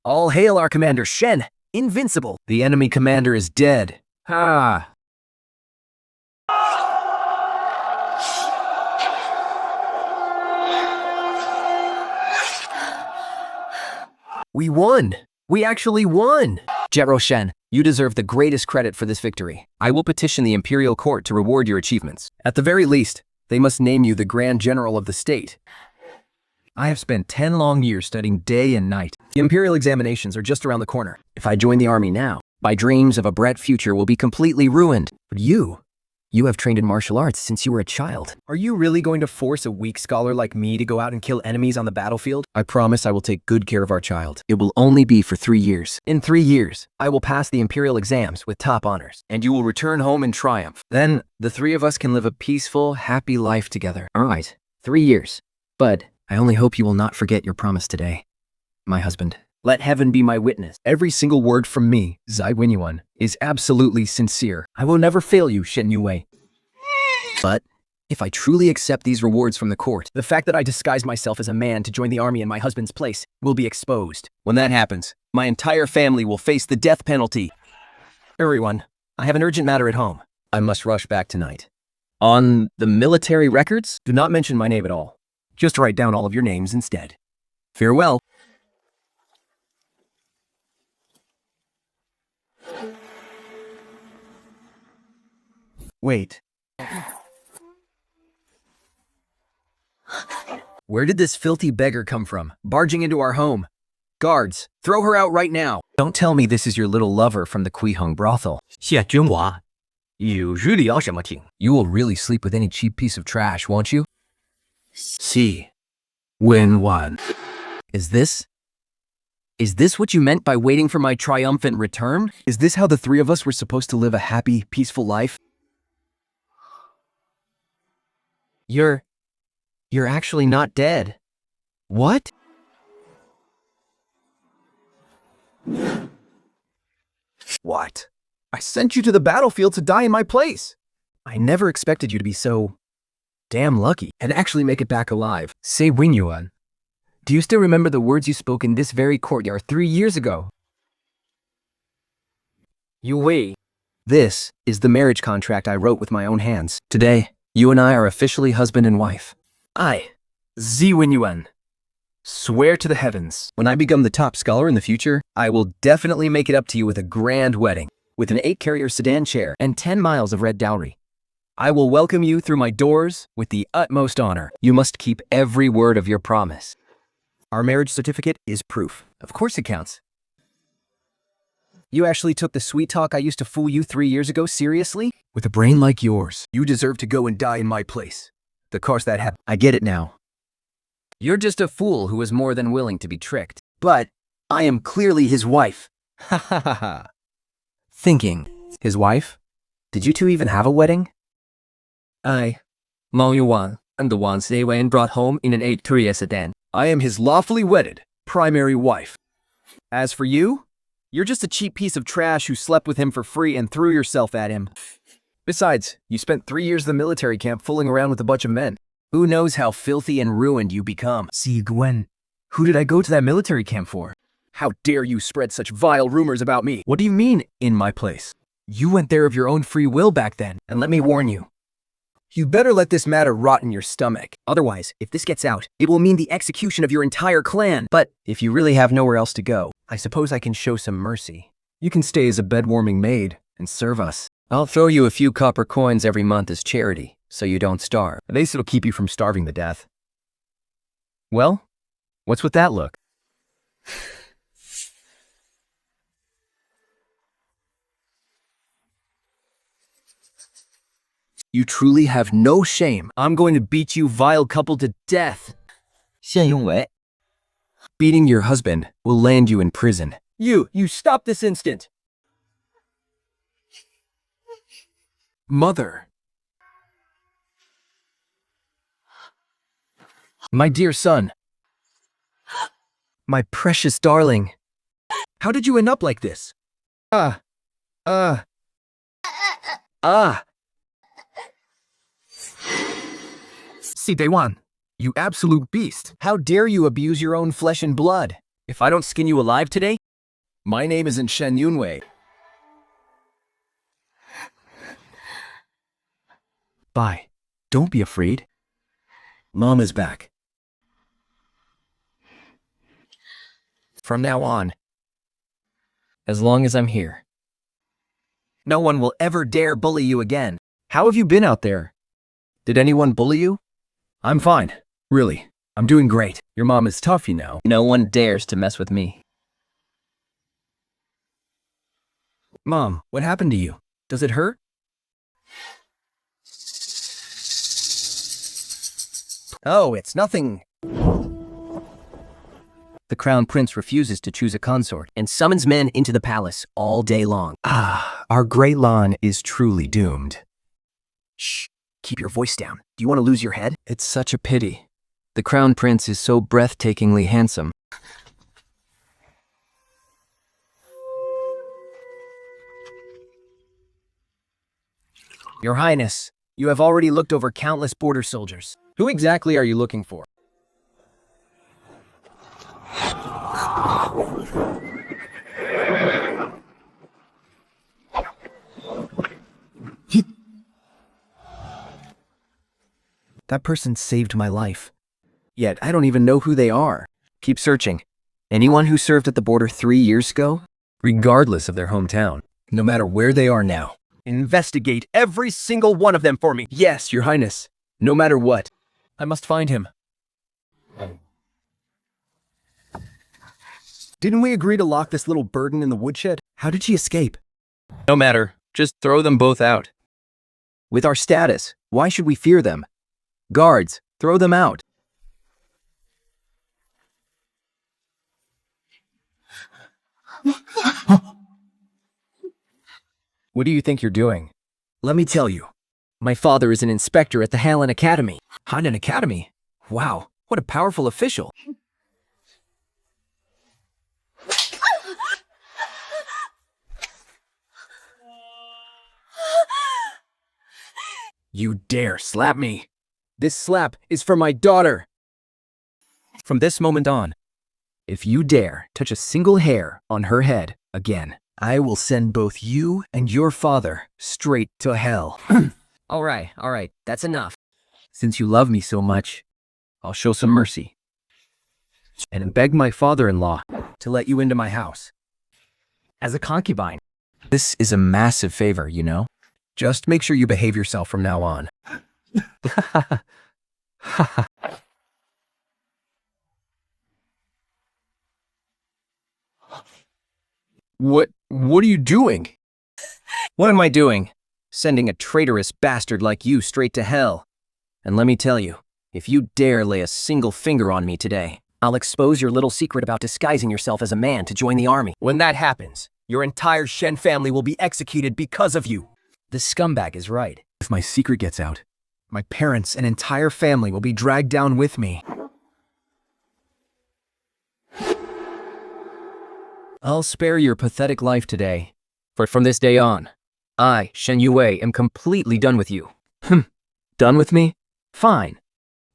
All hail our commander Shen, invincible. The enemy commander is dead. Ha! We won! We actually won! General Shen, you deserve the greatest credit for this victory. I will petition the Imperial Court to reward your achievements. At the very least, they must name you the Grand General of the state. I have spent 10 long years studying day and night. The Imperial examinations are just around the corner. If I join the army now, my dreams of a bright future will be completely ruined. But you have trained in martial arts since you were a child. Are you really going to force a weak scholar like me to go out and kill enemies on the battlefield? I promise I will take good care of our child. It will only be for 3 years. In 3 years, I will pass the Imperial exams with top honors, and you will return home in triumph. Then, the 3 of us can live a peaceful, happy life together. All right, 3 years. But I only hope you will not forget your promise today. My husband. Let heaven be my witness. Every single word from me, Zai Wenyuan, is absolutely sincere. I will never fail you, Shen Yue. But if I truly accept these rewards from the court, the fact that I disguised myself as a man to join the army in my husband's place will be exposed. When that happens, my entire family will face the death penalty. Everyone, I have an urgent matter at home. I must rush back tonight. On the military records, do not mention my name at all. Just write down all of your names instead. Farewell. Wait. Where did this filthy beggar come from, barging into our home? Guards, throw her out right now. Don't tell me this is your little lover from the Kuiheng brothel. 谢君王，有日聊什么听？ You will really sleep with any cheap piece of trash, won't you? See. Win one. Is this what you meant by waiting for my triumphant return? Is this how the 3 of us were supposed to live a happy, peaceful life? You're actually not dead. What? What? I sent you to the battlefield to die in my place. I never expected you to be so damn lucky and actually make it back alive. Say Wenyuan, do you still remember the words you spoke in this very courtyard 3 years ago? Yu Wei. This is the marriage contract I wrote with my own hands. Today, you and I are officially husband and wife. I, Zi Wenyuan, swear to the heavens, when I become the top scholar in the future, I will definitely make it up to you with a grand wedding, with an 8-carrier sedan chair and 10 miles of red dowry. I will welcome you through my doors with the utmost honor. You must keep every word of your promise. Our marriage certificate is proof. Of course it counts. You actually took the sweet talk I used to fool you 3 years ago seriously? With a brain like yours, you deserve to go and die in my place. The course that happened. I get it now. You're just a fool who is more than willing to be tricked. But I am clearly his wife. Ha ha ha ha. Thinking, his wife? Did you two even have a wedding? I, Mao Yuan, am the one Zai Wen brought home in an 8-carrier sedan. I am his lawfully wedded, primary wife. As for you, you're just a cheap piece of trash who slept with him for free and threw yourself at him. Besides, you spent 3 years in the military camp fooling around with a bunch of men. Who knows how filthy and ruined you become? See, Gwen, who did I go to that military camp for? How dare you spread such vile rumors about me? What do you mean, in my place? You went there of your own free will back then, and let me warn you. You better let this matter rot in your stomach. Otherwise, if this gets out, it will mean the execution of your entire clan. But if you really have nowhere else to go, I suppose I can show some mercy. You can stay as a bed-warming maid and serve us. I'll throw you a few copper coins every month as charity, so you don't starve. At least it'll keep you from starving to death. Well, what's with that look? You truly have no shame. I'm going to beat you vile couple to death. 现用为 Beating your husband will land you in prison. You stop this instant. Mother. My dear son. My precious darling. How did you end up like this? See, Day One, you absolute beast. How dare you abuse your own flesh and blood? If I don't skin you alive today, my name isn't Shen Yunwei. Bye. Don't be afraid. Mom is back. From now on, as long as I'm here, no one will ever dare bully you again. How have you been out there? Did anyone bully you? I'm fine. Really. I'm doing great. Your mom is tough, you know. No one dares to mess with me. Mom, what happened to you? Does it hurt? Oh, it's nothing. The crown prince refuses to choose a consort and summons men into the palace all day long. Our great lawn is truly doomed. Shh, keep your voice down. Do you want to lose your head? It's such a pity. The crown prince is so breathtakingly handsome. Your Highness, you have already looked over countless border soldiers. Who exactly are you looking for? That person saved my life. Yet I don't even know who they are. Keep searching. Anyone who served at the border 3 years ago? Regardless of their hometown. No matter where they are now. Investigate every single one of them for me. Yes, Your Highness. No matter what. I must find him. Didn't we agree to lock this little burden in the woodshed? How did she escape? No matter. Just throw them both out. With our status, why should we fear them? Guards, throw them out. What do you think you're doing? Let me tell you. My father is an inspector at the Haaland Academy. Haaland Academy? Wow, what a powerful official. You dare slap me. This slap is for my daughter. From this moment on, if you dare touch a single hair on her head again, I will send both you and your father straight to hell. All right, that's enough. Since you love me so much, I'll show some mercy and beg my father-in-law to let you into my house as a concubine. This is a massive favor, you know? Just make sure you behave yourself from now on. What are you doing? What am I doing? Sending a traitorous bastard like you straight to hell. And let me tell you, if you dare lay a single finger on me today, I'll expose your little secret about disguising yourself as a man to join the army. When that happens, your entire Shen family will be executed because of you. The scumbag is right. If my secret gets out, my parents and entire family will be dragged down with me. I'll spare your pathetic life today, for from this day on, I, Shen Yue, am completely done with you. Done with me? Fine.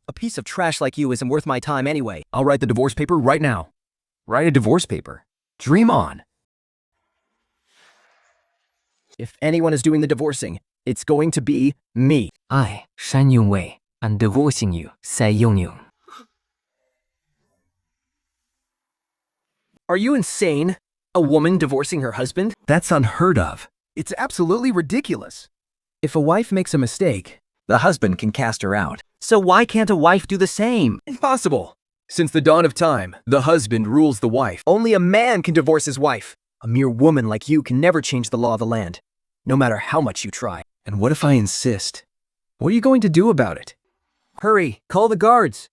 A piece of trash like you isn't worth my time anyway. I'll write the divorce paper right now. Write a divorce paper? Dream on. If anyone is doing the divorcing, it's going to be me. I, Shen Yunwei, am divorcing you, Sai Yongyun. Are you insane? A woman divorcing her husband? That's unheard of. It's absolutely ridiculous. If a wife makes a mistake, the husband can cast her out. So why can't a wife do the same? Impossible. Since the dawn of time, the husband rules the wife. Only a man can divorce his wife. A mere woman like you can never change the law of the land, no matter how much you try. And what if I insist? What are you going to do about it? Hurry, call the guards.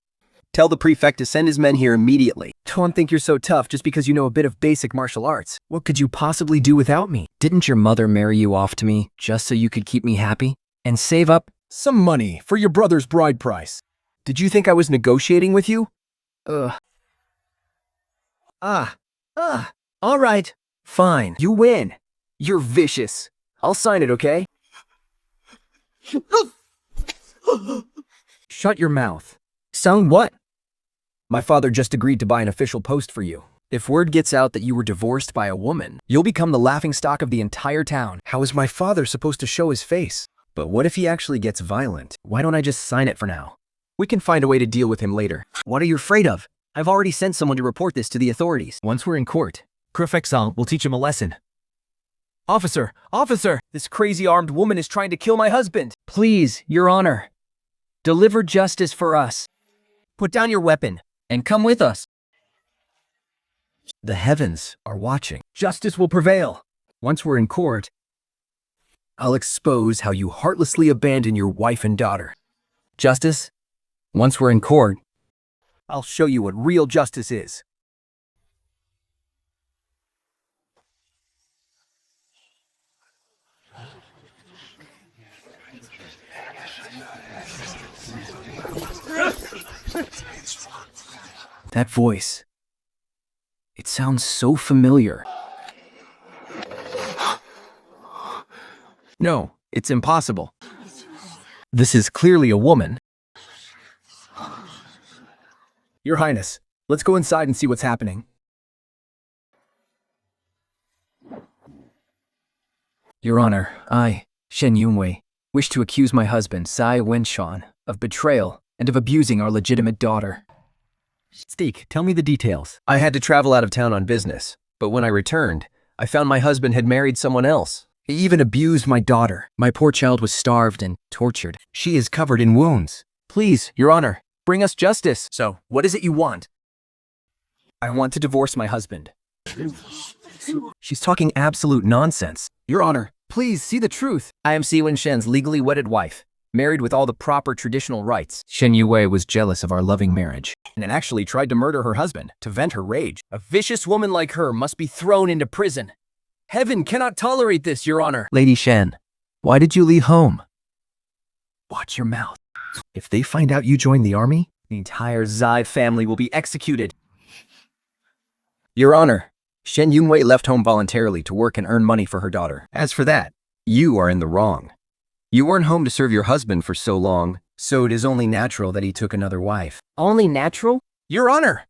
Tell the prefect to send his men here immediately. Don't think you're so tough just because you know a bit of basic martial arts. What could you possibly do without me? Didn't your mother marry you off to me just so you could keep me happy? And save up some money for your brother's bride price? Did you think I was negotiating with you? All right. Fine. You win. You're vicious. I'll sign it, okay? Shut your mouth. Sound what? My father just agreed to buy an official post for you. If word gets out that you were divorced by a woman, you'll become the laughingstock of the entire town. How is my father supposed to show his face? But what if he actually gets violent? Why don't I just sign it for now? We can find a way to deal with him later. What are you afraid of? I've already sent someone to report this to the authorities. Once we're in court, Prefect-san will teach him a lesson. Officer! Officer! This crazy armed woman is trying to kill my husband! Please, Your Honor. Deliver justice for us. Put down your weapon and come with us. The heavens are watching. Justice will prevail. Once we're in court, I'll expose how you heartlessly abandon your wife and daughter. Justice? Once we're in court, I'll show you what real justice is. That voice. It sounds so familiar. No, it's impossible. This is clearly a woman. Your Highness, let's go inside and see what's happening. Your Honor, I, Shen Yunwei, wish to accuse my husband, Sai Wenshan, of betrayal and of abusing our legitimate daughter. Steak, tell me the details. I had to travel out of town on business, but when I returned, I found my husband had married someone else. He even abused my daughter. My poor child was starved and tortured. She is covered in wounds. Please, Your Honor, bring us justice. So, what is it you want? I want to divorce my husband. She's talking absolute nonsense. Your Honor, please see the truth. I am Si Wenshan's legally wedded wife, married with all the proper traditional rights. Shen Yue was jealous of our loving marriage and actually tried to murder her husband to vent her rage. A vicious woman like her must be thrown into prison. Heaven cannot tolerate this, Your Honor. Lady Shen, why did you leave home? Watch your mouth. If they find out you joined the army, the entire Zai family will be executed. Your Honor, Shen Yunwei left home voluntarily to work and earn money for her daughter. As for that, you are in the wrong. You weren't home to serve your husband for so long, so it is only natural that he took another wife. Only natural? Your Honor!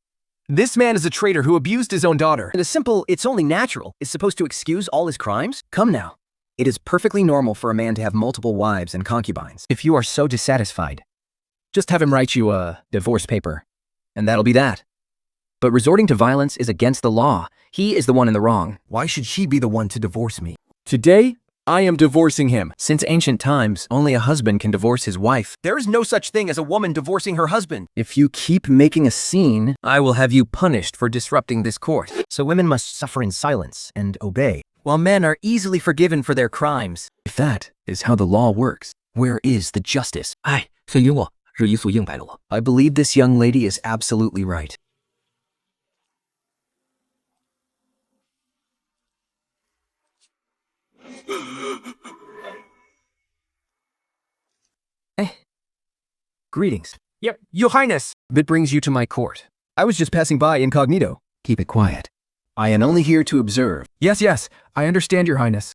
This man is a traitor who abused his own daughter. And a simple, it's only natural, is supposed to excuse all his crimes? Come now. It is perfectly normal for a man to have multiple wives and concubines. If you are so dissatisfied, just have him write you a divorce paper, and that'll be that. But resorting to violence is against the law. He is the one in the wrong. Why should she be the one to divorce me? Today, I am divorcing him. Since ancient times, only a husband can divorce his wife. There is no such thing as a woman divorcing her husband. If you keep making a scene, I will have you punished for disrupting this court. So women must suffer in silence and obey, while men are easily forgiven for their crimes. If that is how the law works, where is the justice? 哎，沈云我是一速硬白了我。 I believe this young lady is absolutely right. Greetings. Yep, Your Highness. That brings you to my court. I was just passing by incognito. Keep it quiet. I am only here to observe. Yes, I understand, Your Highness.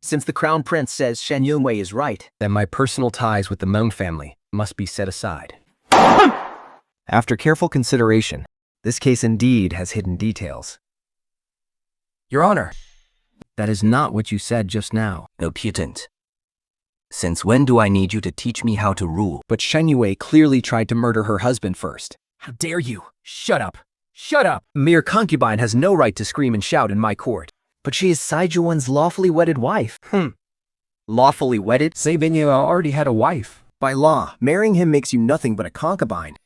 Since the Crown Prince says Shen Yunwei is right, then my personal ties with the Meng family must be set aside. After careful consideration, this case indeed has hidden details. Your Honor, that is not what you said just now. No, Putant. Since when do I need you to teach me how to rule? But Shen Yue clearly tried to murder her husband first. How dare you? Shut up. Shut up. Mere concubine has no right to scream and shout in my court. But she is Sai Zhuan's lawfully wedded wife. Lawfully wedded? Say Binyao already had a wife. By law, marrying him makes you nothing but a concubine.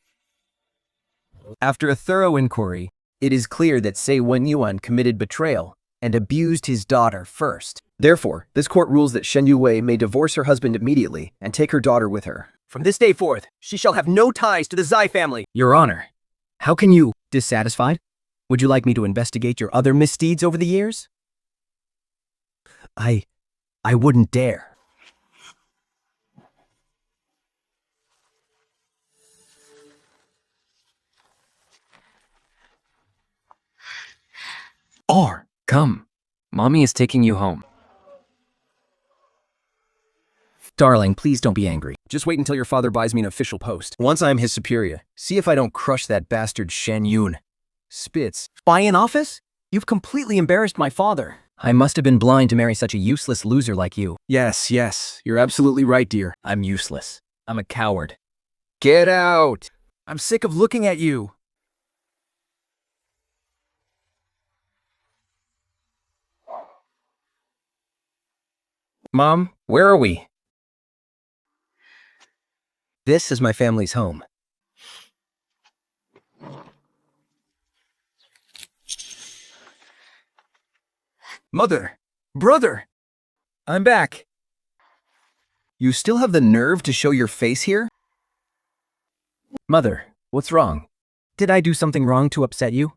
After a thorough inquiry, it is clear that Sei Wenyuan committed betrayal and abused his daughter first. Therefore, this court rules that Shen Yue may divorce her husband immediately and take her daughter with her. From this day forth, she shall have no ties to the Zai family. Your Honor, how can you... Dissatisfied? Would you like me to investigate your other misdeeds over the years? I wouldn't dare. Come. Mommy is taking you home. Darling, please don't be angry. Just wait until your father buys me an official post. Once I'm his superior, see if I don't crush that bastard Shen Yun. Spitz. Buy an office? You've completely embarrassed my father. I must have been blind to marry such a useless loser like you. Yes, you're absolutely right, dear. I'm useless. I'm a coward. Get out! I'm sick of looking at you. Mom, where are we? This is my family's home. Mother! Brother! I'm back. You still have the nerve to show your face here? Mother, what's wrong? Did I do something wrong to upset you?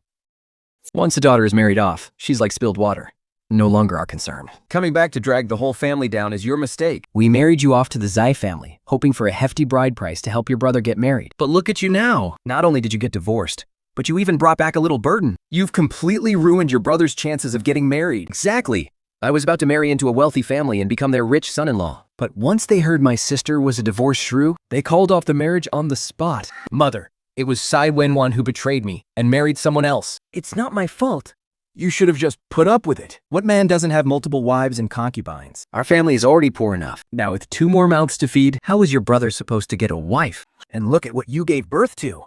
Once a daughter is married off, she's like spilled water. No longer our concern. Coming back to drag the whole family down is your mistake. We married you off to the Zai family, hoping for a hefty bride price to help your brother get married. But look at you now. Not only did you get divorced, but you even brought back a little burden. You've completely ruined your brother's chances of getting married. Exactly. I was about to marry into a wealthy family and become their rich son-in-law. But once they heard my sister was a divorced shrew, they called off the marriage on the spot. Mother, it was Sai Wenwan who betrayed me and married someone else. It's not my fault. You should have just put up with it. What man doesn't have multiple wives and concubines? Our family is already poor enough. Now with 2 more mouths to feed, how is your brother supposed to get a wife? And look at what you gave birth to.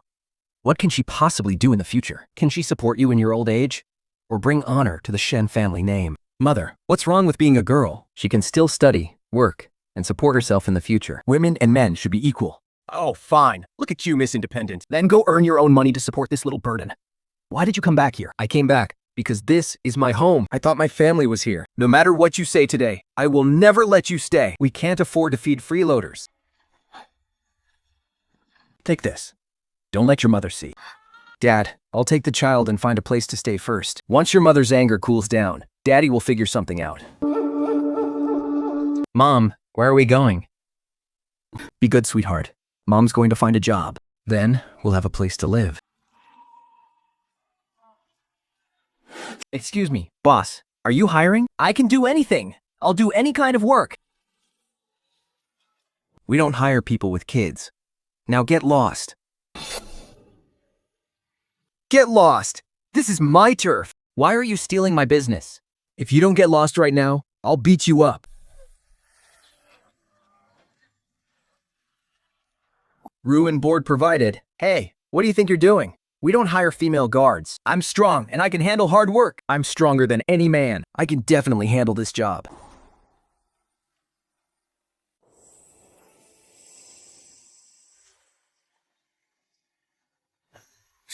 What can she possibly do in the future? Can she support you in your old age? Or bring honor to the Shen family name? Mother, what's wrong with being a girl? She can still study, work, and support herself in the future. Women and men should be equal. Oh, fine. Look at you, Miss Independent. Then go earn your own money to support this little burden. Why did you come back here? I came back because this is my home. I thought my family was here. No matter what you say today, I will never let you stay. We can't afford to feed freeloaders. Take this. Don't let your mother see. Dad, I'll take the child and find a place to stay first. Once your mother's anger cools down, Daddy will figure something out. Mom, where are we going? Be good, sweetheart. Mom's going to find a job. Then we'll have a place to live. Excuse me, boss, are you hiring? I can do anything. I'll do any kind of work. We don't hire people with kids. Now get lost. Get lost! This is my turf. Why are you stealing my business? If you don't get lost right now, I'll beat you up. Room board provided. Hey, what do you think you're doing? We don't hire female guards. I'm strong and I can handle hard work. I'm stronger than any man. I can definitely handle this job.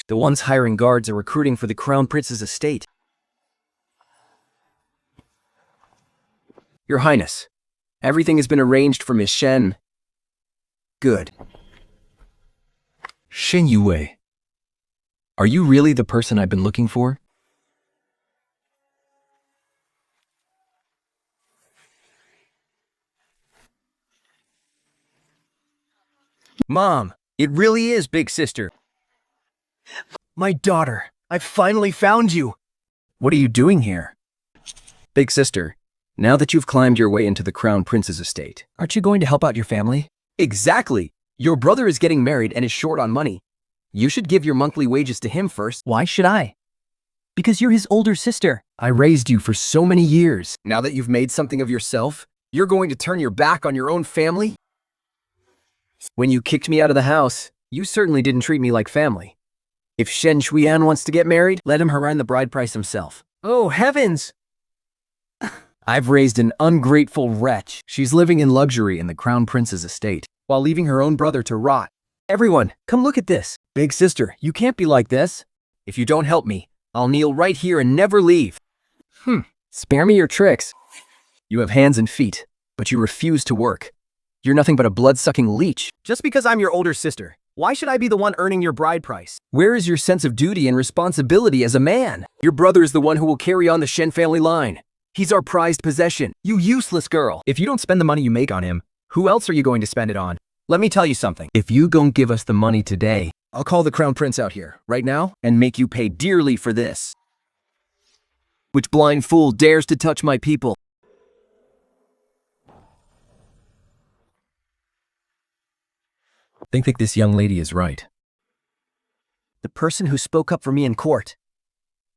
The ones hiring guards are recruiting for the Crown Prince's estate. Your Highness, everything has been arranged for Miss Shen. Good. Shen Yue, are you really the person I've been looking for? Mom, it really is Big Sister. My daughter, I've finally found you. What are you doing here? Big Sister, now that you've climbed your way into the Crown Prince's estate, aren't you going to help out your family? Exactly. Your brother is getting married and is short on money. You should give your monthly wages to him first. Why should I? Because you're his older sister. I raised you for so many years. Now that you've made something of yourself, you're going to turn your back on your own family? When you kicked me out of the house, you certainly didn't treat me like family. If Shen Shuyan wants to get married, let him harangue the bride price himself. Oh, heavens! I've raised an ungrateful wretch. She's living in luxury in the Crown Prince's estate, while leaving her own brother to rot. Everyone, come look at this. Big Sister, you can't be like this. If you don't help me, I'll kneel right here and never leave. Spare me your tricks. You have hands and feet, but you refuse to work. You're nothing but a blood-sucking leech. Just because I'm your older sister, why should I be the one earning your bride price? Where is your sense of duty and responsibility as a man? Your brother is the one who will carry on the Shen family line. He's our prized possession. You useless girl. If you don't spend the money you make on him, who else are you going to spend it on? Let me tell you something. If you don't give us the money today, I'll call the Crown Prince out here, right now, and make you pay dearly for this. Which blind fool dares to touch my people? Think this young lady is right. The person who spoke up for me in court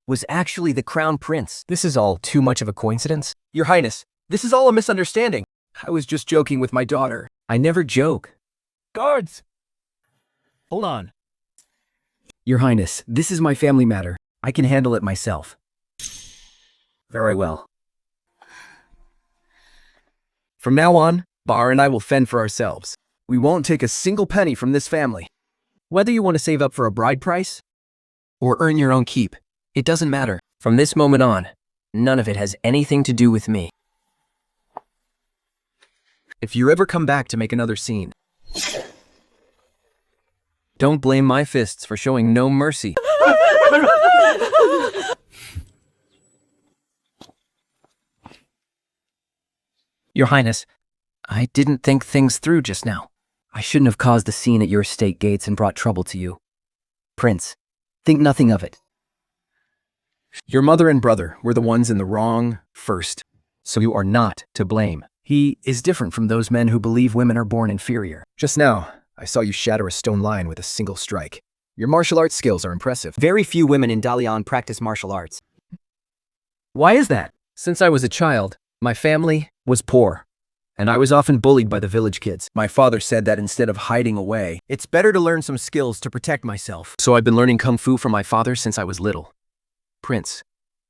was actually the crown prince. This is all too much of a coincidence. Your Highness, this is all a misunderstanding. I was just joking with my daughter. I never joke. Guards! Hold on. Your Highness, this is my family matter. I can handle it myself. Very well. From now on, Bar and I will fend for ourselves. We won't take a single penny from this family. Whether you want to save up for a bride price or earn your own keep, it doesn't matter. From this moment on, none of it has anything to do with me. If you ever come back to make another scene, don't blame my fists for showing no mercy. Your Highness, I didn't think things through just now. I shouldn't have caused the scene at your estate gates and brought trouble to you. Prince, think nothing of it. your mother and brother were the ones in the wrong first, So you are not to blame. He is different from those men who believe women are born inferior. Just now, I saw you shatter a stone lion with a single strike. Your martial arts skills are impressive. Very few women in Dalian practice martial arts. Why is that? Since I was a child, my family was poor, and I was often bullied by the village kids. My father said that instead of hiding away, it's better to learn some skills to protect myself. So I've been learning kung fu from my father since I was little. Prince,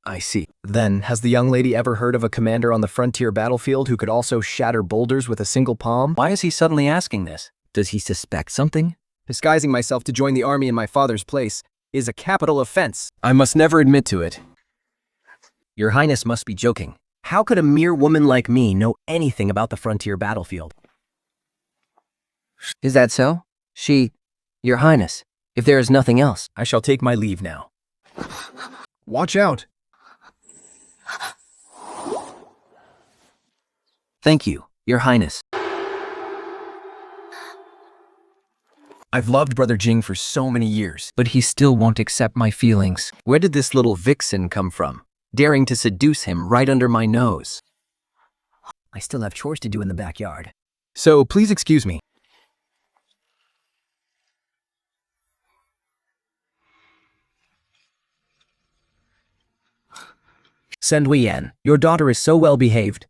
I see. Then, has the young lady ever heard of a commander on the frontier battlefield who could also shatter boulders with a single palm? why is he suddenly asking this? Does he suspect something? Disguising myself to join the army in my father's place is a capital offense. I must never admit to it. Your Highness must be joking. How could a mere woman like me know anything about the frontier battlefield? Is that so? Your Highness, if there is nothing else. I shall take my leave now. Watch out. Thank you, Your Highness. I've loved Brother Jing for so many years. But he still won't accept my feelings. Where did this little vixen come from, daring to seduce him right under my nose? I still have chores to do in the backyard. So please excuse me. Shen Weyan, your daughter is so well behaved.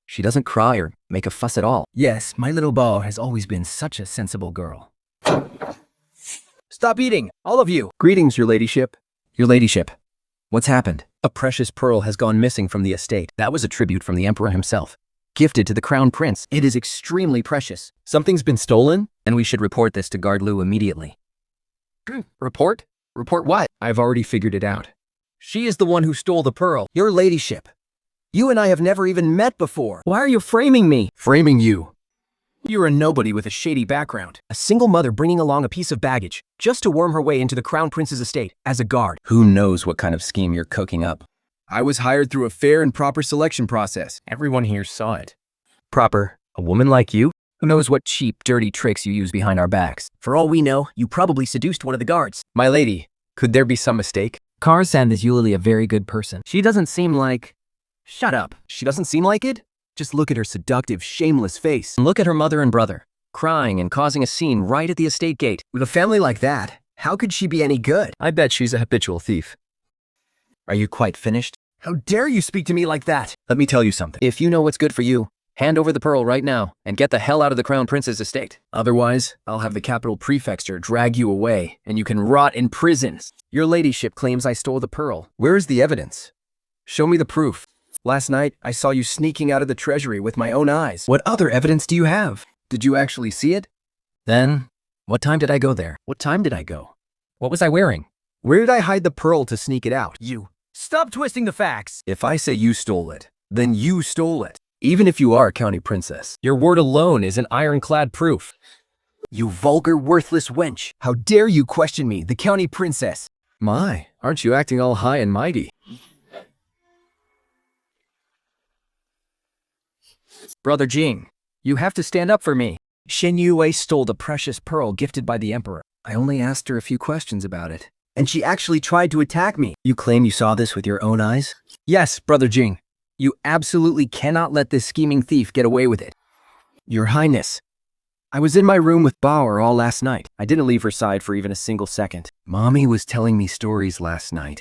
She doesn't cry or make a fuss at all. Yes, my little Bao has always been such a sensible girl. Stop eating, all of you. Greetings, your ladyship. Your ladyship, what's happened? A precious pearl has gone missing from the estate. That was a tribute from the emperor himself, gifted to the crown prince. It is extremely precious. Something's been stolen? And we should report this to Guard Lu immediately. Report? Report what? I've already figured it out. She is the one who stole the pearl. Your ladyship. You and I have never even met before. Why are you framing me? Framing you. You're a nobody with a shady background. A single mother bringing along a piece of baggage just to worm her way into the crown prince's estate as a guard. Who knows what kind of scheme you're cooking up? I was hired through a fair and proper selection process. Everyone here saw it. Proper? A woman like you? Who knows what cheap, dirty tricks you use behind our backs? For all we know, you probably seduced one of the guards. My lady, could there be some mistake? Karsan is usually a very good person. She doesn't seem like... Shut up. She doesn't seem like it? Just look at her seductive, shameless face. And look at her mother and brother, crying and causing a scene right at the estate gate. With a family like that, how could she be any good? I bet she's a habitual thief. Are you quite finished? How dare you speak to me like that? Let me tell you something. If you know what's good for you, hand over the pearl right now and get the hell out of the crown prince's estate. Otherwise, I'll have the capital prefecture drag you away and you can rot in prisons. Your ladyship claims I stole the pearl. Where is the evidence? Show me the proof. Last night, I saw you sneaking out of the treasury with my own eyes. What other evidence do you have? Did you actually see it? Then, what time did I go there? What time did I go? What was I wearing? Where did I hide the pearl to sneak it out? You. Stop twisting the facts. If I say you stole it, then you stole it. Even if you are a county princess, your word alone is an ironclad proof. You vulgar, worthless wench. How dare you question me, the county princess? My, aren't you acting all high and mighty? Brother Jing, you have to stand up for me. Shen Yue stole the precious pearl gifted by the emperor. I only asked her a few questions about it. And she actually tried to attack me. You claim you saw this with your own eyes? Yes, Brother Jing. You absolutely cannot let this scheming thief get away with it. Your Highness, I was in my room with Bauer all last night. I didn't leave her side for even a single second. Mommy was telling me stories last night.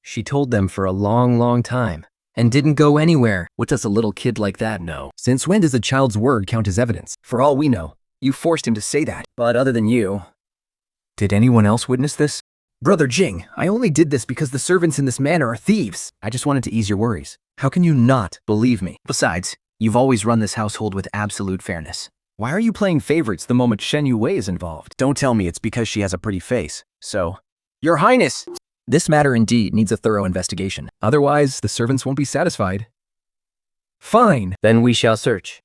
She told them for a long time and didn't go anywhere. What does a little kid like that know? Since when does a child's word count as evidence? For all we know, you forced him to say that. But other than you, did anyone else witness this? Brother Jing, I only did this because the servants in this manor are thieves. I just wanted to ease your worries. How can you not believe me? Besides, you've always run this household with absolute fairness. Why are you playing favorites the moment Shen Yue is involved? Don't tell me it's because she has a pretty face. So, Your Highness! This matter indeed needs a thorough investigation. Otherwise, the servants won't be satisfied. Fine, then we shall search.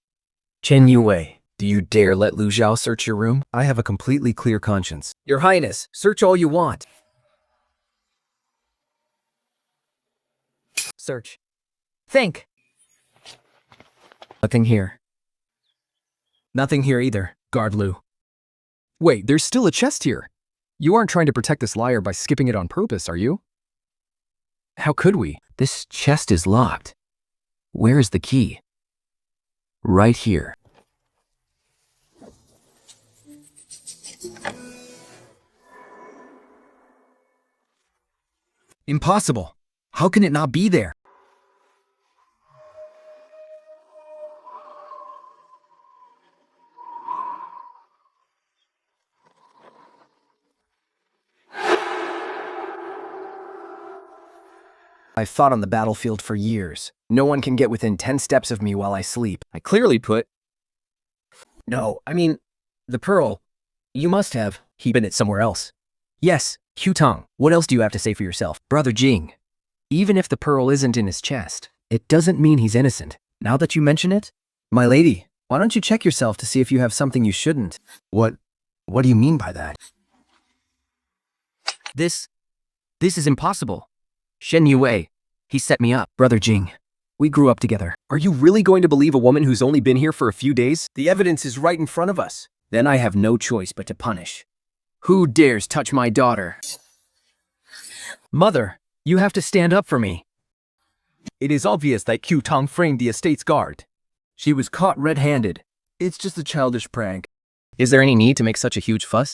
Chen Yue, do you dare let Lu Zhao search your room? I have a completely clear conscience. Your Highness, search all you want. Search. Think. Nothing here. Nothing here either, Guard Lu. Wait, there's still a chest here. You aren't trying to protect this liar by skipping it on purpose, are you? How could we? This chest is locked. Where is the key? Right here. Impossible. How can it not be there? I've fought on the battlefield for years. No one can get within 10 steps of me while I sleep. I clearly put... No, I mean, the pearl. You must have hidden it somewhere else. Yes, Qtong. What else do you have to say for yourself? Brother Jing, even if the pearl isn't in his chest, it doesn't mean he's innocent. Now that you mention it, my lady, why don't you check yourself to see if you have something you shouldn't? What do you mean by that? This is impossible. Shen Yue, he set me up. Brother Jing, we grew up together. Are you really going to believe a woman who's only been here for a few days? The evidence is right in front of us. Then I have no choice but to punish. Who dares touch my daughter? Mother, you have to stand up for me. It is obvious that Qtong framed the estate's guard. She was caught red-handed. It's just a childish prank. Is there any need to make such a huge fuss?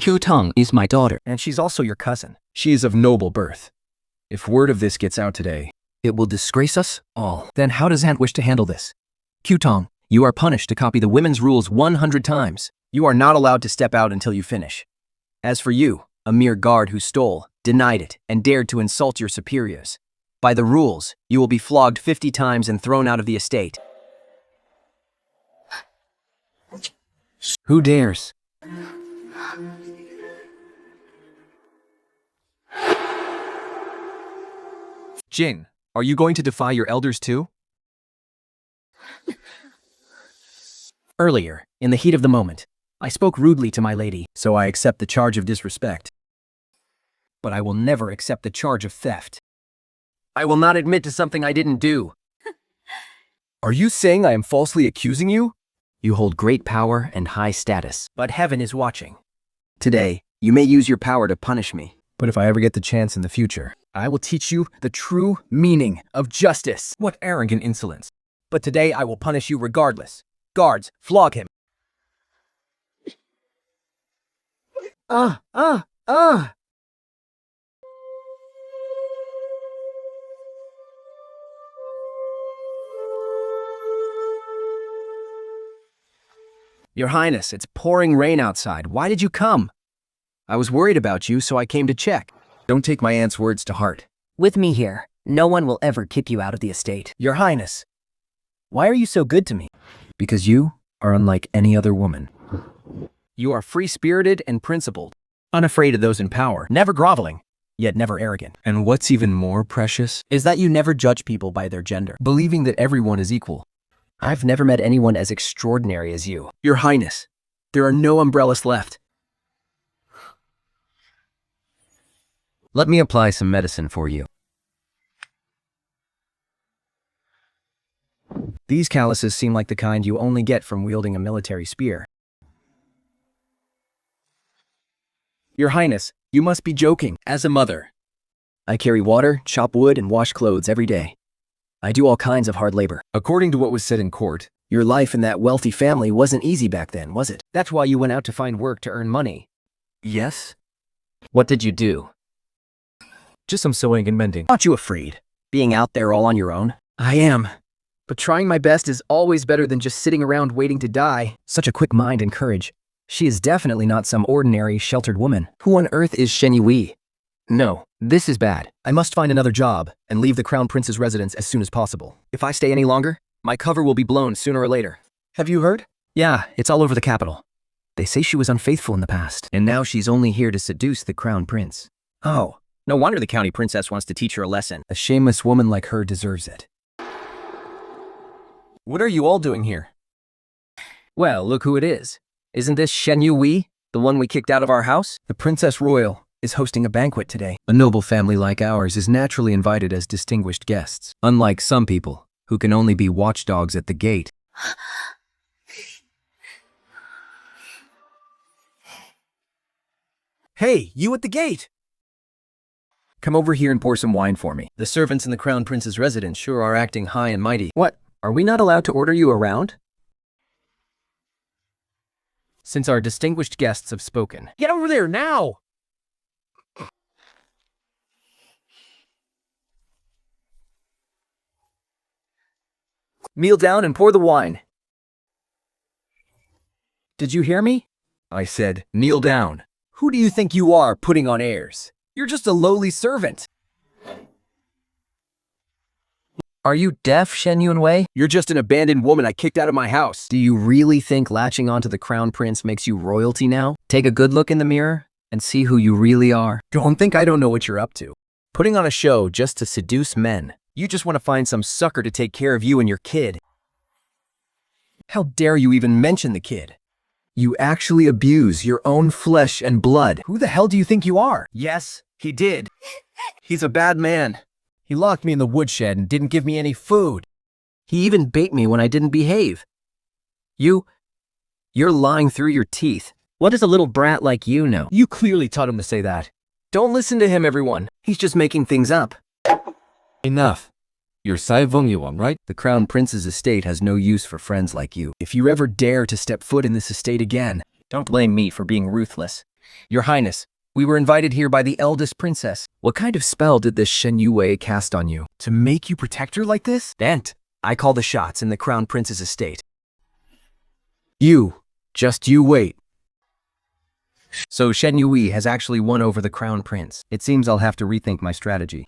Qtong is my daughter. And she's also your cousin. She is of noble birth. If word of this gets out today, it will disgrace us all. Then how does Aunt wish to handle this? Qtong, you are punished to copy the women's rules 100 times. You are not allowed to step out until you finish. As for you, a mere guard who stole, denied it, and dared to insult your superiors, by the rules, you will be flogged 50 times and thrown out of the estate. Who dares? Jing, are you going to defy your elders too? Earlier, in the heat of the moment, I spoke rudely to my lady, so I accept the charge of disrespect. But I will never accept the charge of theft. I will not admit to something I didn't do. Are you saying I am falsely accusing you? You hold great power and high status, but heaven is watching. Today, you may use your power to punish me. But if I ever get the chance in the future, I will teach you the true meaning of justice. What arrogant insolence. But today I will punish you regardless. Guards, flog him. Your Highness, it's pouring rain outside. Why did you come? I was worried about you, so I came to check. Don't take my aunt's words to heart. With me here, no one will ever kick you out of the estate. Your Highness, why are you so good to me? Because you are unlike any other woman. You are free-spirited and principled, unafraid of those in power, never groveling, yet never arrogant. And what's even more precious is that you never judge people by their gender, believing that everyone is equal. I've never met anyone as extraordinary as you. Your Highness, there are no umbrellas left. Let me apply some medicine for you. These calluses seem like the kind you only get from wielding a military spear. Your Highness, you must be joking. As a mother, I carry water, chop wood, and wash clothes every day. I do all kinds of hard labor. According to what was said in court, Your life in that wealthy family wasn't easy back then, was it? That's why you went out to find work to earn money. Yes? What did you do? Just some sewing and mending. Aren't you afraid? Being out there all on your own? I am. But trying my best is always better than just sitting around waiting to die. Such a quick mind and courage. She is definitely not some ordinary, sheltered woman. Who on earth is Shen Yui? No, this is bad. I must find another job and leave the Crown Prince's residence as soon as possible. If I stay any longer, my cover will be blown sooner or later. Have you heard? Yeah, it's all over the capital. They say she was unfaithful in the past, and now she's only here to seduce the Crown Prince. Oh, no wonder the County Princess wants to teach her a lesson. A shameless woman like her deserves it. What are you all doing here? Well, look who it is. Isn't this Shen Yui, the one we kicked out of our house? The Princess Royal is hosting a banquet today. A noble family like ours is naturally invited as distinguished guests, unlike some people who can only be watchdogs at the gate. Hey, you at the gate! Come over here and pour some wine for me. The servants in the Crown Prince's residence sure are acting high and mighty. What? Are we not allowed to order you around? Since our distinguished guests have spoken. Get over there now! Kneel down and pour the wine. Did you hear me? I said, kneel down. Who do you think you are, putting on airs? You're just a lowly servant. Are you deaf, Shen Yunwei? You're just an abandoned woman I kicked out of my house. Do you really think latching onto the Crown Prince makes you royalty now? Take a good look in the mirror and see who you really are. Don't think I don't know what you're up to. Putting on a show just to seduce men. You just want to find some sucker to take care of you and your kid. How dare you even mention the kid? You actually abuse your own flesh and blood. Who the hell do you think you are? Yes, he did. He's a bad man. He locked me in the woodshed and didn't give me any food. He even bait me when I didn't behave. You're lying through your teeth. What does a little brat like you know? You clearly taught him to say that. Don't listen to him, everyone. He's just making things up. Enough. You're Sai Veng Yuan, right? The Crown Prince's estate has no use for friends like you. If you ever dare to step foot in this estate again, don't blame me for being ruthless. Your Highness, we were invited here by the eldest princess. What kind of spell did this Shen Yue cast on you? To make you protect her like this? Dent, I call the shots in the Crown Prince's estate. Just you wait. So Shen Yue has actually won over the Crown Prince. It seems I'll have to rethink my strategy.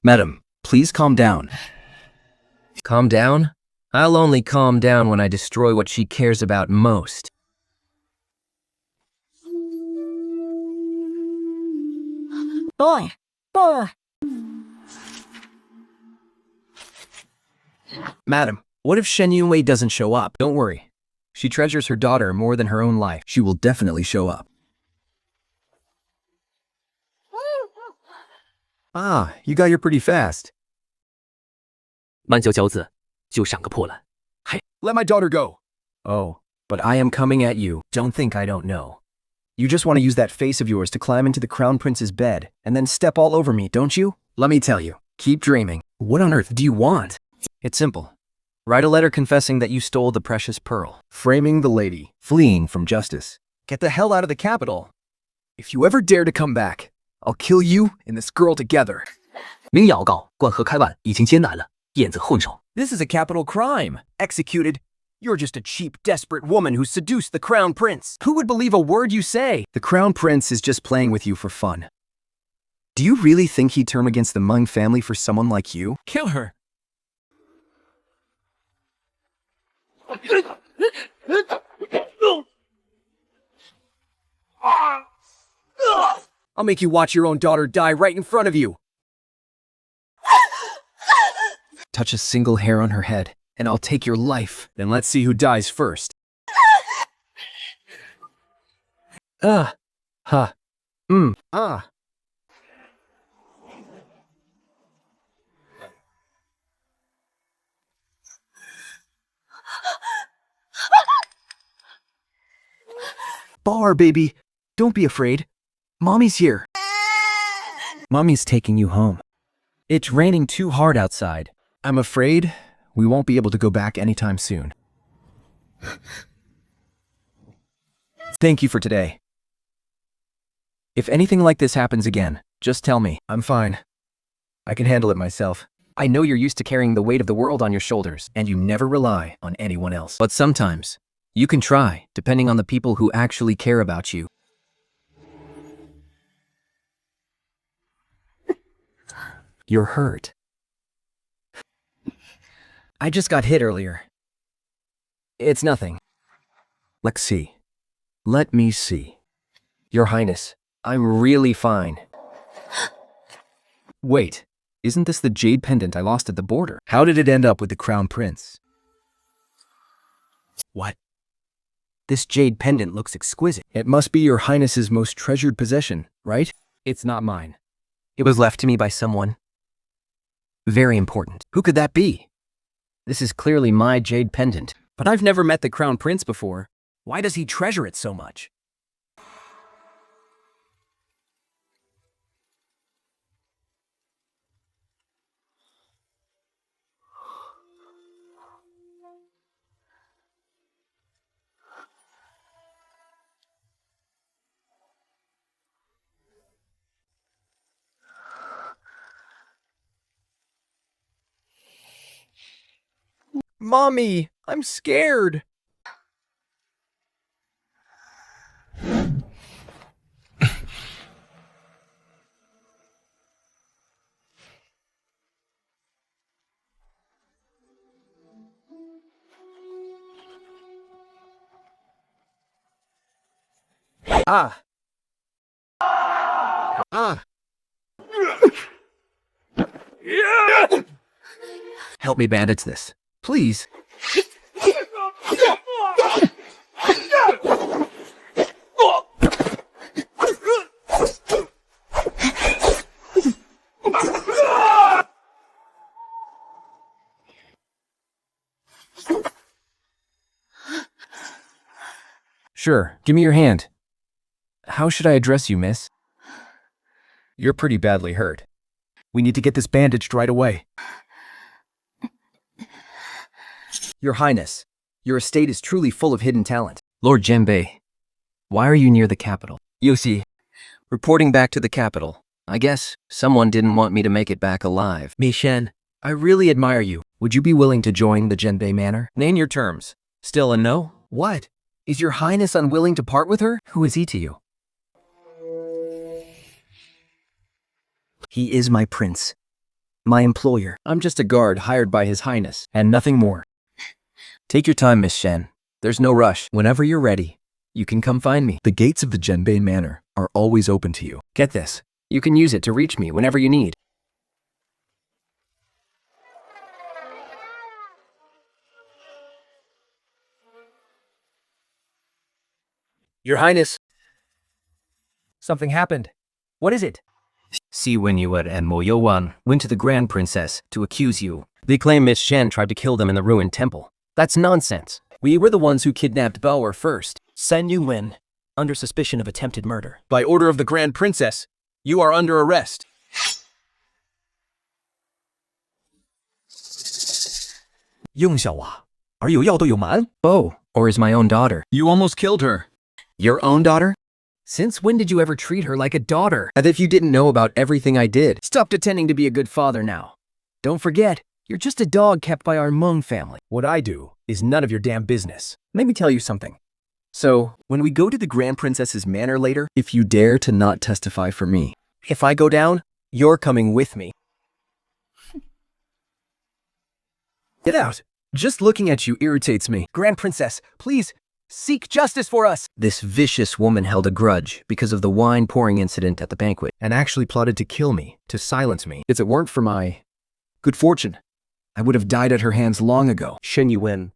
Madam, please calm down. Calm down? I'll only calm down when I destroy what she cares about most. Boy. Madam, what if Shen Yunwei doesn't show up? Don't worry. She treasures her daughter more than her own life. She will definitely show up. Ah, you got here pretty fast. 慢小小子，就想个破烂。 Let my daughter go. Oh, but I am coming at you. Don't think I don't know. You just want to use that face of yours to climb into the Crown Prince's bed and then step all over me, don't you? Let me tell you, keep dreaming. What on earth do you want? It's simple. Write a letter confessing that you stole the precious pearl, framing the lady, fleeing from justice. Get the hell out of the capital. If you ever dare to come back, I'll kill you and this girl together. 明咬告，灌河开碗，已经艰难了，燕子混手。 This is a capital crime. Executed. You're just a cheap, desperate woman who seduced the Crown Prince. Who would believe a word you say? The Crown Prince is just playing with you for fun. Do you really think he'd turn against the Meng family for someone like you? Kill her. I'll make you watch your own daughter die right in front of you. Touch a single hair on her head, and I'll take your life. Then let's see who dies first. Bar, baby. Don't be afraid. Mommy's here. Mommy's taking you home. It's raining too hard outside. I'm afraid we won't be able to go back anytime soon. Thank you for today. If anything like this happens again, just tell me. I'm fine. I can handle it myself. I know you're used to carrying the weight of the world on your shoulders, And you never rely on anyone else. but sometimes you can try, depending on the people who actually care about you. You're hurt. I just got hit earlier. It's nothing. Let's see. Let me see. Your Highness, I'm really fine. Wait, isn't this the jade pendant I lost at the border? How did it end up with the Crown Prince? What? This jade pendant looks exquisite. It must be your Highness's most treasured possession, right? It's not mine. It was left to me by someone very important. Who could that be? This is clearly my jade pendant. But I've never met the Crown Prince before. Why does he treasure it so much? Mommy, I'm scared. Ah. Ah. Help me bandage this, please. Sure, give me your hand. How should I address you, miss? You're pretty badly hurt. We need to get this bandaged right away. Your Highness, your estate is truly full of hidden talent. Lord Genbei, why are you near the capital? Yoshi, Reporting back to the capital. I guess someone didn't want me to make it back alive. Mi Shen, I really admire you. Would you be willing to join the Genbei Manor? Name your terms. Still a no? What? Is your Highness unwilling to part with her? Who is he to you? He is my prince. My employer. I'm just a guard hired by His Highness, and nothing more. Take your time, Miss Shen. There's no rush. Whenever you're ready, You can come find me. the gates of the Genbei Manor are always open to you. Get this. You can use it to reach me whenever you need. Your Highness. Something happened. What is it? Si Wenyuer and Mo Yowan went to the Grand Princess to accuse you. They claim Miss Shen tried to kill them in the ruined temple. That's nonsense. We were the ones who kidnapped Bauer first. Sen Yunwen, under suspicion of attempted murder. By order of the Grand Princess, you are under arrest. Oh, or is my own daughter. You almost killed her. Your own daughter? Since when did you ever treat her like a daughter? As if you didn't know about everything I did. Stop pretending to be a good father now. Don't forget, you're just a dog kept by our Hmong family. What I do is none of your damn business. Let me tell you something. So, when we go to the Grand Princess's manor later, if you dare to not testify for me, if I go down, you're coming with me. Get out. Just looking at you irritates me. Grand Princess, please, seek justice for us. This vicious woman held a grudge because of the wine pouring incident at the banquet. And actually plotted to kill me, to silence me. If it weren't for my good fortune, I would have died at her hands long ago. Shen Yunwen,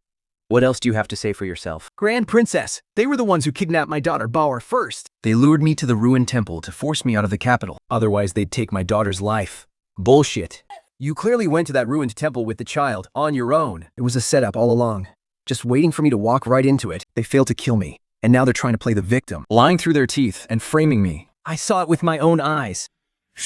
what else do you have to say for yourself? Grand Princess, they were the ones who kidnapped my daughter Bauer first. They lured me to the ruined temple to force me out of the capital. Otherwise, they'd take my daughter's life. Bullshit. You clearly went to that ruined temple with the child, on your own. It was a setup all along. Just waiting for me to walk right into it. They failed to kill me, and now they're trying to play the victim, lying through their teeth and framing me. I saw it with my own eyes.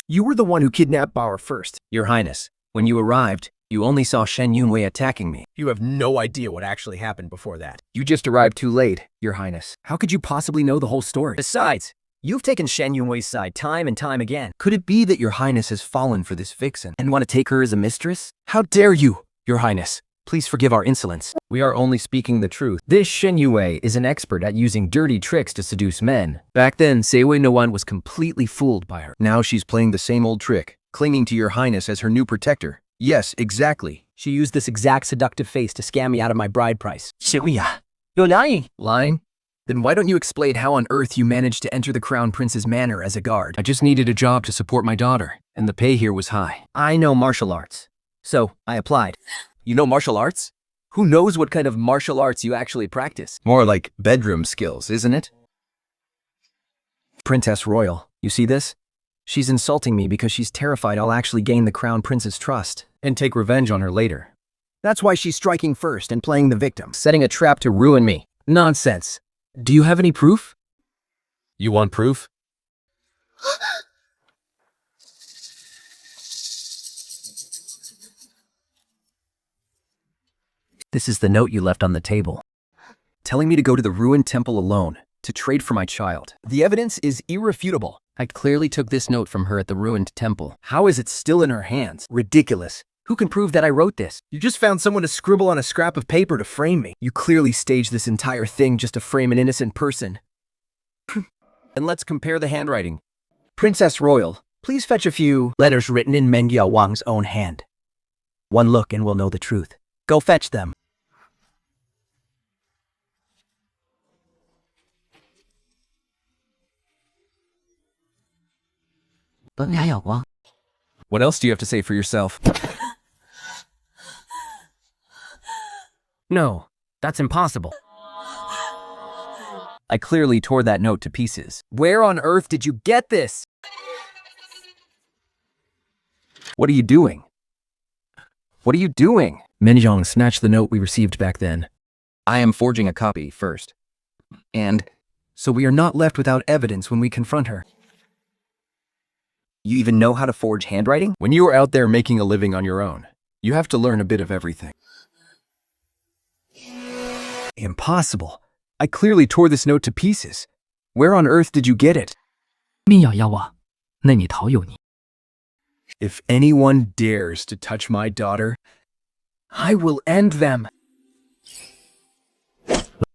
You were the one who kidnapped Bauer first. Your Highness, when you arrived, You only saw Shen Yunwei attacking me. You have no idea what actually happened before that. You just arrived too late, Your Highness. How could you possibly know the whole story? Besides, you've taken Shen Yunwei's side time and time again. Could it be that Your Highness has fallen for this vixen? And want to take her as a mistress? How dare you, Your Highness? Please forgive our insolence. We are only speaking the truth. This Shen Yue is an expert at using dirty tricks to seduce men. Back then, Seiwei no one was completely fooled by her. Now she's playing the same old trick, clinging to Your Highness as her new protector. Yes, exactly. She used this exact seductive face to scam me out of my bride price. 谢贵呀，有lying. Lying? Then why don't you explain how on earth you managed to enter the Crown Prince's manor as a guard? I just needed a job to support my daughter, and the pay here was high. I know martial arts, so I applied. You know martial arts? Who knows what kind of martial arts you actually practice? More like bedroom skills, isn't it? Princess Royal, you see this? She's insulting me because she's terrified I'll actually gain the Crown Prince's trust And take revenge on her later. That's why she's striking first and playing the victim, setting a trap to ruin me. Nonsense. Do you have any proof? You want proof? This is the note you left on the table. Telling me to go to the ruined temple alone, to trade for my child. The evidence is irrefutable. I clearly took this note from her at the ruined temple. How is it still in her hands? Ridiculous. Who can prove that I wrote this? You just found someone to scribble on a scrap of paper to frame me. You clearly staged this entire thing just to frame an innocent person. And let's compare the handwriting. Princess Royal, please fetch a few Letters written in Meng Yao Wang's own hand. One look and we'll know the truth. Go fetch them. What else do you have to say for yourself? No, that's impossible. I clearly tore that note to pieces. Where on earth did you get this? What are you doing? What are you doing? Minjiang snatched the note we received back then. I am forging a copy first. And so we are not left without evidence when we confront her. You even know how to forge handwriting? When you are out there making a living on your own, you have to learn a bit of everything. Impossible. I clearly tore this note to pieces. Where on earth did you get it? 命要我，那你讨有你。 If anyone dares to touch my daughter, I will end them.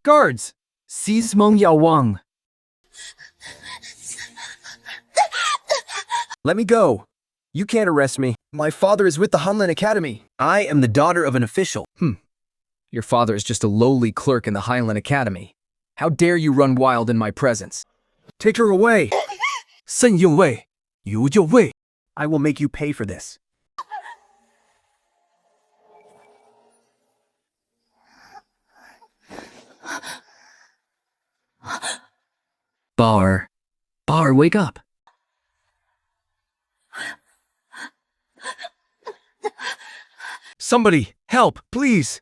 Guards! Seize Meng Yao Wang. Let me go. You can't arrest me. My father is with the Hanlin Academy. I am the daughter of an official. Your father is just a lowly clerk in the Highland Academy. How dare you run wild in my presence? Take her away. 慎用位，有就位。 I will make you pay for this. Bar, wake up. Somebody, help, please.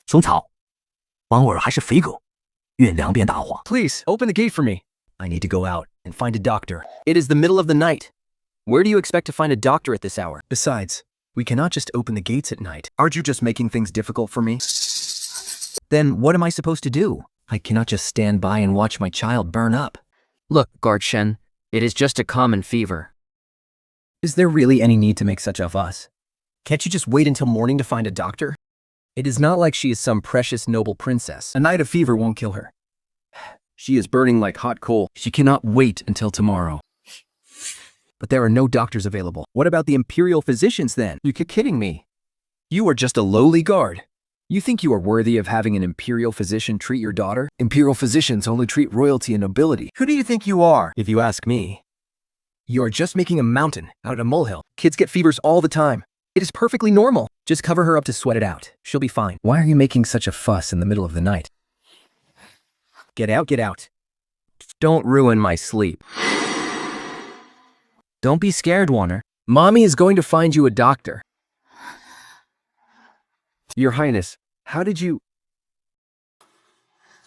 松草，王尔还是肥狗，愿两边大黄。 Please, open the gate for me. I need to go out and find a doctor. It is the middle of the night. Where do you expect to find a doctor at this hour? Besides, we cannot just open the gates at night. aren't you just making things difficult for me? Then what am I supposed to do? I cannot just stand by and watch my child burn up. Look, Guard Shen, it is just a common fever. Is there really any need to make such of us? Can't you just wait until morning to find a doctor? It is not like she is some precious noble princess. A night of fever won't kill her. She is burning like hot coal. She cannot wait until tomorrow. But there are no doctors available. What about the imperial physicians then? You're kidding me. You are just a lowly guard. You think you are worthy of having an imperial physician treat your daughter? Imperial physicians only treat royalty and nobility. Who do you think you are? If you ask me, you are just making a mountain out of a molehill. Kids get fevers all the time. It is perfectly normal. Just cover her up to sweat it out. She'll be fine. Why are you making such a fuss in the middle of the night? Get out, get out. Don't ruin my sleep. Don't be scared, Warner. Mommy is going to find you a doctor. Your Highness, how did you...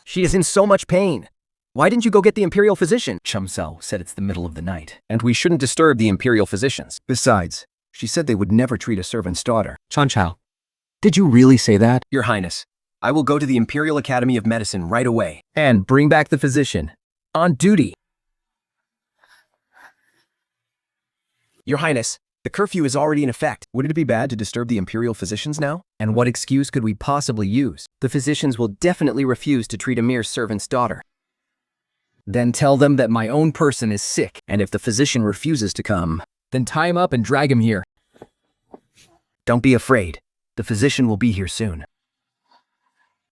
She is in so much pain. Why didn't you go get the imperial physician? Chum Sao said it's the middle of the night, and we shouldn't disturb the imperial physicians. Besides, She said they would never treat a servant's daughter. Chanchao, did you really say that? Your Highness, I will go to the Imperial Academy of Medicine right away. And bring back the physician. On duty. Your Highness, the curfew is already in effect. Would it be bad to disturb the Imperial physicians now? And what excuse could we possibly use? The physicians will definitely refuse to treat a mere servant's daughter. Then tell them that my own person is sick, and if the physician refuses to come, then tie him up and drag him here. Don't be afraid. The physician will be here soon.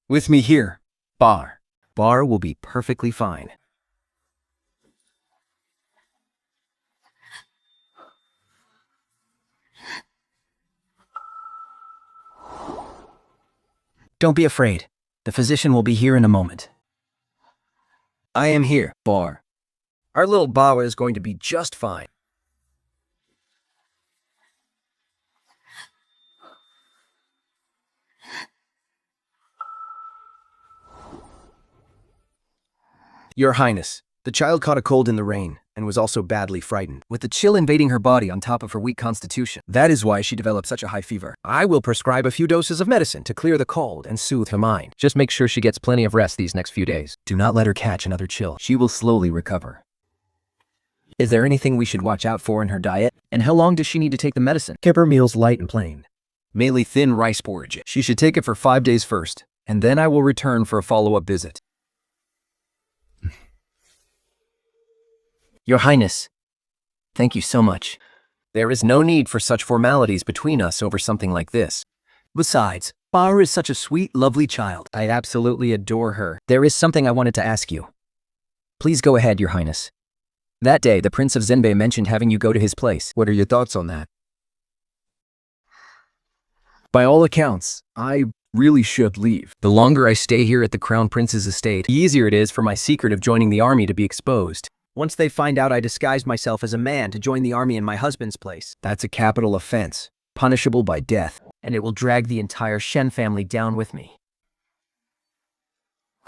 With me here, Bar. Bar will be perfectly fine. Don't be afraid. The physician will be here in a moment. I am here, Bar. Our little Bawa is going to be just fine. Your Highness, the child caught a cold in the rain and was also badly frightened, with the chill invading her body on top of her weak constitution. That is why she developed such a high fever. I will prescribe a few doses of medicine to clear the cold and soothe her mind. Just make sure she gets plenty of rest these next few days. Do not let her catch another chill. She will slowly recover. Is there anything we should watch out for in her diet? And how long does she need to take the medicine? Keep her meals light and plain. Mainly thin rice porridge. She should take it for 5 days first, and then I will return for a follow-up visit. Your Highness, thank you so much. There is no need for such formalities between us over something like this. Besides, Bar is such a sweet, lovely child. I absolutely adore her. There is something I wanted to ask you. Please go ahead, Your Highness. That day, the Prince of Zenbei mentioned having you go to his place. What are your thoughts on that? By all accounts, I really should leave. The longer I stay here at the Crown Prince's estate, the easier it is for my secret of joining the army to be exposed. Once they find out I disguised myself as a man to join the army in my husband's place, that's a capital offense, punishable by death, and it will drag the entire Shen family down with me.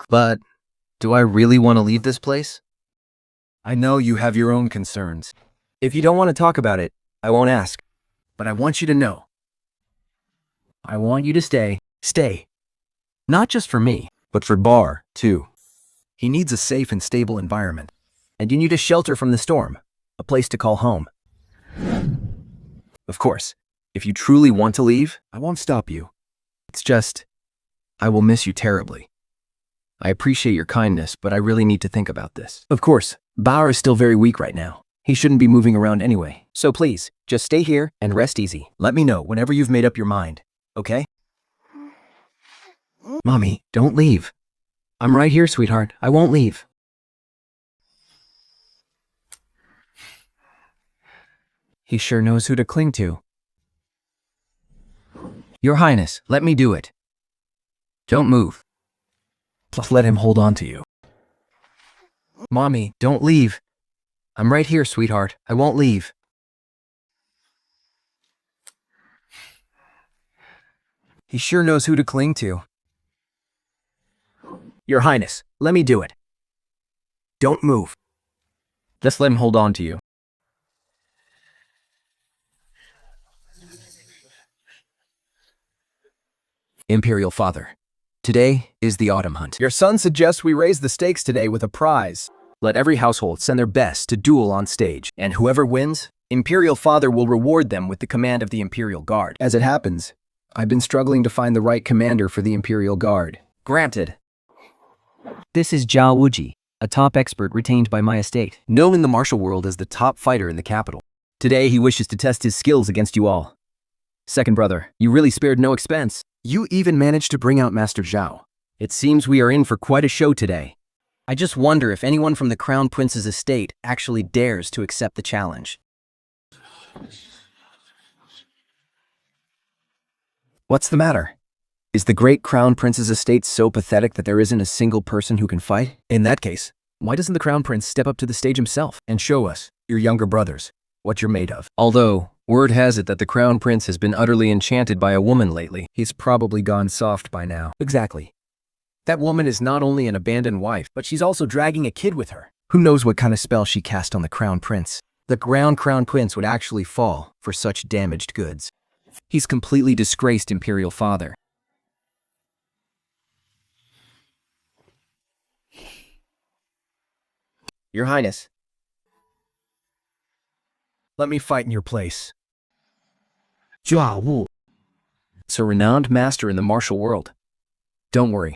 But, do I really want to leave this place? I know you have your own concerns. If you don't want to talk about it, I won't ask. But I want you to know. I want you to stay. Stay. Not just for me, but for Bar, too. He needs a safe and stable environment. And you need a shelter from the storm, a place to call home. Of course, if you truly want to leave, I won't stop you. It's just, I will miss you terribly. I appreciate your kindness, but I really need to think about this. Of course, Bauer is still very weak right now. He shouldn't be moving around anyway. So please, just stay here and rest easy. Let me know whenever you've made up your mind, okay? Mommy, don't leave. I'm right here, sweetheart. I won't leave. He sure knows who to cling to. Your Highness, let me do it. Don't move. Plus let him hold on to you. Mommy, don't leave. I'm right here, sweetheart. I won't leave. He sure knows who to cling to. Your Highness, let me do it. Don't move. Just let him hold on to you. Imperial Father, today is the autumn hunt. Your son suggests we raise the stakes today with a prize. Let every household send their best to duel on stage, and whoever wins, Imperial Father will reward them with the command of the Imperial Guard. As it happens, I've been struggling to find the right commander for the Imperial Guard. Granted. This is Zhao Wuji, a top expert retained by my estate. Known in the martial world as the top fighter in the capital. Today he wishes to test his skills against you all. Second brother, you really spared no expense. You even managed to bring out Master Zhao. It seems we are in for quite a show today. I just wonder if anyone from the Crown Prince's estate actually dares to accept the challenge. What's the matter? Is the great Crown Prince's estate so pathetic that there isn't a single person who can fight? In that case, why doesn't the Crown Prince step up to the stage himself and show us, your younger brothers, what you're made of? Although, word has it that the Crown Prince has been utterly enchanted by a woman lately. He's probably gone soft by now. Exactly. That woman is not only an abandoned wife, but she's also dragging a kid with her. Who knows what kind of spell she cast on the Crown Prince? The crown prince would actually fall for such damaged goods. He's completely disgraced imperial father. Your Highness, let me fight in your place. 抓物 It's a renowned master in the martial world. Don't worry.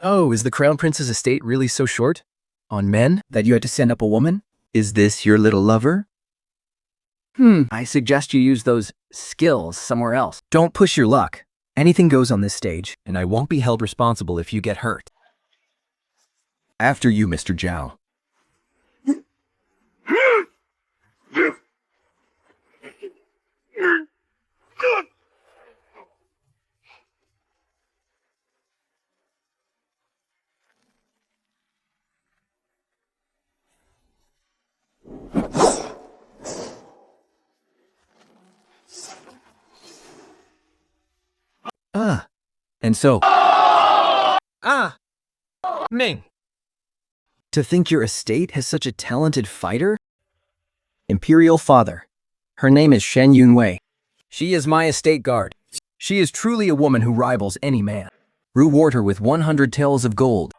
Oh, is the crown prince's estate really so short? On men, that you had to send up a woman? Is this your little lover? I suggest you use those skills somewhere else. Don't push your luck. Anything goes on this stage, and I won't be held responsible if you get hurt. After you, Mr. Zhao. And so, Ming. to think your estate has such a talented fighter? Imperial father. Her name is Shen Yunwei. She is my estate guard. She is truly a woman who rivals any man. Reward her with 100 taels of gold.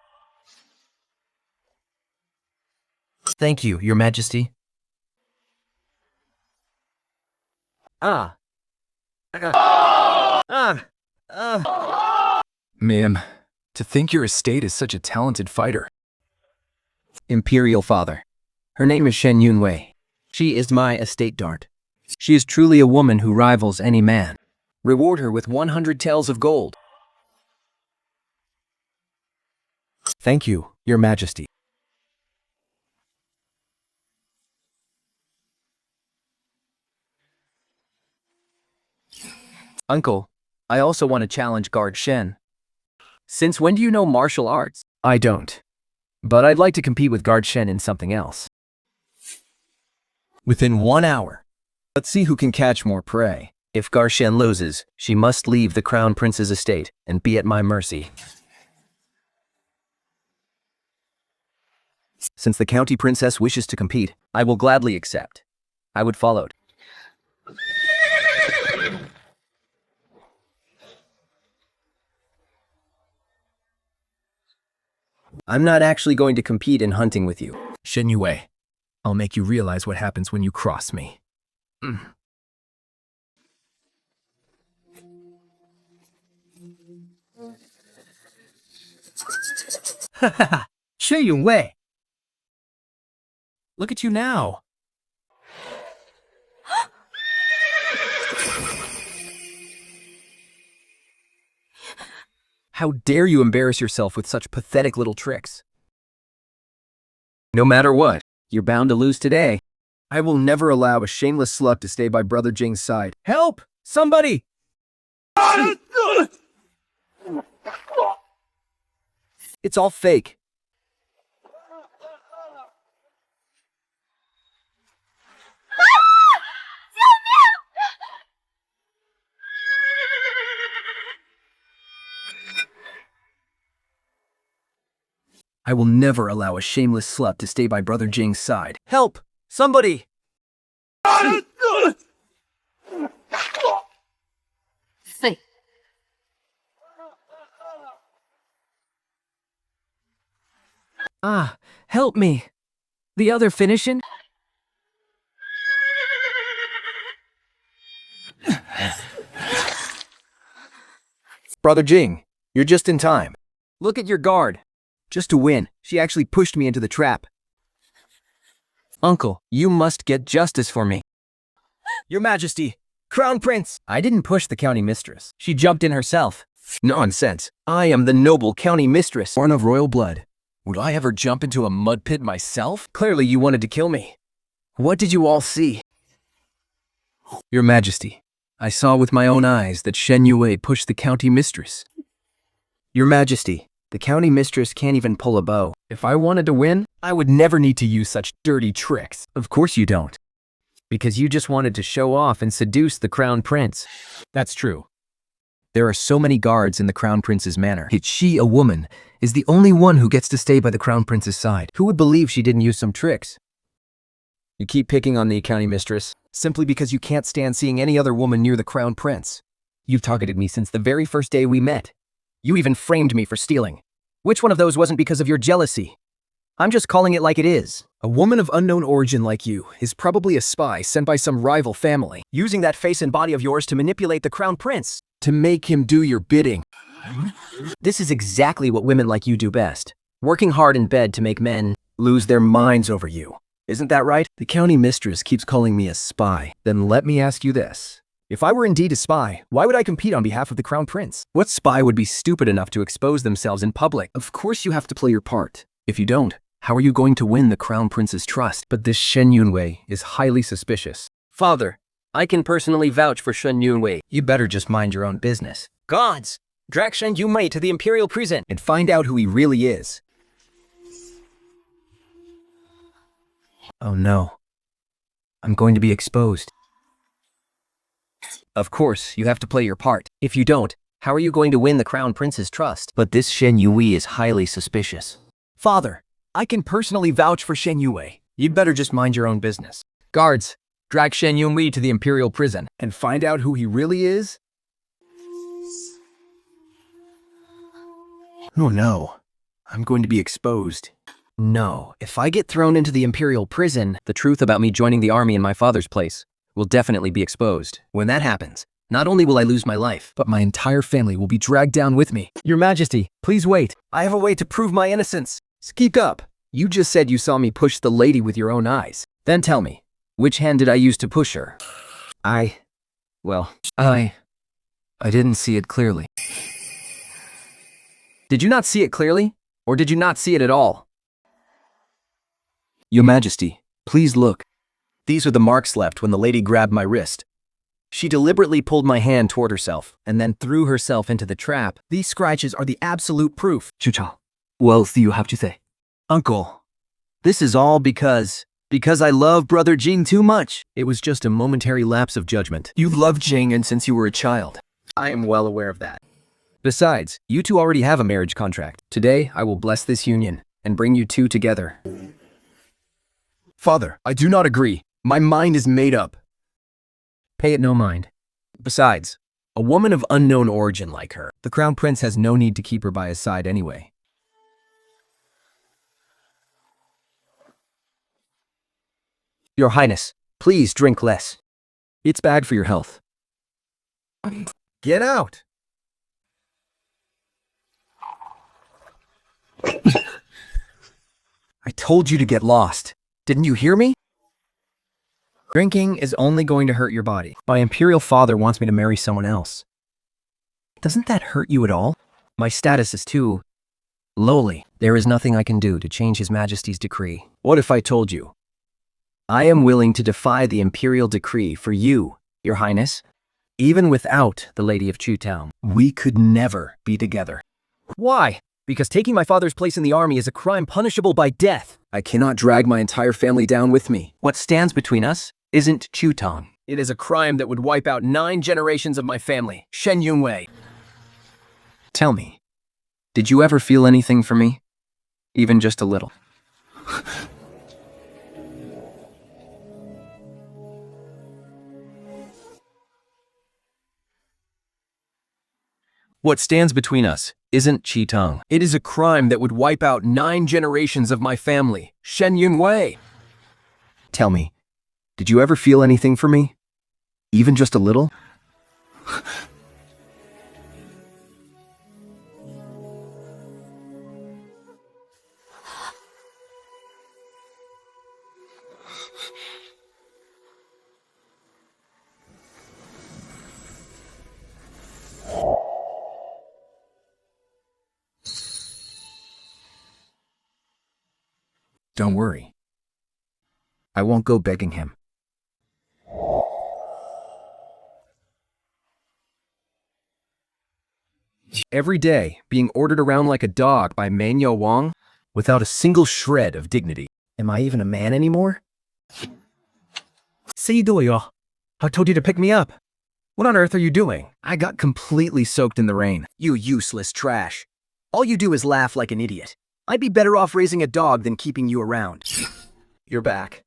Thank you, Your Majesty. Ma'am, to think your estate is such a talented fighter. Imperial father. Her name is Shen Yunwei. She is my estate guard. She is truly a woman who rivals any man. Reward her with 100 taels of gold. Thank you, Your Majesty. Uncle, I also want to challenge Guard Shen. Since when do you know martial arts? I don't. But I'd like to compete with Guard Shen in something else. Within 1 hour. Let's see who can catch more prey. If Guard Shen loses, she must leave the Crown Prince's estate and be at my mercy. Since the County Princess wishes to compete, I will gladly accept. I would follow. I'm not actually going to compete in hunting with you. Shen Yue, I'll make you realize what happens when you cross me. Hahaha, 薛永卫 Look at you now. How dare you embarrass yourself with such pathetic little tricks? No matter what, you're bound to lose today. I will never allow a shameless slut to stay by Brother Jing's side. Help! Somebody! It's all fake. I will never allow a shameless slut to stay by Brother Jing's side. Help! Somebody! Fake. Help me! The other finishing? Brother Jing, you're just in time. Look at your guard. Just to win, she actually pushed me into the trap. Uncle, you must get justice for me. Your Majesty, Crown Prince! I didn't push the county mistress. She jumped in herself. Nonsense. I am the noble county mistress. Born of royal blood. Would I ever jump into a mud pit myself? Clearly you wanted to kill me. What did you all see? Your Majesty, I saw with my own eyes that Shen Yue pushed the county mistress. Your Majesty, the county mistress can't even pull a bow. If I wanted to win, I would never need to use such dirty tricks. Of course you don't. Because you just wanted to show off and seduce the crown prince. That's true. There are so many guards in the Crown Prince's manor. Yet she, a woman, is the only one who gets to stay by the Crown Prince's side. Who would believe she didn't use some tricks? You keep picking on the county mistress, simply because you can't stand seeing any other woman near the Crown Prince. You've targeted me since the very first day we met. You even framed me for stealing. Which one of those wasn't because of your jealousy? I'm just calling it like it is. A woman of unknown origin like you is probably a spy sent by some rival family, using that face and body of yours to manipulate the Crown Prince, to make him do your bidding. This is exactly what women like you do best, working hard in bed to make men lose their minds over you. Isn't that right? The county mistress keeps calling me a spy. Then let me ask you this. If I were indeed a spy, why would I compete on behalf of the Crown Prince? What spy would be stupid enough to expose themselves in public? Of course you have to play your part. If you don't, how are you going to win the Crown Prince's trust? But this Shen Yunwei is highly suspicious. Father, I can personally vouch for Shen Yunwei. You better just mind your own business. Gods, drag Shen Yunwei to the Imperial prison And find out who he really is. Oh no. I'm going to be exposed. Of course, you have to play your part. If you don't, how are you going to win the Crown Prince's trust? But this Shen Yui is highly suspicious. Father, I can personally vouch for Shen Yue. You'd better just mind your own business. Guards, drag Shen Yunwei to the Imperial prison and find out who he really is. Oh no, I'm going to be exposed. No, if I get thrown into the Imperial prison, the truth about me joining the army in my father's place will definitely be exposed. When that happens, not only will I lose my life, But my entire family will be dragged down with me. Your Majesty, please wait. I have a way to prove my innocence. Speak up. You just said you saw me push the lady with your own eyes. Then tell me, which hand did I use to push her? I didn't see it clearly. Did you not see it clearly? Or did you not see it at all? Your Majesty, please look. These are the marks left when the lady grabbed my wrist. She deliberately pulled my hand toward herself and then threw herself into the trap. These scratches are the absolute proof. Chuchao, what else do you have to say? Uncle, this is all because I love Brother Jing too much. It was just a momentary lapse of judgment. You've loved Jing and since you were a child. I am well aware of that. Besides, you two already have a marriage contract. Today, I will bless this union and bring you two together. Father, I do not agree. My mind is made up. Pay it no mind. Besides, a woman of unknown origin like her, the Crown Prince has no need to keep her by his side anyway. Your Highness, please drink less. It's bad for your health. Get out! I told you to get lost. Didn't you hear me? Drinking is only going to hurt your body. My imperial father wants me to marry someone else. Doesn't that hurt you at all? My status is too lowly. There is nothing I can do to change His Majesty's decree. What if I told you? I am willing to defy the imperial decree for you, Your Highness. Even without the Lady of Chutown, we could never be together. Why? Because taking my father's place in the army is a crime punishable by death. I cannot drag my entire family down with me. what stands between us isn't Chutong. It is a crime that would wipe out 9 generations of my family, Shen Yunwei. Tell me, did you ever feel anything for me? Even just a little? What stands between us isn't Chitong. It is a crime that would wipe out 9 generations of my family, Shen Yunwei. Tell me, did you ever feel anything for me? Even just a little? Don't worry. I won't go begging him. Every day, being ordered around like a dog by Manyo Wang, without a single shred of dignity. Am I even a man anymore? C队友, I told you to pick me up. What on earth are you doing? I got completely soaked in the rain. You useless trash. All you do is laugh like an idiot. I'd be better off raising a dog than keeping you around. You're back.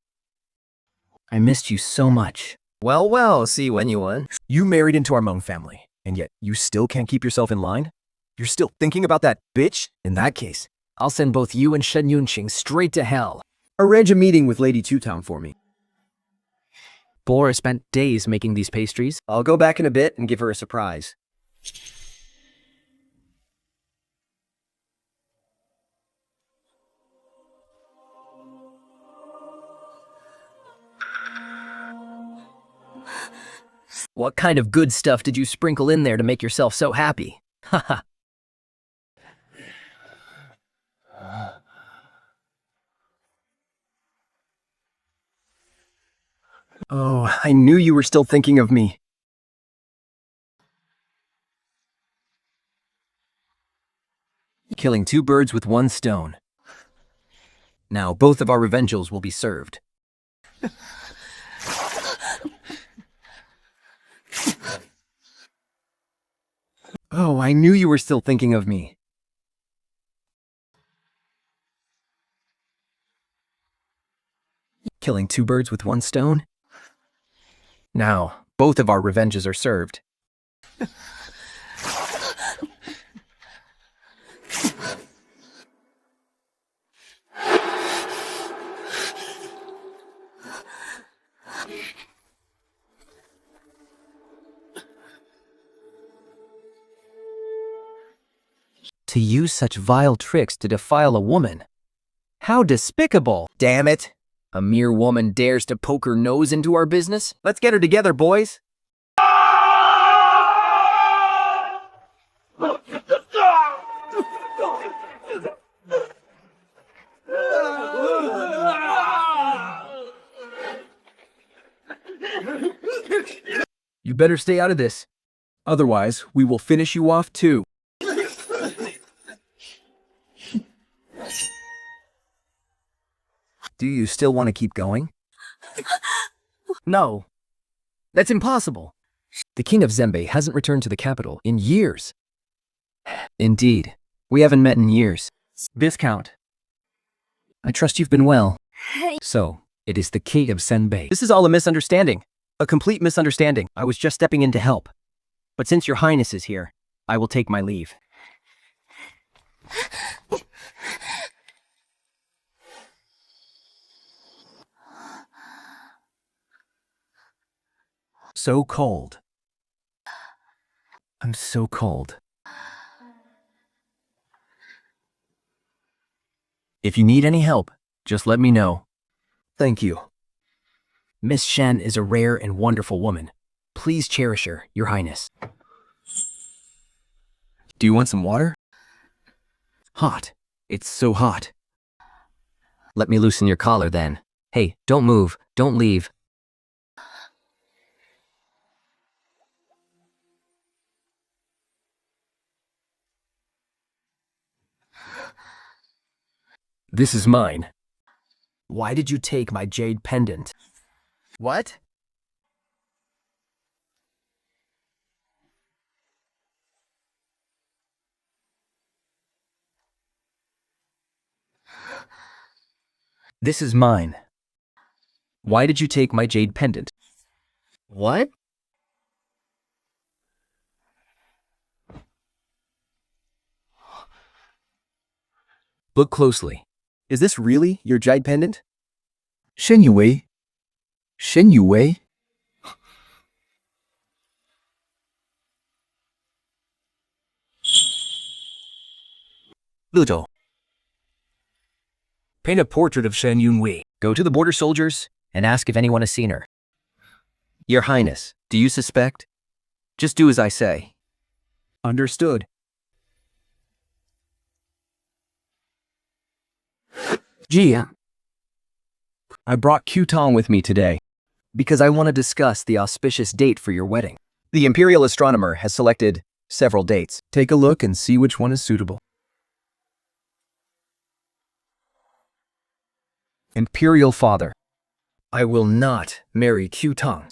I missed you so much. Well, well, see when you won. You married into our Hmong family, and yet you still can't keep yourself in line? You're still thinking about that bitch? In that case, I'll send both you and Shen Yunqing straight to hell. arrange a meeting with Lady Two Town for me. Bora spent days making these pastries. I'll go back in a bit and give her a surprise. What kind of good stuff did you sprinkle in there to make yourself so happy? Haha. Oh, I knew you were still thinking of me. Killing two birds with one stone. Now both of our revengals will be served. Oh, I knew you were still thinking of me. Killing two birds with one stone? Now, both of our revenges are served. To use such vile tricks to defile a woman. How despicable! Damn it. A mere woman dares to poke her nose into our business? Let's get her together, boys. You better stay out of this. Otherwise, we will finish you off too. Do you still want to keep going? No. That's impossible. The king of Zembe hasn't returned to the capital in years. Indeed, we haven't met in years. Viscount. I trust you've been well. So, it is the king of Senbei. This is all a misunderstanding. A complete misunderstanding. I was just stepping in to help. But since your highness is here, I will take my leave. So cold. I'm so cold. If you need any help, just let me know. Thank you. Miss Shen is a rare and wonderful woman. Please cherish her, your highness. Do you want some water? Hot. It's so hot. Let me loosen your collar then. Hey, don't move. Don't leave. This is mine. Why did you take my jade pendant? What? This is mine. Why did you take my jade pendant? What? Look closely. Is this really your jade pendant? 深以为，深以为。乐州. Paint a portrait of Shen Yunwei. Go to the border soldiers and ask if anyone has seen her. Your Highness, do you suspect? Just do as I say. Understood. Jia. I brought Qtong with me today because I want to discuss the auspicious date for your wedding. The Imperial Astronomer has selected several dates. Take a look and see which one is suitable. Imperial Father, I will not marry Qtong.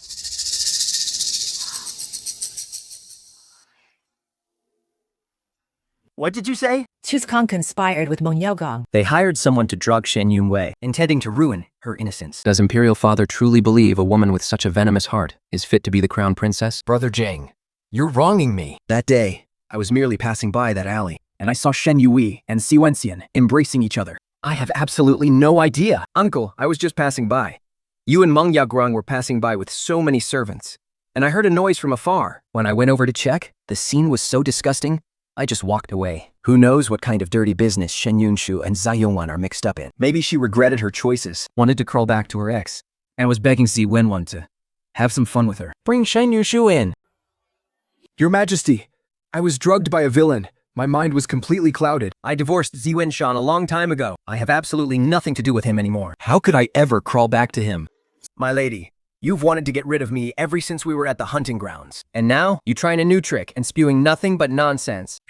What did you say? Kong conspired with Meng Yaogong. They hired someone to drug Shen Yunwei, Intending to ruin her innocence. Does Imperial Father truly believe a woman with such a venomous heart is fit to be the crown princess? Brother Jang, you're wronging me. That day, I was merely passing by that alley, and I saw Shen Yui and Si Wenxian embracing each other. I have absolutely no idea. Uncle, I was just passing by. You and Meng Yaograng were passing by with so many servants, and I heard a noise from afar. When I went over to check, the scene was so disgusting, I just walked away. Who knows what kind of dirty business Shen Yunshu and Zai Yongwan are mixed up in. Maybe she regretted her choices, Wanted to crawl back to her ex, and was begging Zi Wenwan to have some fun with her. Bring Shen Yushu in. Your Majesty, I was drugged by a villain. My mind was completely clouded. I divorced Zi Wenshan a long time ago. I have absolutely nothing to do with him anymore. How could I ever crawl back to him? My lady, you've wanted to get rid of me ever since we were at the hunting grounds. And now, you're trying a new trick and spewing nothing but nonsense.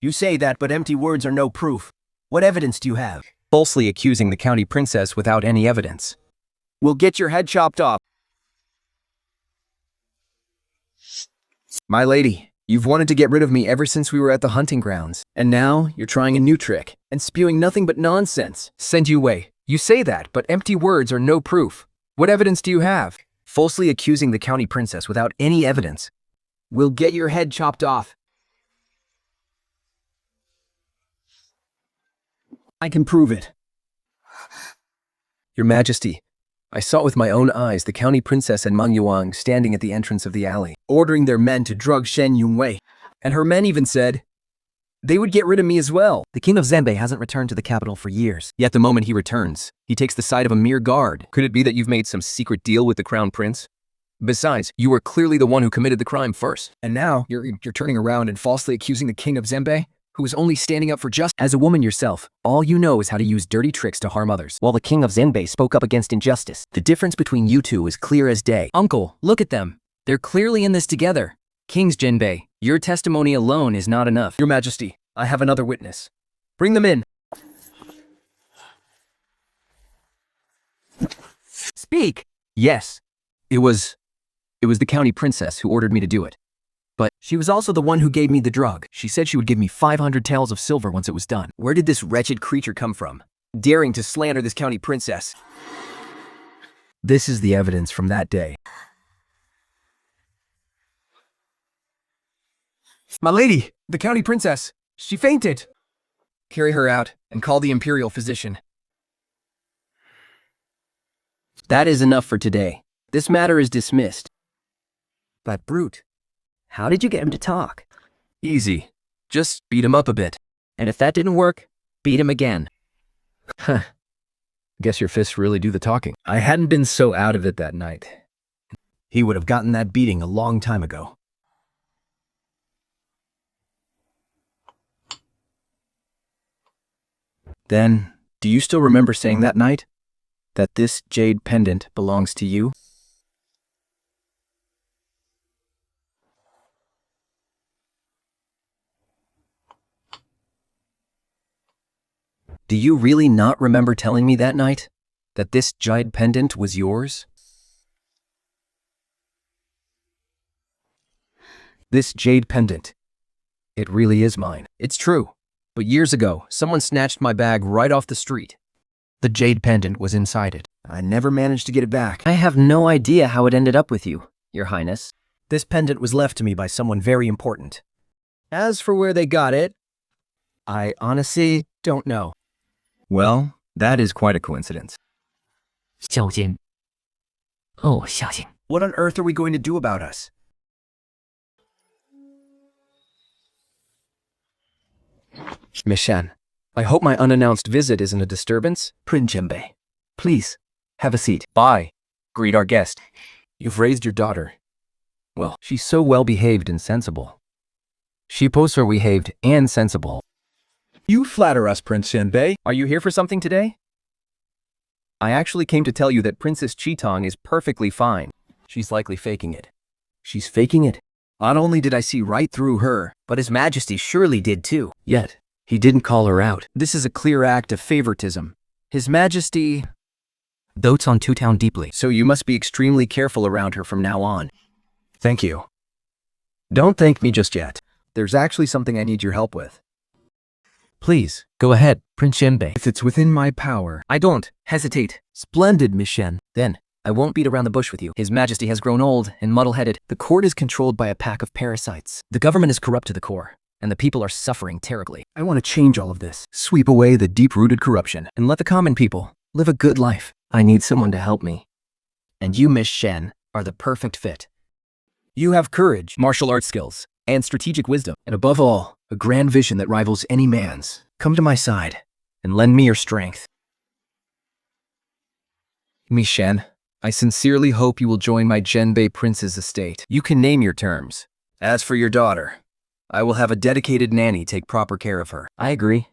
You say that, but empty words are no proof. What evidence do you have? Falsely accusing the county princess without any evidence. We'll get your head chopped off. My lady, you've wanted to get rid of me ever since we were at the hunting grounds. And now, you're trying a new trick and spewing nothing but nonsense. Send you away. You say that, but empty words are no proof. What evidence do you have? Falsely accusing the county princess without any evidence. We'll get your head chopped off. I can prove it. Your Majesty, I saw with my own eyes the county princess and Meng Yuang standing at the entrance of the alley, ordering their men to drug Shen Yunwei. And her men even said they would get rid of me as well. the king of Zenbei hasn't returned to the capital for years. Yet the moment he returns, he takes the side of a mere guard. Could it be that you've made some secret deal with the crown prince? Besides, you were clearly the one who committed the crime first. And now, you're turning around and falsely accusing the king of Zenbei, who was only standing up for justice. As a woman yourself, all you know is how to use dirty tricks to harm others, while the king of Zenbei spoke up against injustice. The difference between you two is clear as day. Uncle, look at them. They're clearly in this together. King's Jinbei, your testimony alone is not enough. Your Majesty, I have another witness. Bring them in. Speak. Yes, it was the county princess who ordered me to do it. But She was also the one who gave me the drug. She said she would give me 500 taels of silver once it was done. where did this wretched creature come from, daring to slander this county princess? This is the evidence from that day. My lady, the county princess, she fainted. Carry her out and call the imperial physician. That is enough for today. This matter is dismissed. But Brute, how did you get him to talk? Easy. Just beat him up a bit. And if that didn't work, beat him again. Guess your fists really do the talking. I hadn't been so out of it that night. He would have gotten that beating a long time ago. Then, do you still remember saying that night that this jade pendant belongs to you? Do you really not remember telling me that night that this jade pendant was yours? This jade pendant, it really is mine. It's true. But years ago, someone snatched my bag right off the street. The jade pendant was inside it. I never managed to get it back. I have no idea how it ended up with you, Your Highness. This pendant was left to me by someone very important. As for where they got it, I honestly don't know. Well, that is quite a coincidence. 小心。哦，小心。 What on earth are we going to do about us? Miss Shan, I hope my unannounced visit isn't a disturbance. Prince Jinbei, please, have a seat. Bye. Greet our guest. You've raised your daughter. Well, she's so well-behaved and sensible. She also behaved and sensible. You flatter us, Prince Jinbei. Are you here for something today? I actually came to tell you that Princess Qitong is perfectly fine. She's likely faking it. She's faking it? Not only did I see right through her, But His Majesty surely did too. yet he didn't call her out. This is a clear act of favoritism. His Majesty... Dotes on Two Town deeply. So you must be extremely careful around her from now on. Thank you. Don't thank me just yet. There's actually something I need your help with. Please, go ahead, Prince Shenbei. If it's within my power. I don't hesitate. Splendid, Miss Shen. Then, I won't beat around the bush with you. His Majesty has grown old and muddle-headed. The court is controlled by a pack of parasites. The government is corrupt to the core, and the people are suffering terribly. I want to change all of this. Sweep away the deep-rooted corruption. And let the common people live a good life. I need someone to help me. And you, Miss Shen, are the perfect fit. You have courage, Martial arts skills, and strategic wisdom. and above all, a grand vision that rivals any man's. Come to my side and lend me your strength. Miss Shen, I sincerely hope you will join my Zhenbei prince's estate. You can name your terms. As for your daughter, I will have a dedicated nanny take proper care of her. I agree.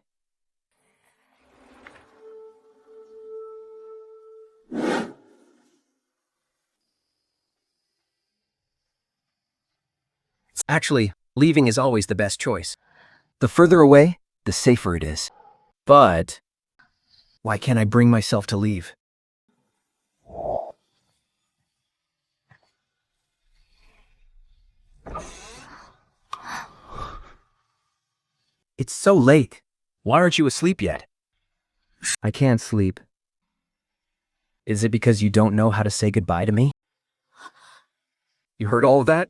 Actually, leaving is always the best choice. The further away, the safer it is. But why can't I bring myself to leave? It's so late. Why aren't you asleep yet? I can't sleep. Is it because you don't know how to say goodbye to me? You heard all of that?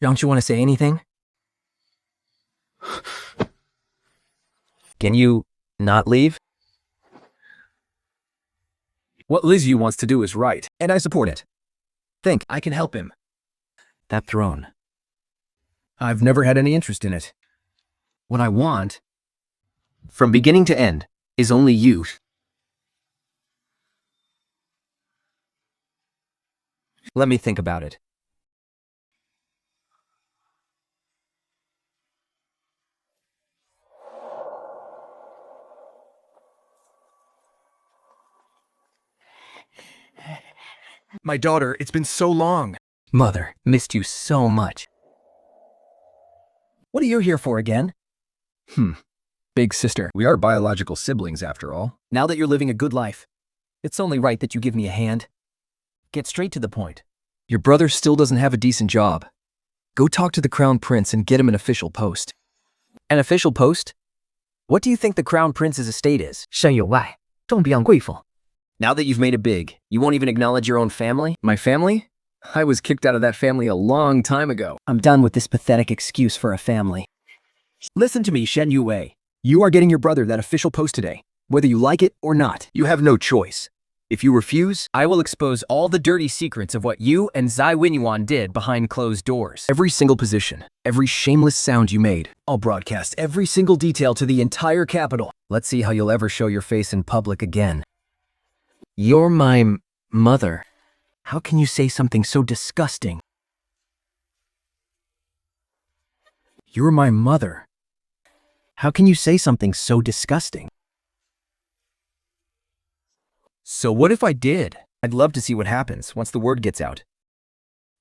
Don't you want to say anything? Can you not leave? What Lizzie wants to do is right, and I support it. Think I can help him. That throne. I've never had any interest in it. What I want, from beginning to end, is only you. Let me think about it. My daughter, it's been so long. Mother, missed you so much. What are you here for again? Big sister, we are biological siblings after all. Now that you're living a good life, it's only right that you give me a hand. Get straight to the point. Your brother still doesn't have a decent job. Go talk to the crown prince and get him an official post. An official post? What do you think the crown prince's estate is? 山有外，重比养贵妇。 Now that you've made it big, you won't even acknowledge your own family? My family? I was kicked out of that family a long time ago. I'm done with this pathetic excuse for a family. Listen to me, Shen Yue. You are getting your brother that official post today, whether you like it or not. You have no choice. If you refuse, I will expose all the dirty secrets of what you and Zai Wenyuan did behind closed doors. every single position, every shameless sound you made, I'll broadcast every single detail to the entire capital. Let's see how you'll ever show your face in public again. You're my mother. How can you say something so disgusting? You're my mother. How can you say something so disgusting? So what if I did? I'd love to see what happens once the word gets out.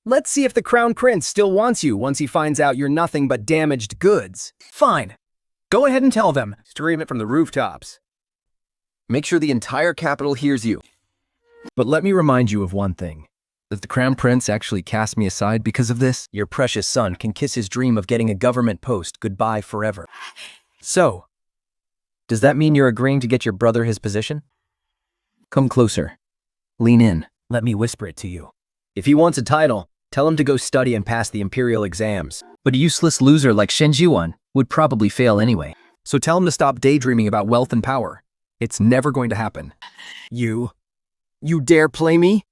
Let's see if the crown prince still wants you once he finds out you're nothing but damaged goods. Fine. Go ahead and tell them. Stream it from the rooftops. Make sure the entire capital hears you. But let me remind you of one thing. If the crown prince actually cast me aside because of this, Your precious son can kiss his dream of getting a government post goodbye forever. so, Does that mean you're agreeing to get your brother his position? come closer. Lean in. Let me whisper it to you. If he wants a title, tell him to go study and pass the imperial exams. But a useless loser like Shen Jiwan would probably fail anyway. So tell him to stop daydreaming about wealth and power. It's never going to happen. You dare play me?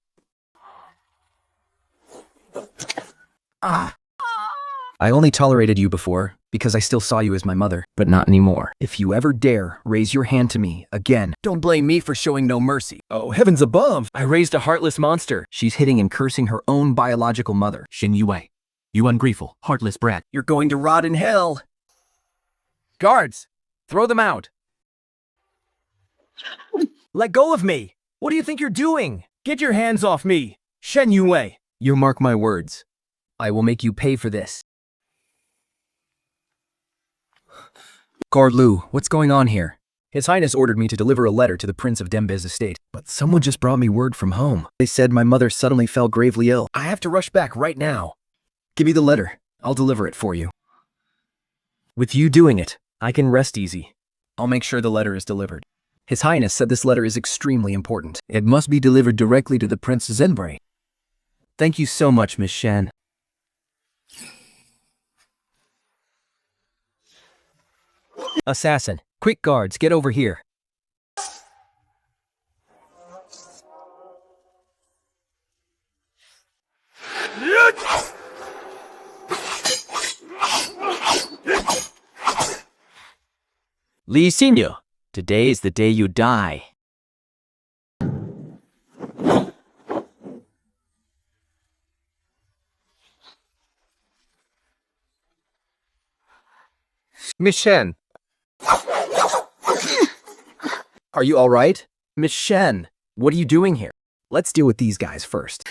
I only tolerated you before because I still saw you as my mother, but not anymore. If you ever dare raise your hand to me again, Don't blame me for showing no mercy. oh heavens above, I raised a heartless monster. she's hitting and cursing her own biological mother. 沈于伟, you ungrateful, heartless brat. You're going to rot in hell. Guards, throw them out. Let go of me. What do you think you're doing? Get your hands off me. Shen Yue. You mark my words. I will make you pay for this. Guard Lu, what's going on here? His Highness ordered me to deliver a letter to the Prince of Dembe's estate, but someone just brought me word from home. They said my mother suddenly fell gravely ill. I have to rush back right now. Give me the letter. I'll deliver it for you. With you doing it, I can rest easy. I'll make sure the letter is delivered. His Highness said this letter is extremely important. It must be delivered directly to the Prince Zenbei. Thank you so much, Miss Shen. Assassin, quick guards, get over here. Li Xinyu, today is the day you die. Miss Shen. Are you all right? Miss Shen, what are you doing here? Let's deal with these guys first.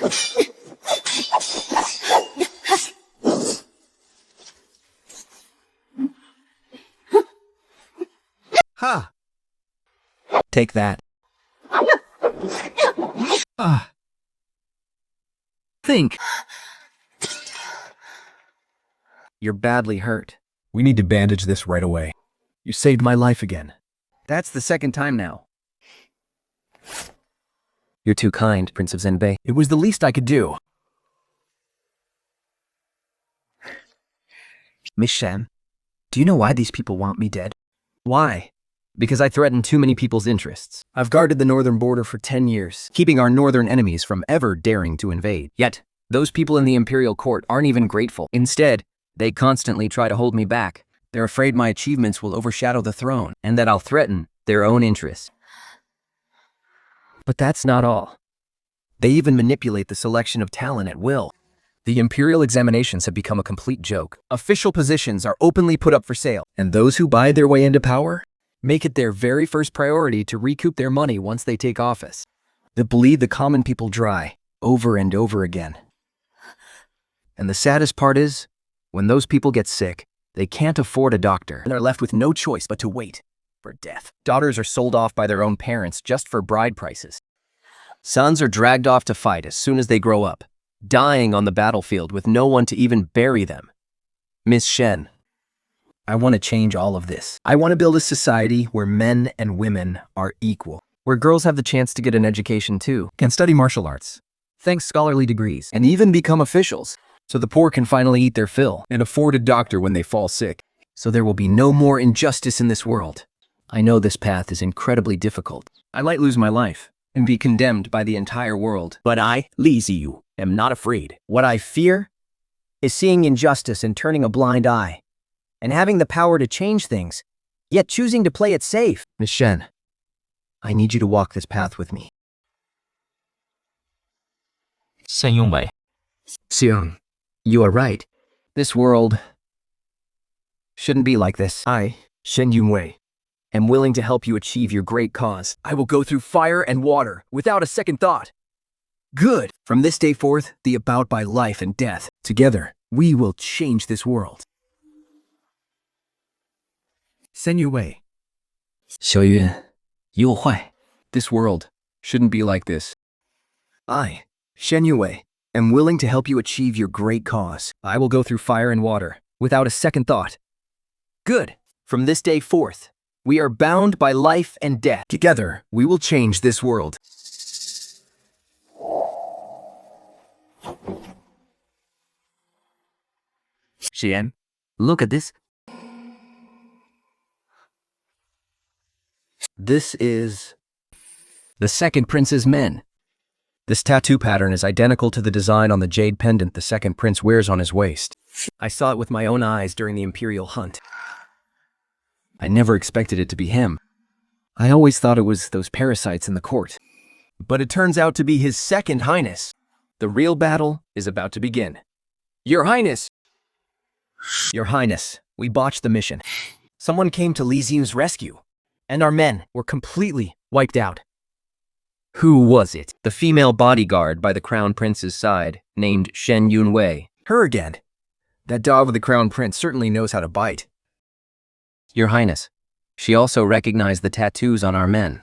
Ha! Take that. Think. You're badly hurt. We need to bandage this right away. You saved my life again. That's the second time now. You're too kind, Prince of Zenbei. It was the least I could do. Miss Shen, do you know why these people want me dead? Why? Because I threaten too many people's interests. I've guarded the northern border for 10 years, keeping our northern enemies from ever daring to invade. Yet, those people in the imperial court aren't even grateful. Instead, they constantly try to hold me back. They're afraid my achievements will overshadow the throne, and that I'll threaten their own interests. But that's not all. They even manipulate the selection of talent at will. The imperial examinations have become a complete joke. Official positions are openly put up for sale, and those who buy their way into power make it their very first priority to recoup their money once they take office. They bleed the common people dry, over and over again. And the saddest part is, when those people get sick, they can't afford a doctor, and they're left with no choice but to wait for death. Daughters are sold off by their own parents just for bride prices. Sons are dragged off to fight as soon as they grow up, dying on the battlefield with no one to even bury them. Miss Shen, I want to change all of this. I want to build a society where men and women are equal, where girls have the chance to get an education too, Can study martial arts. thanks scholarly degrees, and even become officials, so the poor can finally eat their fill, And afford a doctor when they fall sick. so there will be no more injustice in this world. I know this path is incredibly difficult. I might lose my life and be condemned by the entire world, but I, Li Ziyu, am not afraid. What I fear is seeing injustice and turning a blind eye, and having the power to change things, yet choosing to play it safe. Miss Shen, I need you to walk this path with me. Shen Yongwei. Xiong, you are right. This world shouldn't be like this. I, Shen Yunwei, am willing to help you achieve your great cause. I will go through fire and water without a second thought. Good. From this day forth, the about by life and death. Together, we will change this world. Send you away. 小云，有坏。 This world shouldn't be like this. I, Shen Yue, am willing to help you achieve your great cause. I will go through fire and water without a second thought. Good. From this day forth, we are bound by life and death. Together, we will change this world. Xian, look at this. This is the second prince's men. This tattoo pattern is identical to the design on the jade pendant the second prince wears on his waist. I saw it with my own eyes during the imperial hunt. I never expected it to be him. I always thought it was those parasites in the court. But it turns out to be His Second Highness. The real battle is about to begin. Your Highness! Your Highness, we botched the mission. Someone came to Li Xiyu's rescue, and our men were completely wiped out. Who was it? The female bodyguard by the Crown Prince's side, named Shen Yunwei. Her again. That dog of the Crown Prince certainly knows how to bite. Your Highness, She also recognized the tattoos on our men.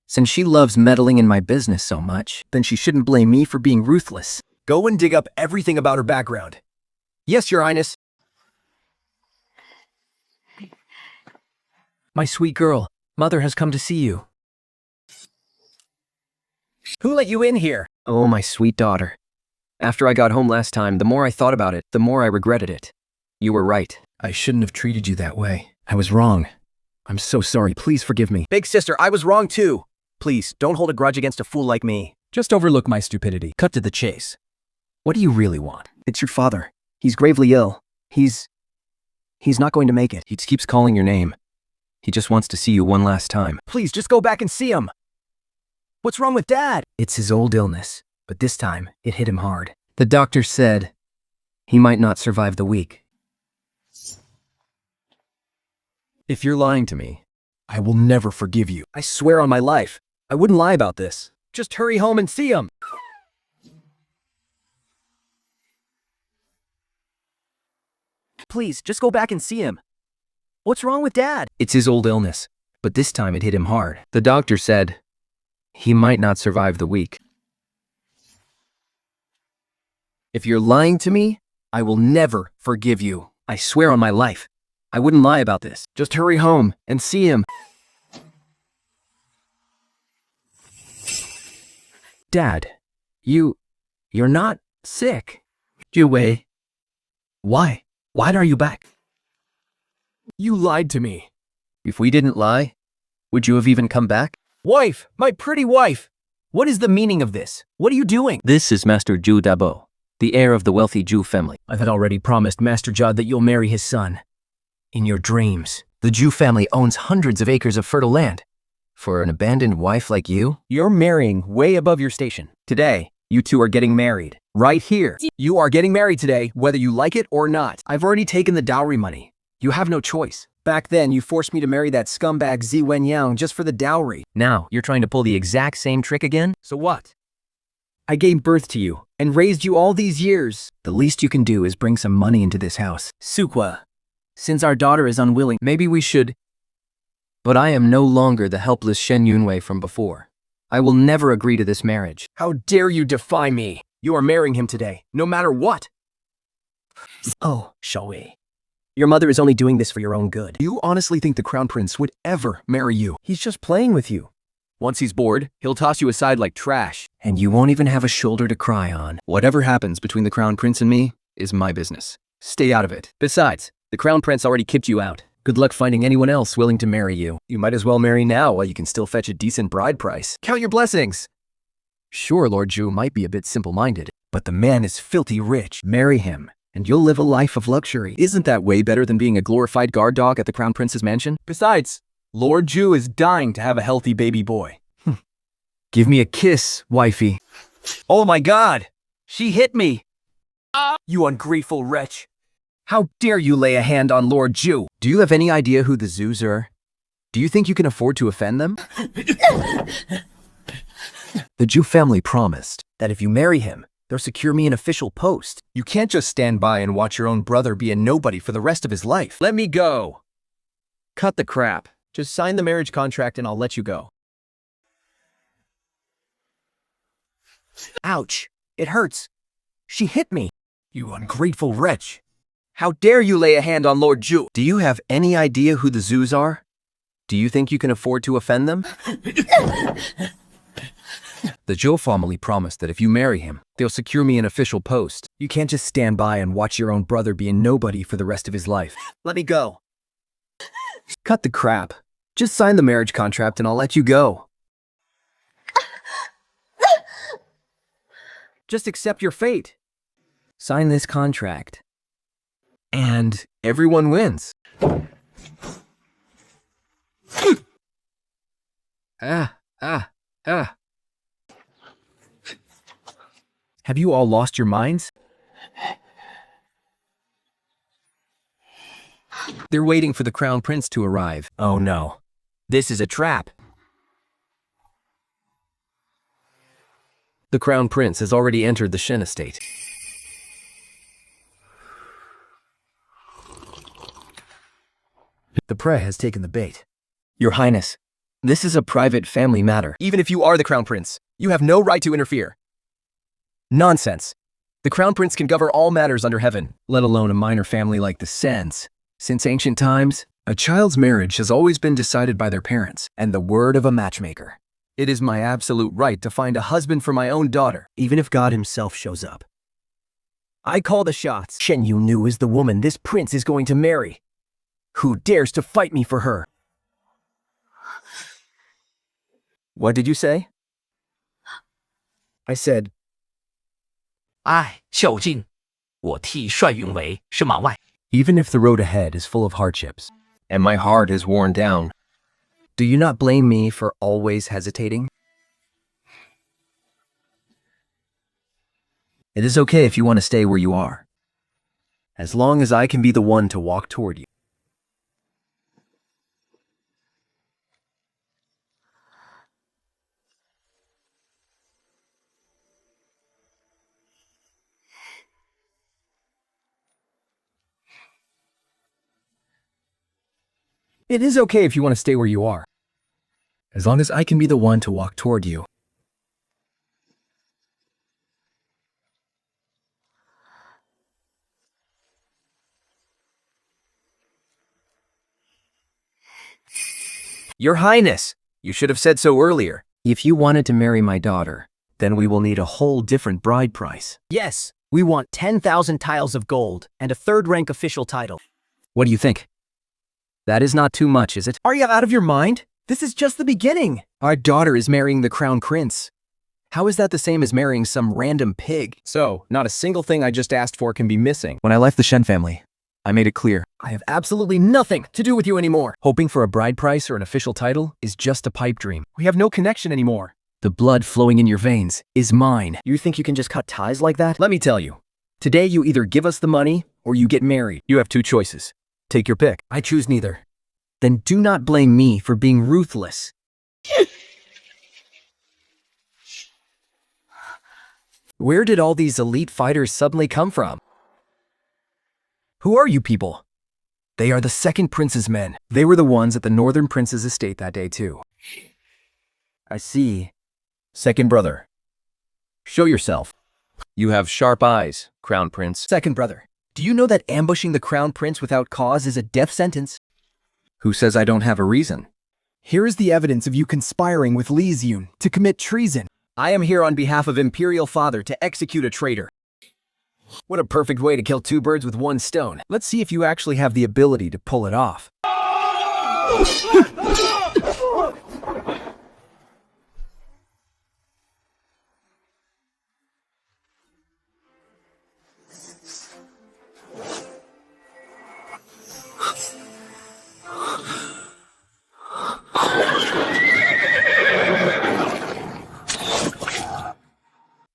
Since she loves meddling in my business so much, then she shouldn't blame me for being ruthless. Go and dig up everything about her background. Yes, Your Highness. My sweet girl, Mother has come to see you. Who let you in here? Oh, my sweet daughter. After I got home last time, the more I thought about it, the more I regretted it. You were right. I shouldn't have treated you that way. I was wrong. I'm so sorry. Please forgive me. Big sister, I was wrong too. Please, don't hold a grudge against a fool like me. Just overlook my stupidity. Cut to the chase. What do you really want? It's your father. He's gravely ill. He's not going to make it. He keeps calling your name. He just wants to see you one last time. Please, just go back and see him. What's wrong with Dad? It's his old illness, but this time it hit him hard. The doctor said he might not survive the week. If you're lying to me, I will never forgive you. I swear on my life, I wouldn't lie about this. Just hurry home and see him. Please, just go back and see him. What's wrong with Dad? It's his old illness, but this time it hit him hard. The doctor said he might not survive the week. If you're lying to me, I will never forgive you. I swear on my life, I wouldn't lie about this. Just hurry home and see him. Dad, you're not sick. Wei. Why? Why are you back? You lied to me. If we didn't lie, would you have even come back? Wife, my pretty wife. What is the meaning of this? What are you doing? This is Master Zhu Dabo, the heir of the wealthy Zhu family. I had already promised Master Jud that you'll marry his son. In your dreams, the Zhu family owns hundreds of acres of fertile land. For an abandoned wife like you? You're marrying way above your station. Today, you two are getting married. Right here. You are getting married today, whether you like it or not. I've already taken the dowry money. You have no choice. Back then, you forced me to marry that scumbag Zi Wenyang just for the dowry. Now, you're trying to pull the exact same trick again? So what? I gave birth to you and raised you all these years. The least you can do is bring some money into this house. Sukwa, since our daughter is unwilling, maybe we should. But I am no longer the helpless Shen Yunwei from before. I will never agree to this marriage. How dare you defy me? You are marrying him today, no matter what. Oh, Shaowei. Your mother is only doing this for your own good. Do you honestly think the Crown Prince would ever marry you? He's just playing with you. Once he's bored, he'll toss you aside like trash. And you won't even have a shoulder to cry on. Whatever happens between the Crown Prince and me is my business. Stay out of it. Besides, the Crown Prince already kicked you out. Good luck finding anyone else willing to marry you. You might as well marry now while you can still fetch a decent bride price. Count your blessings. Sure, Lord Zhu might be a bit simple-minded, but the man is filthy rich. Marry him, and you'll live a life of luxury. Isn't that way better than being a glorified guard dog at the Crown Prince's mansion? Besides, Lord Zhu is dying to have a healthy baby boy. Give me a kiss, wifey. Oh my God! She hit me! You ungrateful wretch! How dare you lay a hand on Lord Zhu? Do you have any idea who the Zhus are? Do you think you can afford to offend them? The Zhu family promised that if you marry him, they'll secure me an official post. You can't just stand by and watch your own brother be a nobody for the rest of his life. Let me go! Cut the crap. Just sign the marriage contract and I'll let you go. Ouch! It hurts. She hit me. You ungrateful wretch. How dare you lay a hand on Lord Zhu? Do you have any idea who the Zhus are? Do you think you can afford to offend them? The Zhou family promised that if you marry him, they'll secure me an official post. You can't just stand by and watch your own brother be a nobody for the rest of his life. Let me go. Cut the crap. Just sign the marriage contract and I'll let you go. Just accept your fate. Sign this contract. And everyone wins. Have you all lost your minds? They're waiting for the Crown Prince to arrive. Oh no. This is a trap. The Crown Prince has already entered the Shen estate. The prey has taken the bait. Your Highness, this is a private family matter. Even if you are the Crown Prince, you have no right to interfere. Nonsense. The Crown Prince can govern all matters under heaven, let alone a minor family like the Sens. Since ancient times, a child's marriage has always been decided by their parents and the word of a matchmaker. It is my absolute right to find a husband for my own daughter, Even if God himself shows up. I call the shots. Shen Yu Nu is the woman this prince is going to marry. Who dares to fight me for her? What did you say? I said, 唉，孝敬，我替帅运为是马外。 even if the road ahead is full of hardships, and my heart is worn down, do you not blame me for always hesitating? It is okay if you want to stay where you are, as long as I can be the one to walk toward you. It is okay if you want to stay where you are, as long as I can be the one to walk toward you. Your Highness, you should have said so earlier. If you wanted to marry my daughter, Then we will need a whole different bride price. yes, we want 10,000 tiles of gold and a third-rank official title. What do you think? That is not too much, is it? Are you out of your mind? This is just the beginning. Our daughter is marrying the Crown Prince. How is that the same as marrying some random pig? So, not a single thing I just asked for can be missing. When I left the Shen family, I made it clear I have absolutely nothing to do with you anymore. Hoping for a bride price or an official title is just a pipe dream. We have no connection anymore. The blood flowing in your veins is mine. You think you can just cut ties like that? Let me tell you, today you either give us the money or you get married. You have two choices. Take your pick. I choose neither. Then do not blame me for being ruthless. Where did all these elite fighters suddenly come from? Who are you people? They are the second prince's men. They were the ones at the northern prince's estate that day too. I see. Second brother. Show yourself. You have sharp eyes, Crown Prince. Second brother. Do you know that ambushing the Crown Prince without cause is a death sentence? Who says I don't have a reason? Here is the evidence of you conspiring with Li Ziyun to commit treason. I am here on behalf of Imperial Father to execute a traitor. What a perfect way to kill two birds with one stone. Let's see if you actually have the ability to pull it off.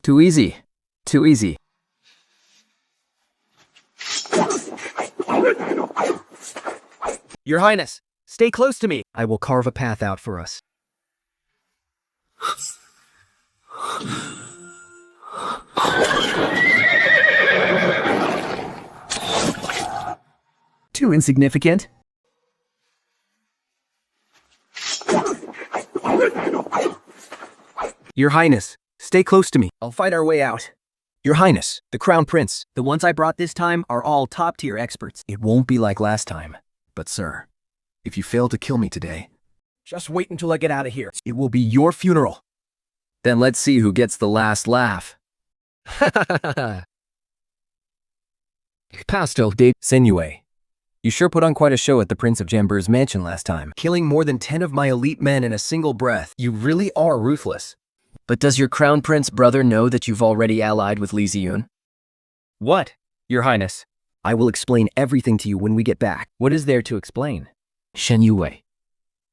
Too easy. Too easy. Your Highness, stay close to me. I will carve a path out for us. Too insignificant. Your Highness, stay close to me. I'll fight our way out. Your Highness, the Crown Prince, the ones I brought this time are all top-tier experts. It won't be like last time. But sir, if you fail to kill me today, just wait until I get out of here. It will be your funeral. Then let's see who gets the last laugh. Pasto de Senue. You sure put on quite a show at the Prince of Jambur's mansion last time, killing more than 10 of my elite men in a single breath. You really are ruthless. But does your Crown Prince brother know that you've already allied with Li Ziyun? What, Your Highness? I will explain everything to you when we get back. What is there to explain? Shen Yue,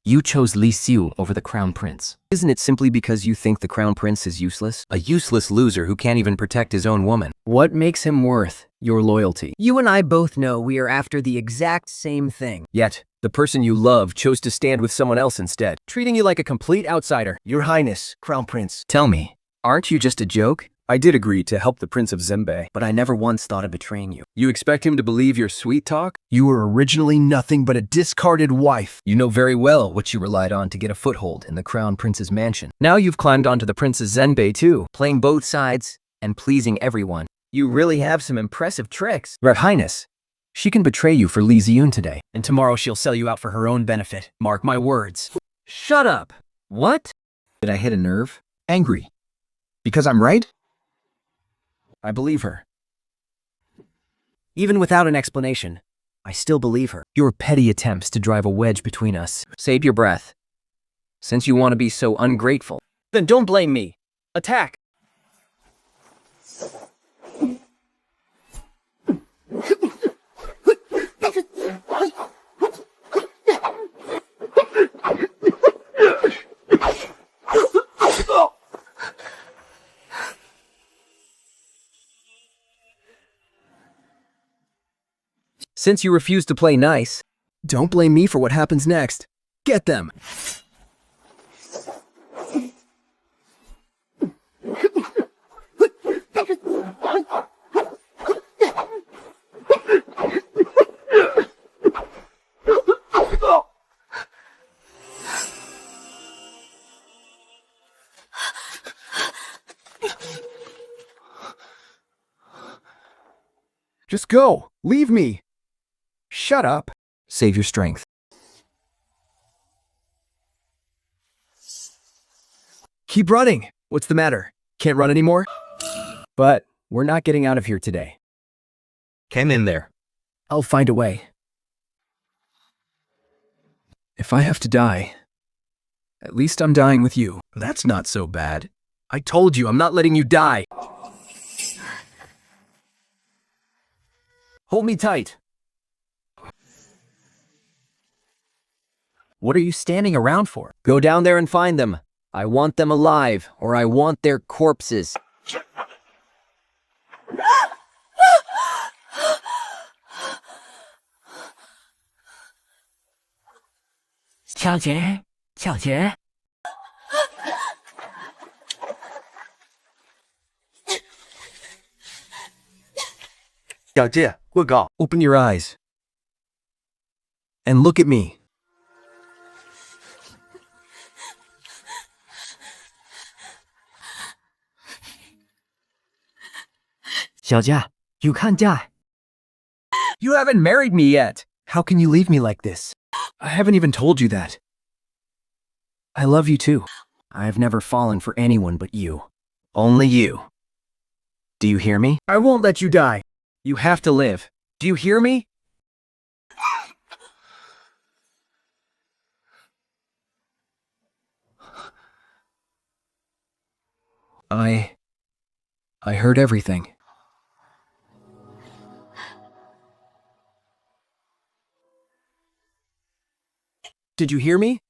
you chose Li Xiu over the Crown Prince. Isn't it simply because you think the Crown Prince is useless? A useless loser who can't even protect his own woman. What makes him worth your loyalty? You and I both know we are after the exact same thing. Yet, the person you love chose to stand with someone else instead, treating you like a complete outsider. Your Highness, Crown Prince. Tell me, aren't you just a joke? I did agree to help the Prince of Zembe. but I never once thought of betraying you. You expect him to believe your sweet talk? You were originally nothing but a discarded wife. You know very well what you relied on to get a foothold in the Crown Prince's mansion. Now you've climbed onto the Prince's Zenbei too, playing both sides and pleasing everyone. You really have some impressive tricks. Your Highness, she can betray you for Li Ziyun today. And tomorrow she'll sell you out for her own benefit. Mark my words. Shut up. What? Did I hit a nerve? Angry. Because I'm right? I believe her. Even without an explanation, I still believe her. Your petty attempts to drive a wedge between us. Save your breath. Since you want to be so ungrateful, then don't blame me. Attack! Since you refuse to play nice, Don't blame me for what happens next. Get them. Just go. Leave me. Shut up. save your strength. Keep running. What's the matter? Can't run anymore? But we're not getting out of here today. Come in there. I'll find a way. If I have to die, at least I'm dying with you. That's not so bad. I told you I'm not letting you die. Hold me tight. What are you standing around for? Go down there and find them. I want them alive, or I want their corpses. 小杰，小杰，小杰，过告。 Open your eyes. And look at me. 小佳, you can't die. You haven't married me yet. How can you leave me like this? I haven't even told you that. I love you too. I've never fallen for anyone but you. Only you. Do you hear me? I won't let you die. You have to live. Do you hear me? I heard everything. Did you hear me?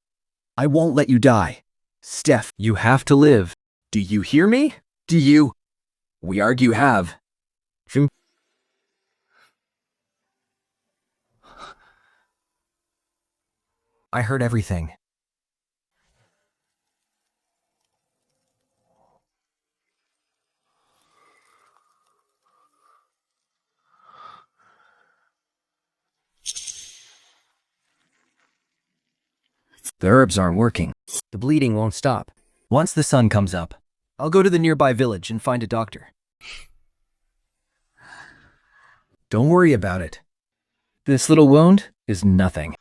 I won't let you die. Steph, you have to live. Do you hear me? Do you? We argue have. I heard everything. The herbs aren't working. The bleeding won't stop. Once the sun comes up, I'll go to the nearby village and find a doctor. Don't worry about it. This little wound is nothing.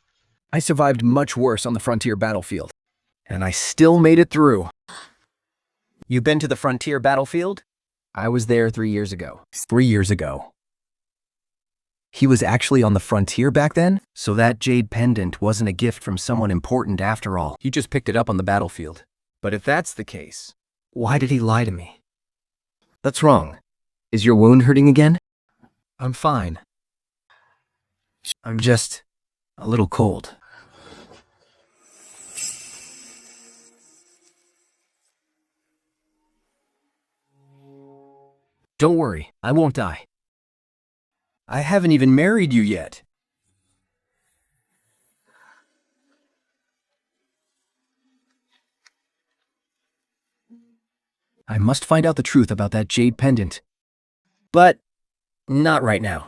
I survived much worse on the frontier battlefield, and I still made it through. You've been to the frontier battlefield? I was there 3 years ago. 3 years ago. He was actually on the frontier back then? So that jade pendant wasn't a gift from someone important after all. He just picked it up on the battlefield. But if that's the case, why did he lie to me? That's wrong. Is your wound hurting again? I'm fine. I'm just a little cold. Don't worry, I won't die. I haven't even married you yet. I must find out the truth about that jade pendant. But not right now.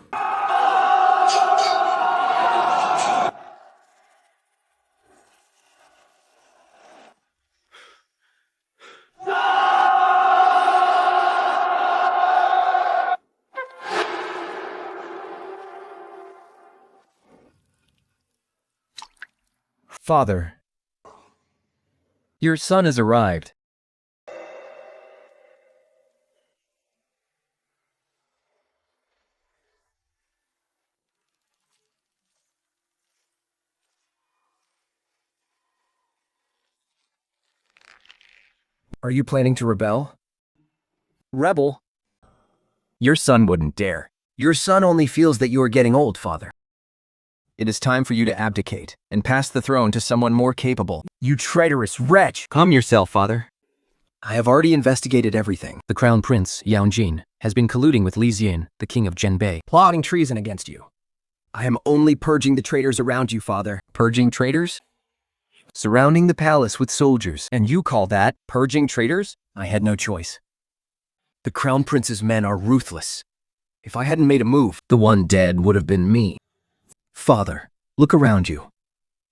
Father, your son has arrived. Are you planning to rebel? Rebel? Your son wouldn't dare. Your son only feels that you are getting old, father. It is time for you to abdicate and pass the throne to someone more capable. You traitorous wretch! Calm yourself, father. I have already investigated everything. The Crown Prince, Yaojin, has been colluding with Li Xian, the king of Zhenbei. Plotting treason against you. I am only purging the traitors around you, father. Purging traitors? Surrounding the palace with soldiers. And you call that purging traitors? I had no choice. The Crown Prince's men are ruthless. If I hadn't made a move, the one dead would have been me. Father, look around you.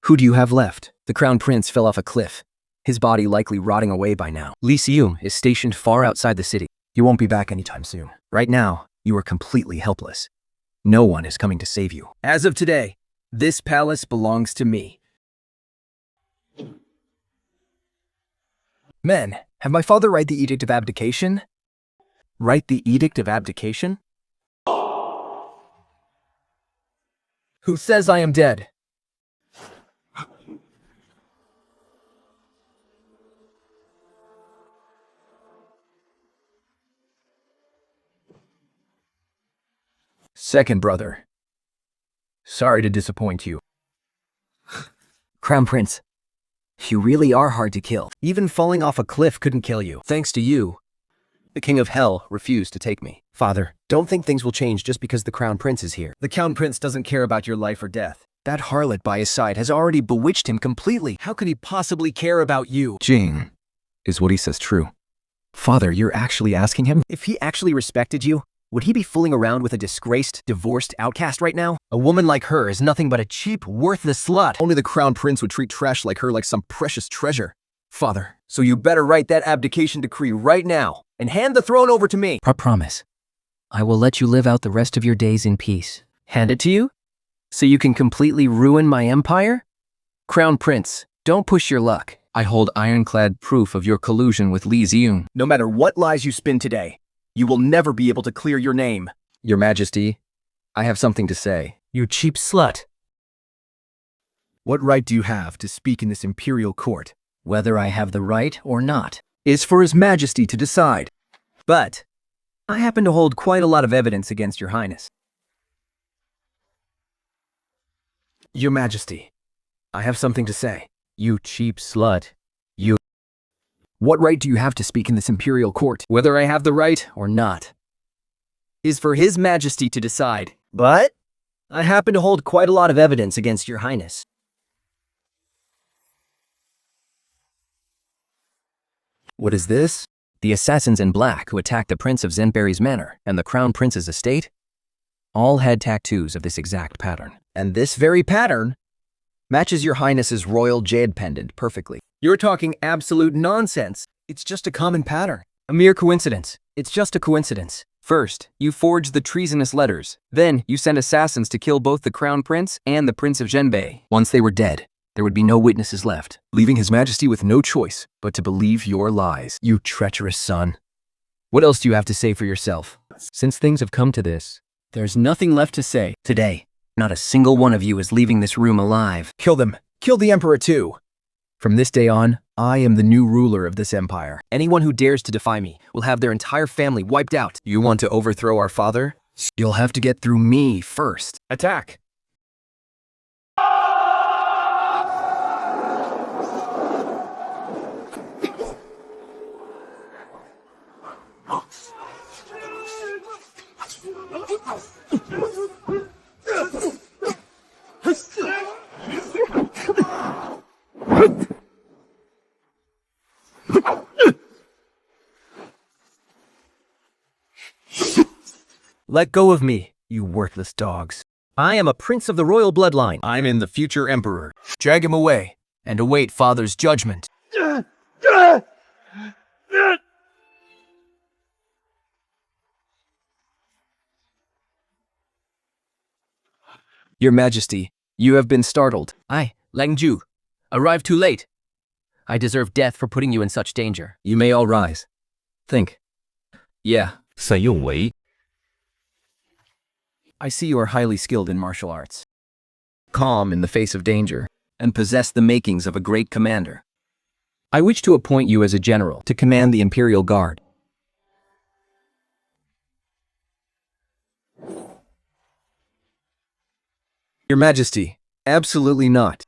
Who do you have left? The Crown Prince fell off a cliff, his body likely rotting away by now. Li Xian is stationed far outside the city. He won't be back anytime soon. Right now, you are completely helpless. No one is coming to save you. As of today, this palace belongs to me. Men, have my father write the Edict of Abdication? Write the Edict of Abdication? Who says I am dead? Second brother. Sorry to disappoint you. Crown Prince, you really are hard to kill. Even falling off a cliff couldn't kill you. Thanks to you, the King of Hell refused to take me. Father, don't think things will change just because the Crown Prince is here. The Crown Prince doesn't care about your life or death. That harlot by his side has already bewitched him completely. How could he possibly care about you? Jing, is what he says true? Father, you're actually asking him? If he actually respected you, would he be fooling around with a disgraced, divorced outcast right now? A woman like her is nothing but a cheap, worthless slut. Only the Crown Prince would treat trash like her like some precious treasure. Father, so you better write that abdication decree right now and hand the throne over to me. Promise. I will let you live out the rest of your days in peace. Hand it to you? So you can completely ruin my empire? Crown Prince, don't push your luck. I hold ironclad proof of your collusion with Li Xian. No matter what lies you spin today, you will never be able to clear your name. Your Majesty, I have something to say. You cheap slut. What right do you have to speak in this imperial court? Whether I have the right or not Is for His Majesty to decide. But I happen to hold quite a lot of evidence against your highness. Your Majesty, I have something to say. You cheap slut. What right do you have to speak in this imperial court? Whether I have the right or not is for His Majesty to decide. But I happen to hold quite a lot of evidence against your highness. What is this? The assassins in black who attacked the Prince of Zhenbei's manor and the Crown Prince's estate all had tattoos of this exact pattern. And this very pattern matches your highness's royal jade pendant perfectly. You're talking absolute nonsense. It's just a common pattern. A mere coincidence. It's just a coincidence. First, you forged the treasonous letters. Then, you sent assassins to kill both the Crown Prince and the Prince of Zhenbei. Once they were dead, there would be no witnesses left, leaving His Majesty with no choice but to believe your lies. You treacherous son. What else do you have to say for yourself? Since things have come to this, There's nothing left to say. Today, not a single one of you is leaving this room alive. Kill them. Kill the Emperor too. From this day on, I am the new ruler of this empire. Anyone who dares to defy me will have their entire family wiped out. You want to overthrow our father? You'll have to get through me first. Attack! Let go of me, you worthless dogs. I am a prince of the royal bloodline. I'm in the future emperor. Drag him away and await father's judgment. Your Majesty, you have been startled. I, Langju, arrived too late. I deserve death for putting you in such danger. You may all rise. Think. Yeah. 沈用为 I see you are highly skilled in martial arts, calm in the face of danger, and possess the makings of a great commander. I wish to appoint you as a general to command the Imperial Guard. Your Majesty, absolutely not.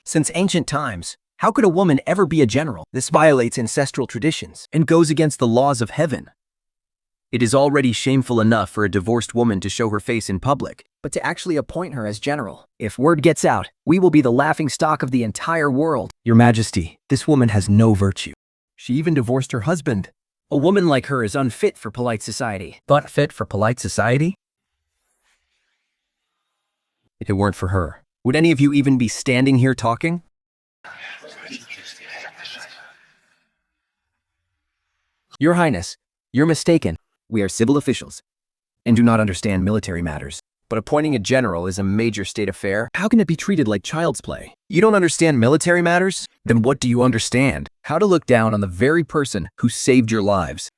Since ancient times, how could a woman ever be a general? This violates ancestral traditions and goes against the laws of heaven. It is already shameful enough for a divorced woman to show her face in public, but to actually appoint her as general. If word gets out, we will be the laughingstock of the entire world. Your Majesty, this woman has no virtue. She even divorced her husband. A woman like her is unfit for polite society. But fit for polite society? If it weren't for her, would any of you even be standing here talking? Your Highness, you're mistaken. We are civil officials and do not understand military matters. But appointing a general is a major state affair. How can it be treated like child's play? You don't understand military matters? Then what do you understand? How to look down on the very person who saved your lives.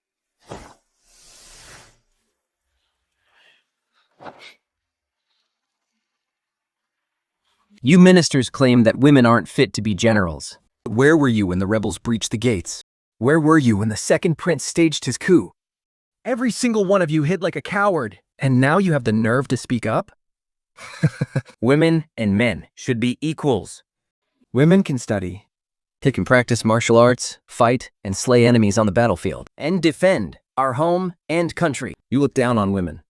You ministers claim that women aren't fit to be generals. Where were you when the rebels breached the gates? Where were you when the second prince staged his coup? Every single one of you hid like a coward, and now you have the nerve to speak up? Women and men should be equals. Women can study. They can practice martial arts, fight, and slay enemies on the battlefield, and defend our home and country. You look down on women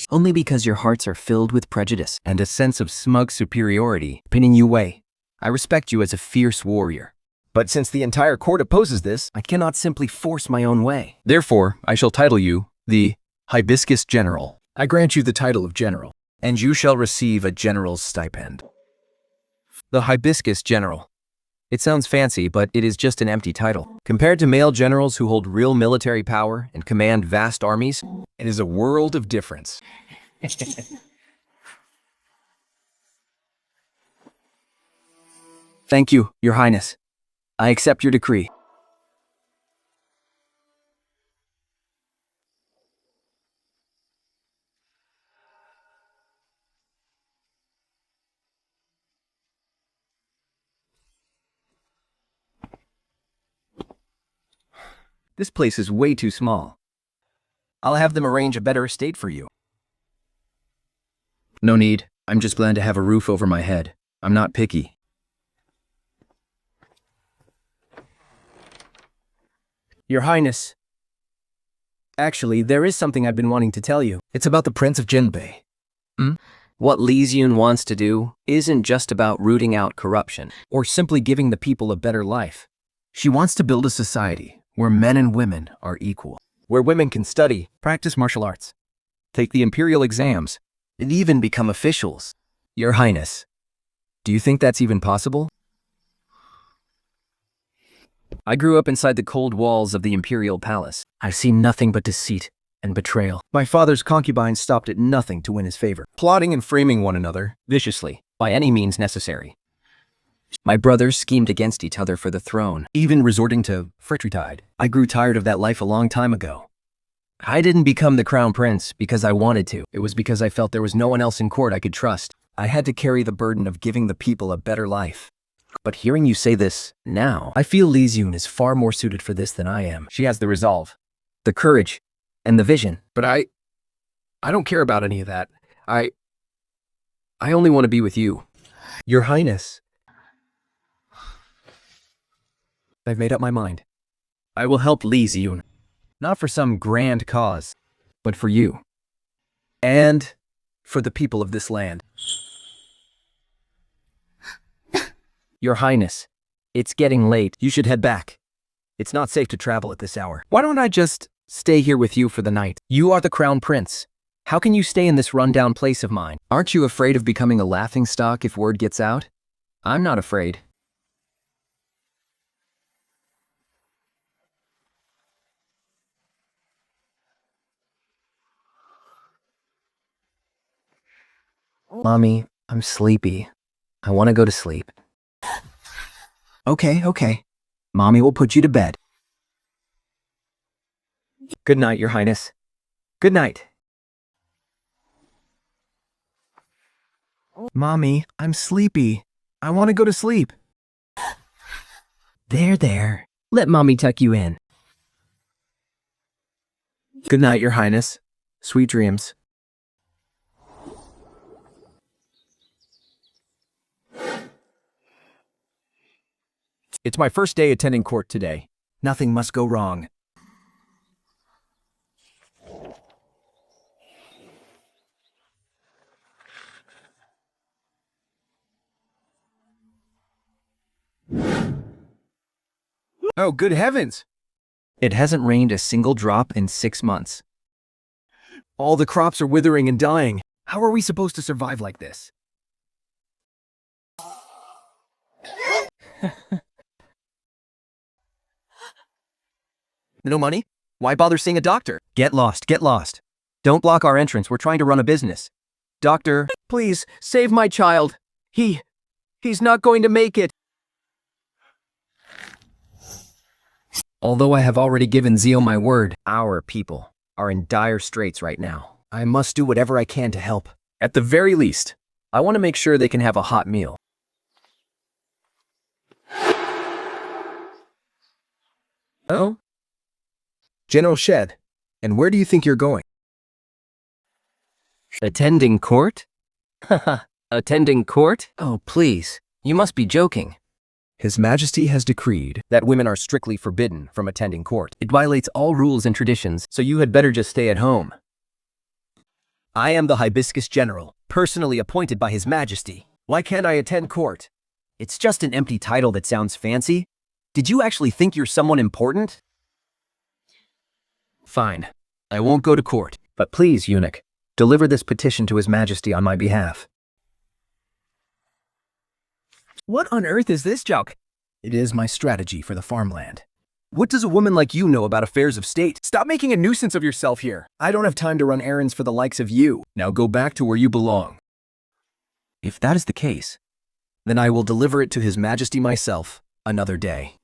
only because your hearts are filled with prejudice and a sense of smug superiority pinning you away. I respect you as a fierce warrior. But since the entire court opposes this, I cannot simply force my own way. Therefore, I shall title you the Hibiscus General. I grant you the title of general, and you shall receive a general's stipend. The Hibiscus General. It sounds fancy, but it is just an empty title. Compared to male generals who hold real military power and command vast armies, it is a world of difference. Thank you, Your Highness. I accept your decree. This place is way too small. I'll have them arrange a better estate for you. No need. I'm just glad to have a roof over my head. I'm not picky. Your Highness. Actually, there is something I've been wanting to tell you. It's about the Prince of Jinbei. What Li Xun wants to do isn't just about rooting out corruption or simply giving the people a better life. She wants to build a society where men and women are equal, where women can study, practice martial arts, take the imperial exams, and even become officials. Your Highness, do you think that's even possible? I grew up inside the cold walls of the imperial palace. I've seen nothing but deceit and betrayal. My father's concubines stopped at nothing to win his favor, plotting and framing one another viciously, by any means necessary. My brothers schemed against each other for the throne, even resorting to fratricide. I grew tired of that life a long time ago. I didn't become the crown prince because I wanted to. It was because I felt there was no one else in court I could trust. I had to carry the burden of giving the people a better life. But hearing you say this now, I feel Li Xun is far more suited for this than I am. She has the resolve, the courage, and the vision. But I don't care about any of that. I only want to be with you. Your Highness. I've made up my mind. I will help Li Xun, not for some grand cause, but for you. And for the people of this land. Your Highness, it's getting late. You should head back. It's not safe to travel at this hour. Why don't I just stay here with you for the night. You are the crown prince. How can you stay in this rundown place of mine? Aren't you afraid of becoming a laughingstock if word gets out? I'm not afraid. Mommy, I'm sleepy. I want to go to sleep. Okay. Mommy will put you to bed. Good night, Your Highness. Good night. Mommy, I'm sleepy. I want to go to sleep. There. Let Mommy tuck you in. Good night, Your Highness. Sweet dreams. It's my first day attending court today. Nothing must go wrong. Oh, good heavens! It hasn't rained a single drop in 6 months. All the crops are withering and dying. How are we supposed to survive like this? No money? Why bother seeing a doctor? Get lost. Don't block our entrance. We're trying to run a business. Doctor, please, save my child. He's not going to make it. Although I have already given Zio my word, our people are in dire straits right now. I must do whatever I can to help. At the very least, I want to make sure they can have a hot meal. Oh? General Shed, and where do you think you're going? Attending court? Haha, attending court? Oh, please. You must be joking. His Majesty has decreed that women are strictly forbidden from attending court. It violates all rules and traditions, so you had better just stay at home. I am the Hibiscus General, personally appointed by His Majesty. Why can't I attend court? It's just an empty title that sounds fancy. Did you actually think you're someone important? Fine. I won't go to court. But please, eunuch, deliver this petition to His Majesty on my behalf. What on earth is this joke? It is my strategy for the farmland. What does a woman like you know about affairs of state? Stop making a nuisance of yourself here. I don't have time to run errands for the likes of you. Now go back to where you belong. If that is the case, then I will deliver it to His Majesty myself another day.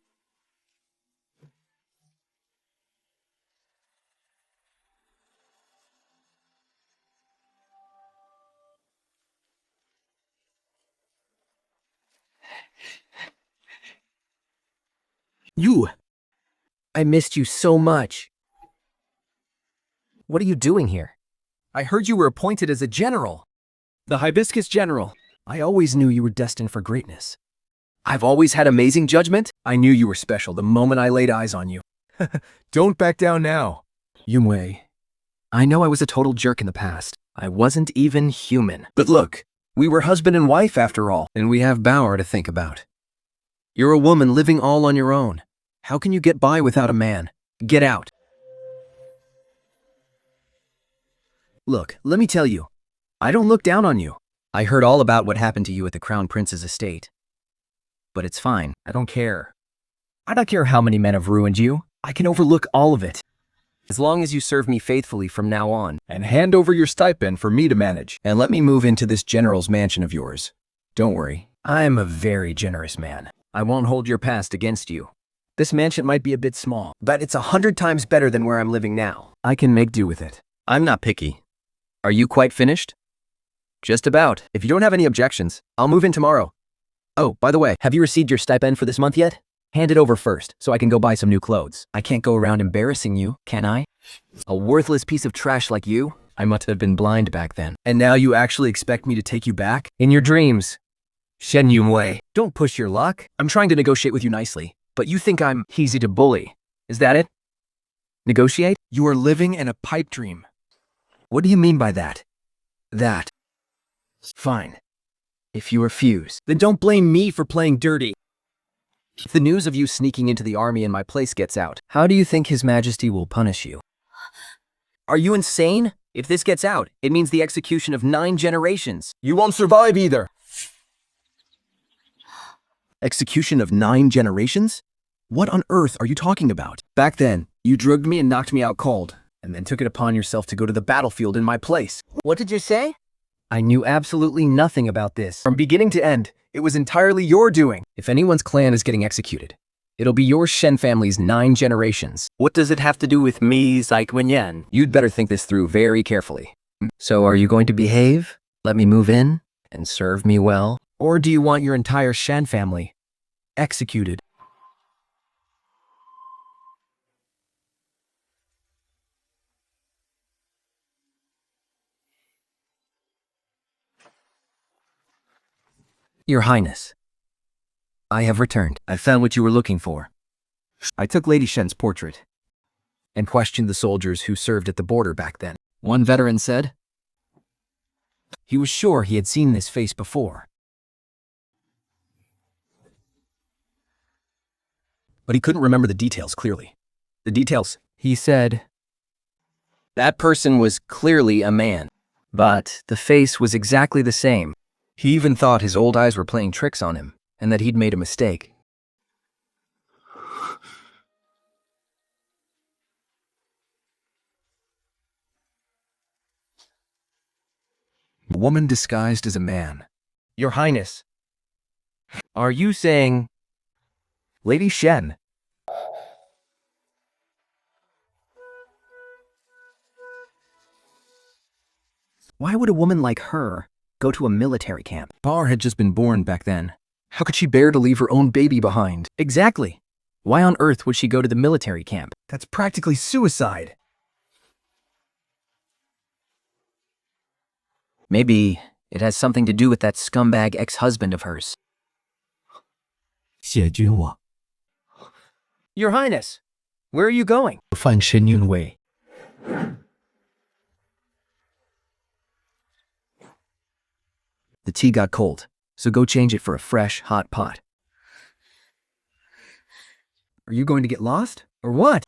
I missed you so much. What are you doing here? I heard you were appointed as a general. The Hibiscus General. I always knew you were destined for greatness. I've always had amazing judgment. I knew you were special the moment I laid eyes on you. Don't back down now. Yumwei, I know I was a total jerk in the past. I wasn't even human. But look, we were husband and wife after all, and we have Bauer to think about. You're a woman living all on your own. How can you get by without a man? Get out. Look, let me tell you, I don't look down on you. I heard all about what happened to you at the Crown Prince's estate. But it's fine. I don't care. I don't care how many men have ruined you. I can overlook all of it. As long as you serve me faithfully from now on. And hand over your stipend for me to manage. And let me move into this general's mansion of yours. Don't worry. I'm a very generous man. I won't hold your past against you. This mansion might be a bit small, but it's 100 times better than where I'm living now. I can make do with it. I'm not picky. Are you quite finished? Just about. If you don't have any objections, I'll move in tomorrow. Oh, by the way, have you received your stipend for this month yet? Hand it over first, so I can go buy some new clothes. I can't go around embarrassing you, can I? A worthless piece of trash like you? I must have been blind back then. And now you actually expect me to take you back? In your dreams. Shen Yumwei. Don't push your luck. I'm trying to negotiate with you nicely. But you think I'm easy to bully. Is that it? Negotiate? You are living in a pipe dream. What do you mean by that? That. Fine. If you refuse, then don't blame me for playing dirty. If the news of you sneaking into the army in my place gets out, how do you think His Majesty will punish you? Are you insane? If this gets out, it means the execution of 9 generations. You won't survive either. Execution of 9 generations? What on earth are you talking about? Back then, you drugged me and knocked me out cold, and then took it upon yourself to go to the battlefield in my place. What did you say? I knew absolutely nothing about this. From beginning to end, it was entirely your doing. If anyone's clan is getting executed, it'll be your Shen family's 9 generations. What does it have to do with me, Zai Wenyan? You'd better think this through very carefully. So are you going to behave? Let me move in? And serve me well? Or do you want your entire Shen family executed? Your Highness, I have returned. I found what you were looking for. I took Lady Shen's portrait and questioned the soldiers who served at the border back then. One veteran said he was sure he had seen this face before, but he couldn't remember the details clearly. The details, he said, That person was clearly a man, but the face was exactly the same. he even thought his old eyes were playing tricks on him and that he'd made a mistake. A woman disguised as a man. Your Highness, are you saying... Lady Shen. Why would a woman like her go to a military camp? Bar had just been born back then. How could she bear to leave her own baby behind? Exactly. Why on earth would she go to the military camp? That's practically suicide. Maybe it has something to do with that scumbag ex-husband of hers. 谢君我 Your Highness, where are you going? 范神韵味 The tea got cold, so go change it for a fresh, hot pot. Are you going to get lost, or what?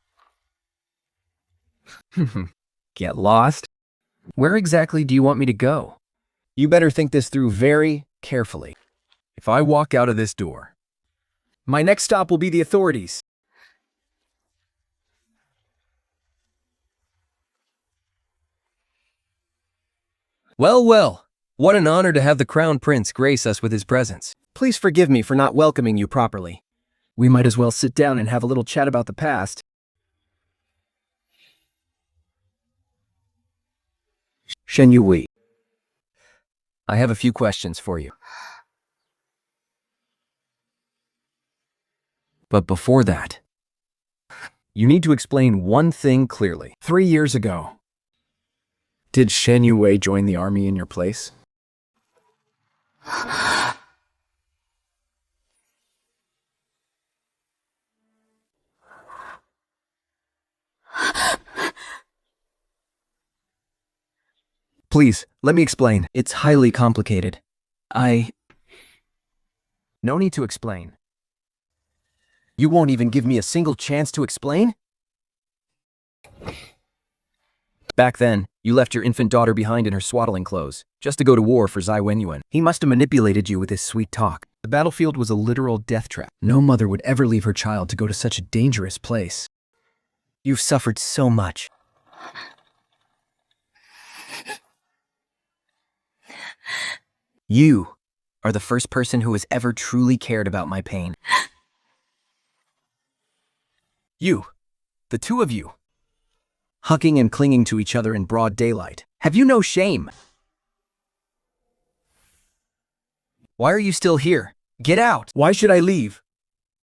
Get lost? Where exactly do you want me to go? You better think this through very carefully. If I walk out of this door, my next stop will be the authorities. Well, well. What an honor to have the Crown Prince grace us with his presence. Please forgive me for not welcoming you properly. We might as well sit down and have a little chat about the past. Shen Yui, I have a few questions for you. But before that, you need to explain one thing clearly. 3 years ago, did Shen Yue join the army in your place? Please, let me explain. It's highly complicated. No need to explain. You won't even give me a single chance to explain? Back then, you left your infant daughter behind in her swaddling clothes, just to go to war for Zai Wenyuan. He must have manipulated you with his sweet talk. The battlefield was a literal death trap. No mother would ever leave her child to go to such a dangerous place. You've suffered so much. You are the first person who has ever truly cared about my pain. You, the two of you, hugging and clinging to each other in broad daylight. Have you no shame? Why are you still here? Get out! Why should I leave?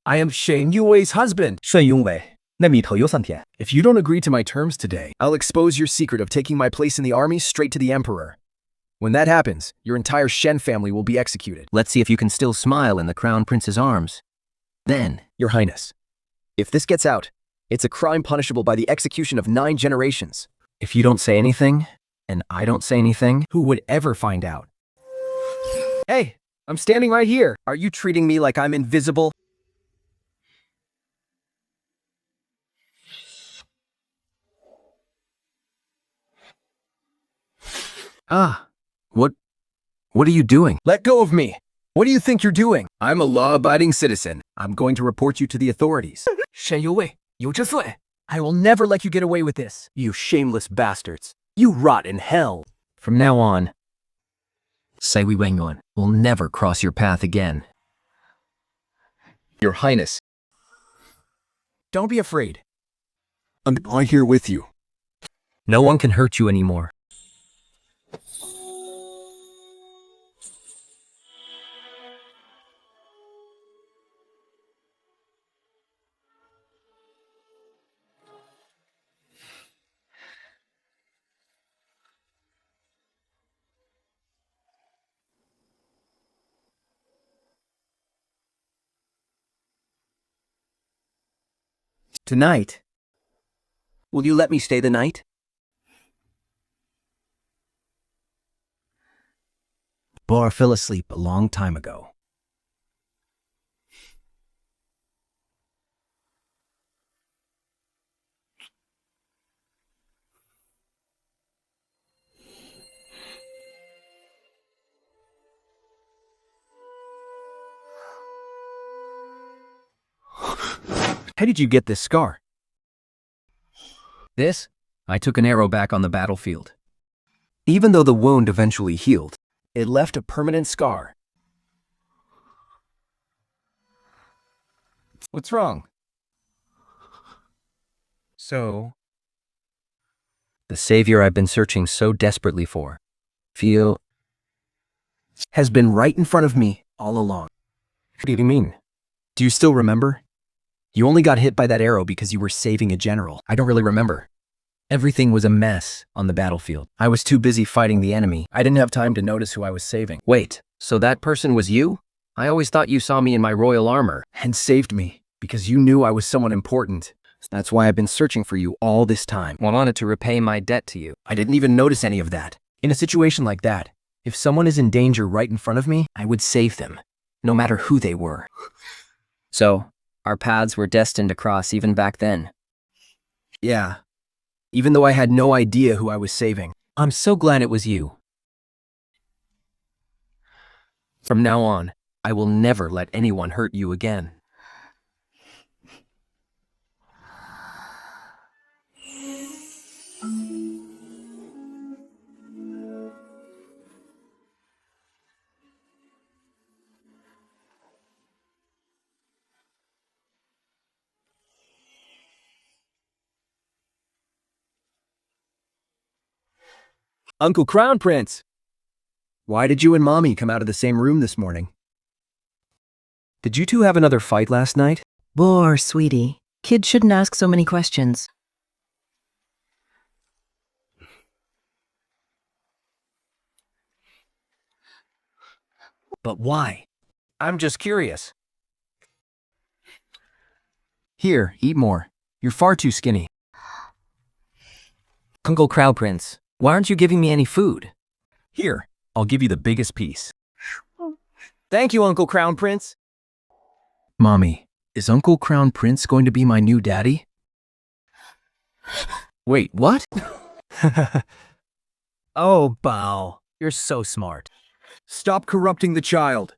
I am Shen Yue's husband. 盛永伟，那米头有3天。 If you don't agree to my terms today, I'll expose your secret of taking my place in the army straight to the emperor. When that happens, your entire Shen family will be executed. Let's see if you can still smile in the Crown Prince's arms. Then, Your Highness, if this gets out, it's a crime punishable by the execution of 9 generations. if you don't say anything, and I don't say anything, Who would ever find out? Hey, I'm standing right here. Are you treating me like I'm invisible? Ah, what are you doing? Let go of me! What do you think you're doing? I'm a law-abiding citizen. I'm going to report you to the authorities. 沈有位，有这罪。 I will never let you get away with this. You shameless bastards. You rot in hell. From now on, Sai Wengon will never cross your path again. Your Highness. Don't be afraid. I'm right here with you. No one can hurt you anymore. Tonight, will you let me stay the night? Bor fell asleep a long time ago. How did you get this scar? This? I took an arrow back on the battlefield. Even though the wound eventually healed, it left a permanent scar. What's wrong? So, The savior I've been searching so desperately for. has been right in front of me all along. What do you mean? Do you still remember? You only got hit by that arrow because you were saving a general. I don't really remember. Everything was a mess on the battlefield. I was too busy fighting the enemy. I didn't have time to notice who I was saving. Wait, so that person was you? I always thought you saw me in my royal armor. And saved me because you knew I was someone important. That's why I've been searching for you all this time. I wanted to repay my debt to you. I didn't even notice any of that. In a situation like that, if someone is in danger right in front of me, I would save them, no matter who they were. So, our paths were destined to cross even back then. Yeah. Even though I had no idea who I was saving. I'm so glad it was you. From now on, I will never let anyone hurt you again. Uncle Crown Prince! Why did you and Mommy come out of the same room this morning? Did you two have another fight last night? Bor, sweetie. Kids shouldn't ask so many questions. But why? I'm just curious. Here, eat more. You're far too skinny. Uncle Crown Prince, why aren't you giving me any food? Here, I'll give you the biggest piece. Thank you, Uncle Crown Prince. Mommy, is Uncle Crown Prince going to be my new daddy? Wait, what? Oh, Bao, you're so smart. Stop corrupting the child.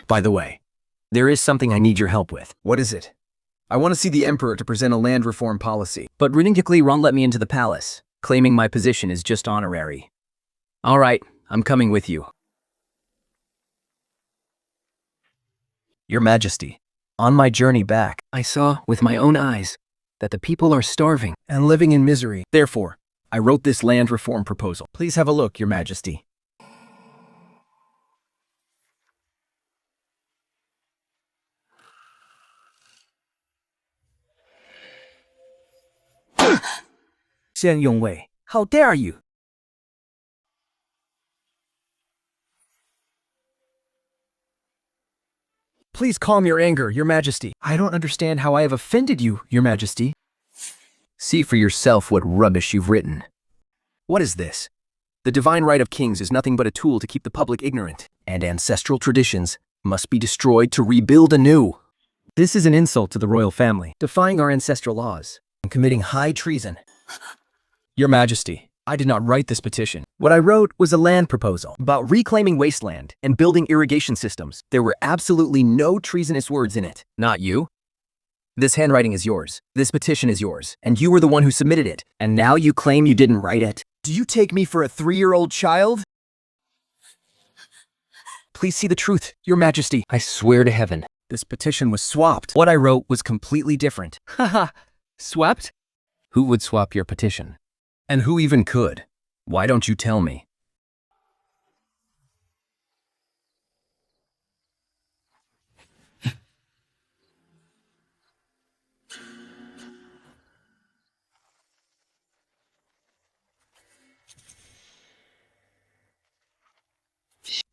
By the way, there is something I need your help with. What is it? I want to see the Emperor to present a land reform policy. But Rinnikli won't let me into the palace, claiming my position is just honorary. All right, I'm coming with you. Your Majesty, on my journey back, I saw with my own eyes that the people are starving. and living in misery. Therefore, I wrote this land reform proposal. Please have a look, Your Majesty. Xian Yongwei, how dare you? Please calm your anger, Your Majesty. I don't understand how I have offended you, Your Majesty. See for yourself what rubbish you've written. What is this? The divine right of kings is nothing but a tool to keep the public ignorant, and ancestral traditions must be destroyed to rebuild anew. This is an insult to the royal family, defying our ancestral laws, and committing high treason. Your Majesty, I did not write this petition. What I wrote was a land proposal about reclaiming wasteland and building irrigation systems. There were absolutely no treasonous words in it. Not you. This handwriting is yours. This petition is yours. And you were the one who submitted it. And now you claim you didn't write it. Do you take me for a 3-year-old child? Please see the truth, Your Majesty. I swear to heaven, this petition was swapped. What I wrote was completely different. Haha, swapped? Who would swap your petition? And who even could? Why don't you tell me?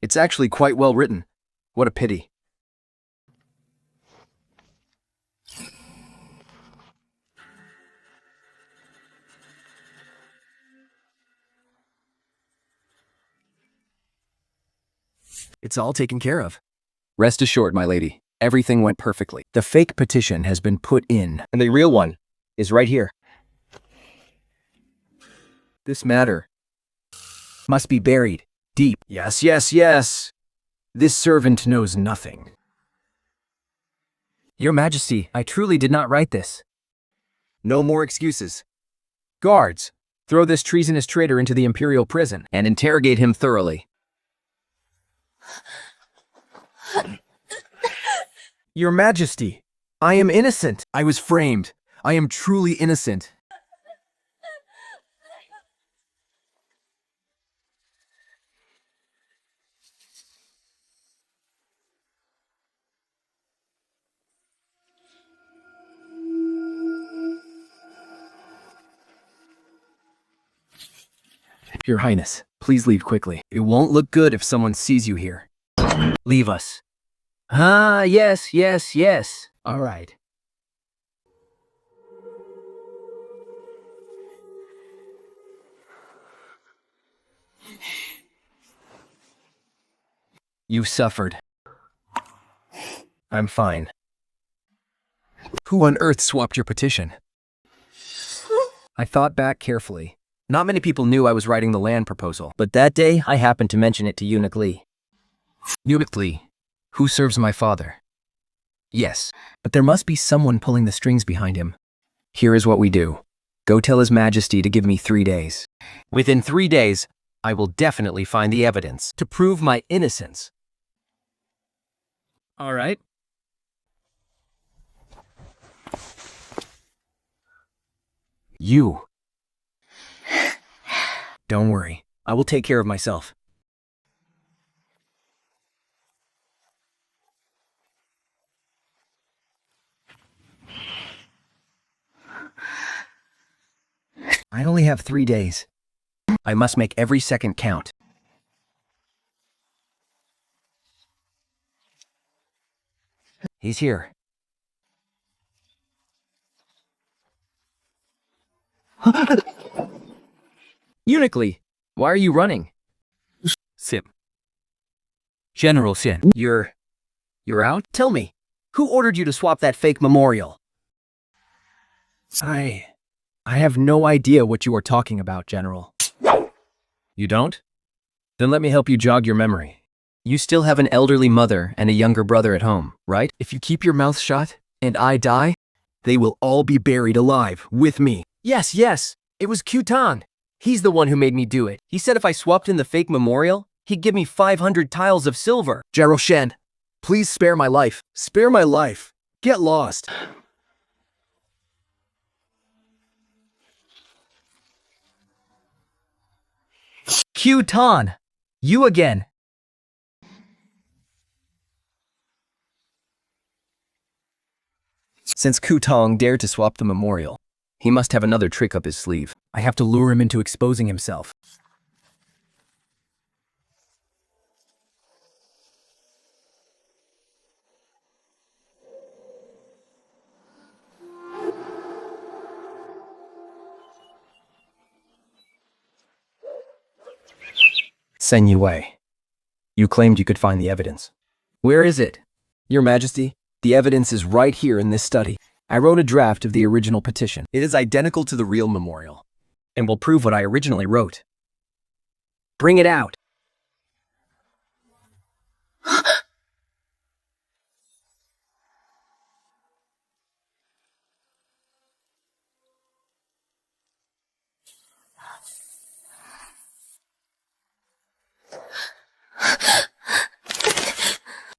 It's actually quite well written. What a pity. It's all taken care of. Rest assured, my lady, everything went perfectly. The fake petition has been put in, and the real one is right here. This matter must be buried deep. Yes, yes, yes. This servant knows nothing. Your Majesty, I truly did not write this. No more excuses. Guards, throw this treasonous traitor into the imperial prison and interrogate him thoroughly. Your Majesty, I am innocent. I was framed. I am truly innocent. Your Highness, please leave quickly. It won't look good if someone sees you here. Leave us. Ah, yes, yes, yes. All right. You've suffered. I'm fine. Who on earth swapped your petition? I thought back carefully. Not many people knew I was writing the land proposal, but that day I happened to mention it to Eunuch Lee. Eunuch Lee, who serves my father? Yes, but there must be someone pulling the strings behind him. Here is what we do. Go tell His Majesty to give me 3 days. Within 3 days, I will definitely find the evidence to prove my innocence. All right. You. Don't worry. I will take care of myself. I only have 3 days. I must make every second count. He's here. Eunuch Lee, why are you running? Sim. General Shen. You're out? Tell me, who ordered you to swap that fake memorial? I have no idea what you are talking about, General. You don't? Then let me help you jog your memory. You still have an elderly mother and a younger brother at home, right? If you keep your mouth shut and I die, they will all be buried alive with me. Yes, yes, it was Q-Tan. He's the one who made me do it. He said if I swapped in the fake memorial, he'd give me 500 tiles of silver. General Shen, please spare my life. Spare my life. Get lost. Q-Tan, you again. Since Ku-Tong dared to swap the memorial, he must have another trick up his sleeve. I have to lure him into exposing himself. Sen Yue, you claimed you could find the evidence. Where is it? Your Majesty, The evidence is right here in this study. I wrote a draft of the original petition. It is identical to the real memorial, and will prove what I originally wrote. Bring it out.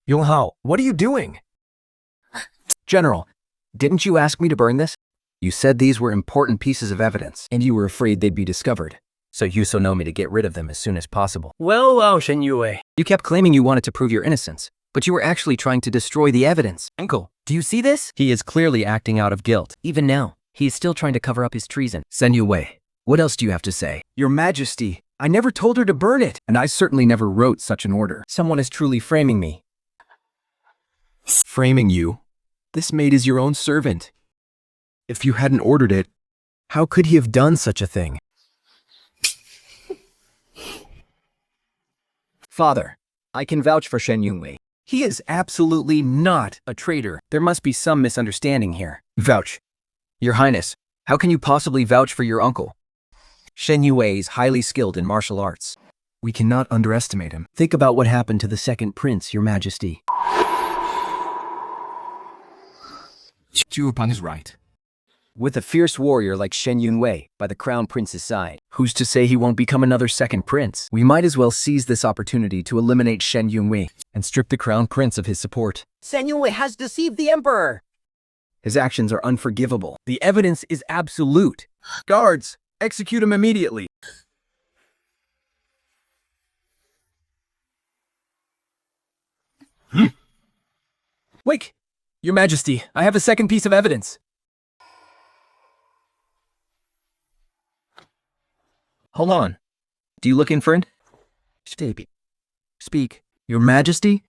Yonghao, what are you doing? General, didn't you ask me to burn this? You said these were important pieces of evidence, and you were afraid they'd be discovered. So you so know me to get rid of them as soon as possible. Well, Shen Yue. You kept claiming you wanted to prove your innocence, but you were actually trying to destroy the evidence. Uncle, do you see this? He is clearly acting out of guilt. Even now, he is still trying to cover up his treason. Send you away. What else do you have to say? Your Majesty, I never told her to burn it, and I certainly never wrote such an order. Someone is truly framing me. Framing you? This maid is your own servant. If you hadn't ordered it, how could he have done such a thing? Father, I can vouch for Shen Yunwei. He is absolutely not a traitor. There must be some misunderstanding here. Vouch. Your Highness, how can you possibly vouch for your uncle? Shen Yue is highly skilled in martial arts. We cannot underestimate him. Think about what happened to the second prince, Your Majesty. Juopan is right. With a fierce warrior like Shen Yunwei by the crown prince's side, who's to say he won't become another second prince? We might as well seize this opportunity to eliminate Shen Yunwei and strip the crown prince of his support. Shen Yue has deceived the emperor. His actions are unforgivable. The evidence is absolute. Guards, execute him immediately. Wait! Your Majesty, I have a second piece of evidence. Hold on. Do you look infernal? Speak. Your Majesty,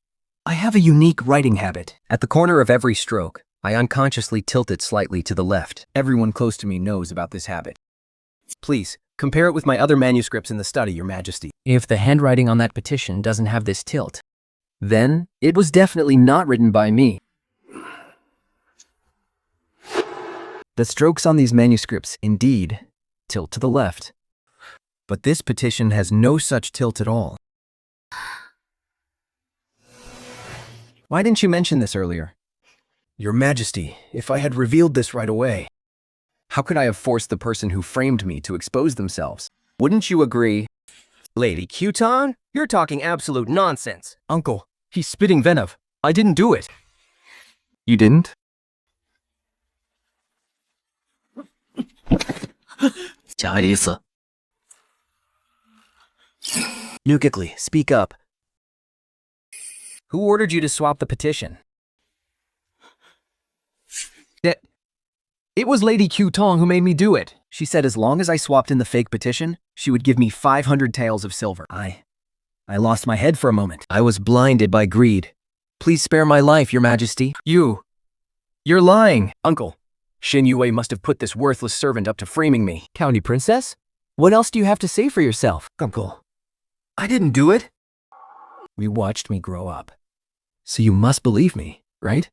I have a unique writing habit. At the corner of every stroke, I unconsciously tilt it slightly to the left. Everyone close to me knows about this habit. Please, compare it with my other manuscripts in the study, Your Majesty. If the handwriting on that petition doesn't have this tilt, then it was definitely not written by me. The strokes on these manuscripts, indeed, tilt to the left. But this petition has no such tilt at all. Why didn't you mention this earlier? Your Majesty, if I had revealed this right away, how could I have forced the person who framed me to expose themselves? Wouldn't you agree? Lady Q-Ton, you're talking absolute nonsense. Uncle, he's spitting venom. I didn't do it. You didn't? Nukikli, speak up. Who ordered you to swap the petition? It was Lady Q-Tong who made me do it. She said as long as I swapped in the fake petition, she would give me 500 taels of silver. I lost my head for a moment. I was blinded by greed. Please spare my life, Your Majesty. You're lying. Uncle, Shen Yue must have put this worthless servant up to framing me. County Princess? What else do you have to say for yourself? Uncle, I didn't do it. We watched me grow up. So you must believe me, right?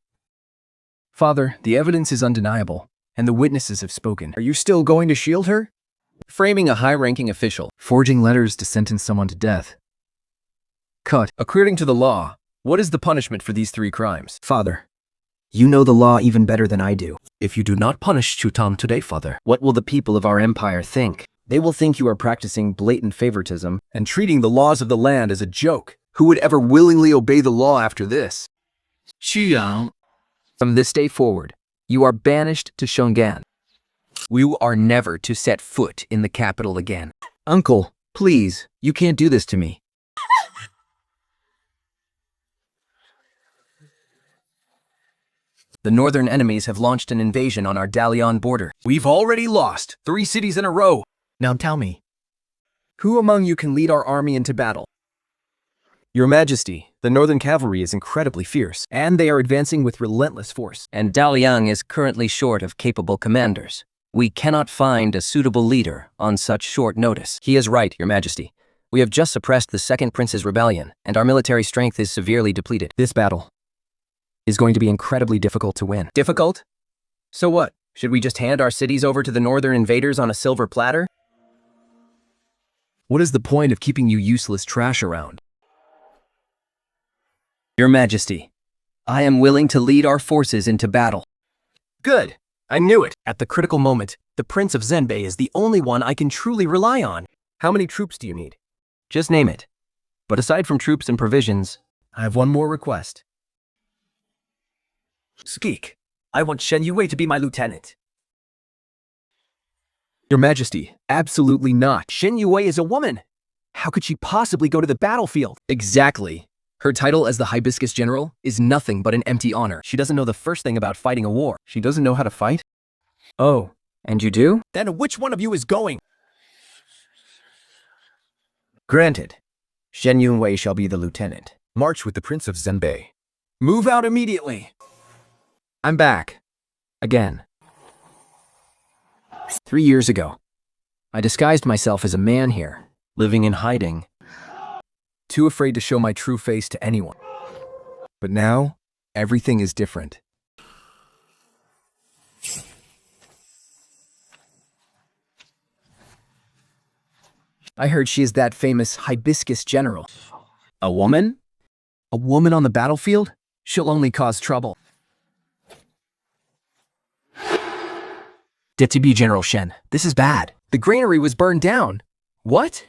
Father, the evidence is undeniable, and the witnesses have spoken. Are you still going to shield her? Framing a high-ranking official. Forging letters to sentence someone to death. Cut. According to the law, what is the punishment for these 3 crimes? Father, you know the law even better than I do. If you do not punish Chutam today, Father, what will the people of our empire think? They will think you are practicing blatant favoritism and treating the laws of the land as a joke. Who would ever willingly obey the law after this? From this day forward, you are banished to Shongan. We are never to set foot in the capital again. Uncle, please, you can't do this to me. The northern enemies have launched an invasion on our Dalian border. We've already lost 3 cities in a row. Now tell me, who among you can lead our army into battle? Your Majesty, the Northern Cavalry is incredibly fierce, and they are advancing with relentless force. And Dalian is currently short of capable commanders. We cannot find a suitable leader on such short notice. He is right, Your Majesty. We have just suppressed the Second Prince's rebellion, and our military strength is severely depleted. This battle is going to be incredibly difficult to win. Difficult? So what? Should we just hand our cities over to the northern invaders on a silver platter? What is the point of keeping you useless trash around? Your Majesty, I am willing to lead our forces into battle. Good. I knew it. At the critical moment, the Prince of Zenbei is the only one I can truly rely on. How many troops do you need? Just name it. But aside from troops and provisions, I have one more request. Speak. I want Shen Yue to be my lieutenant. Your Majesty, absolutely not. Shen Yue is a woman. How could she possibly go to the battlefield? Exactly. Her title as the Hibiscus General is nothing but an empty honor. She doesn't know the first thing about fighting a war. She doesn't know how to fight? Oh, and you do? Then which one of you is going? Granted. Shen Yue shall be the lieutenant. March with the Prince of Zenbei. Move out immediately. I'm back. Again. 3 years ago, I disguised myself as a man here, living in hiding. Too afraid to show my true face to anyone. But now, everything is different. I heard she is that famous Hibiscus General. A woman? A woman on the battlefield? She'll only cause trouble. Deputy General Shen, this is bad. The granary was burned down. What?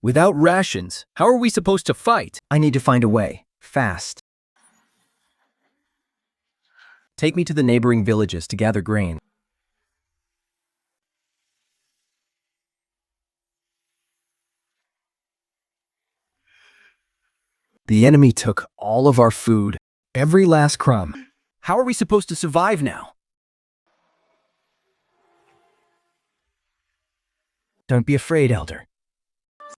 Without rations, how are we supposed to fight? I need to find a way. Fast. Take me to the neighboring villages to gather grain. The enemy took all of our food, every last crumb. How are we supposed to survive now? Don't be afraid, Elder.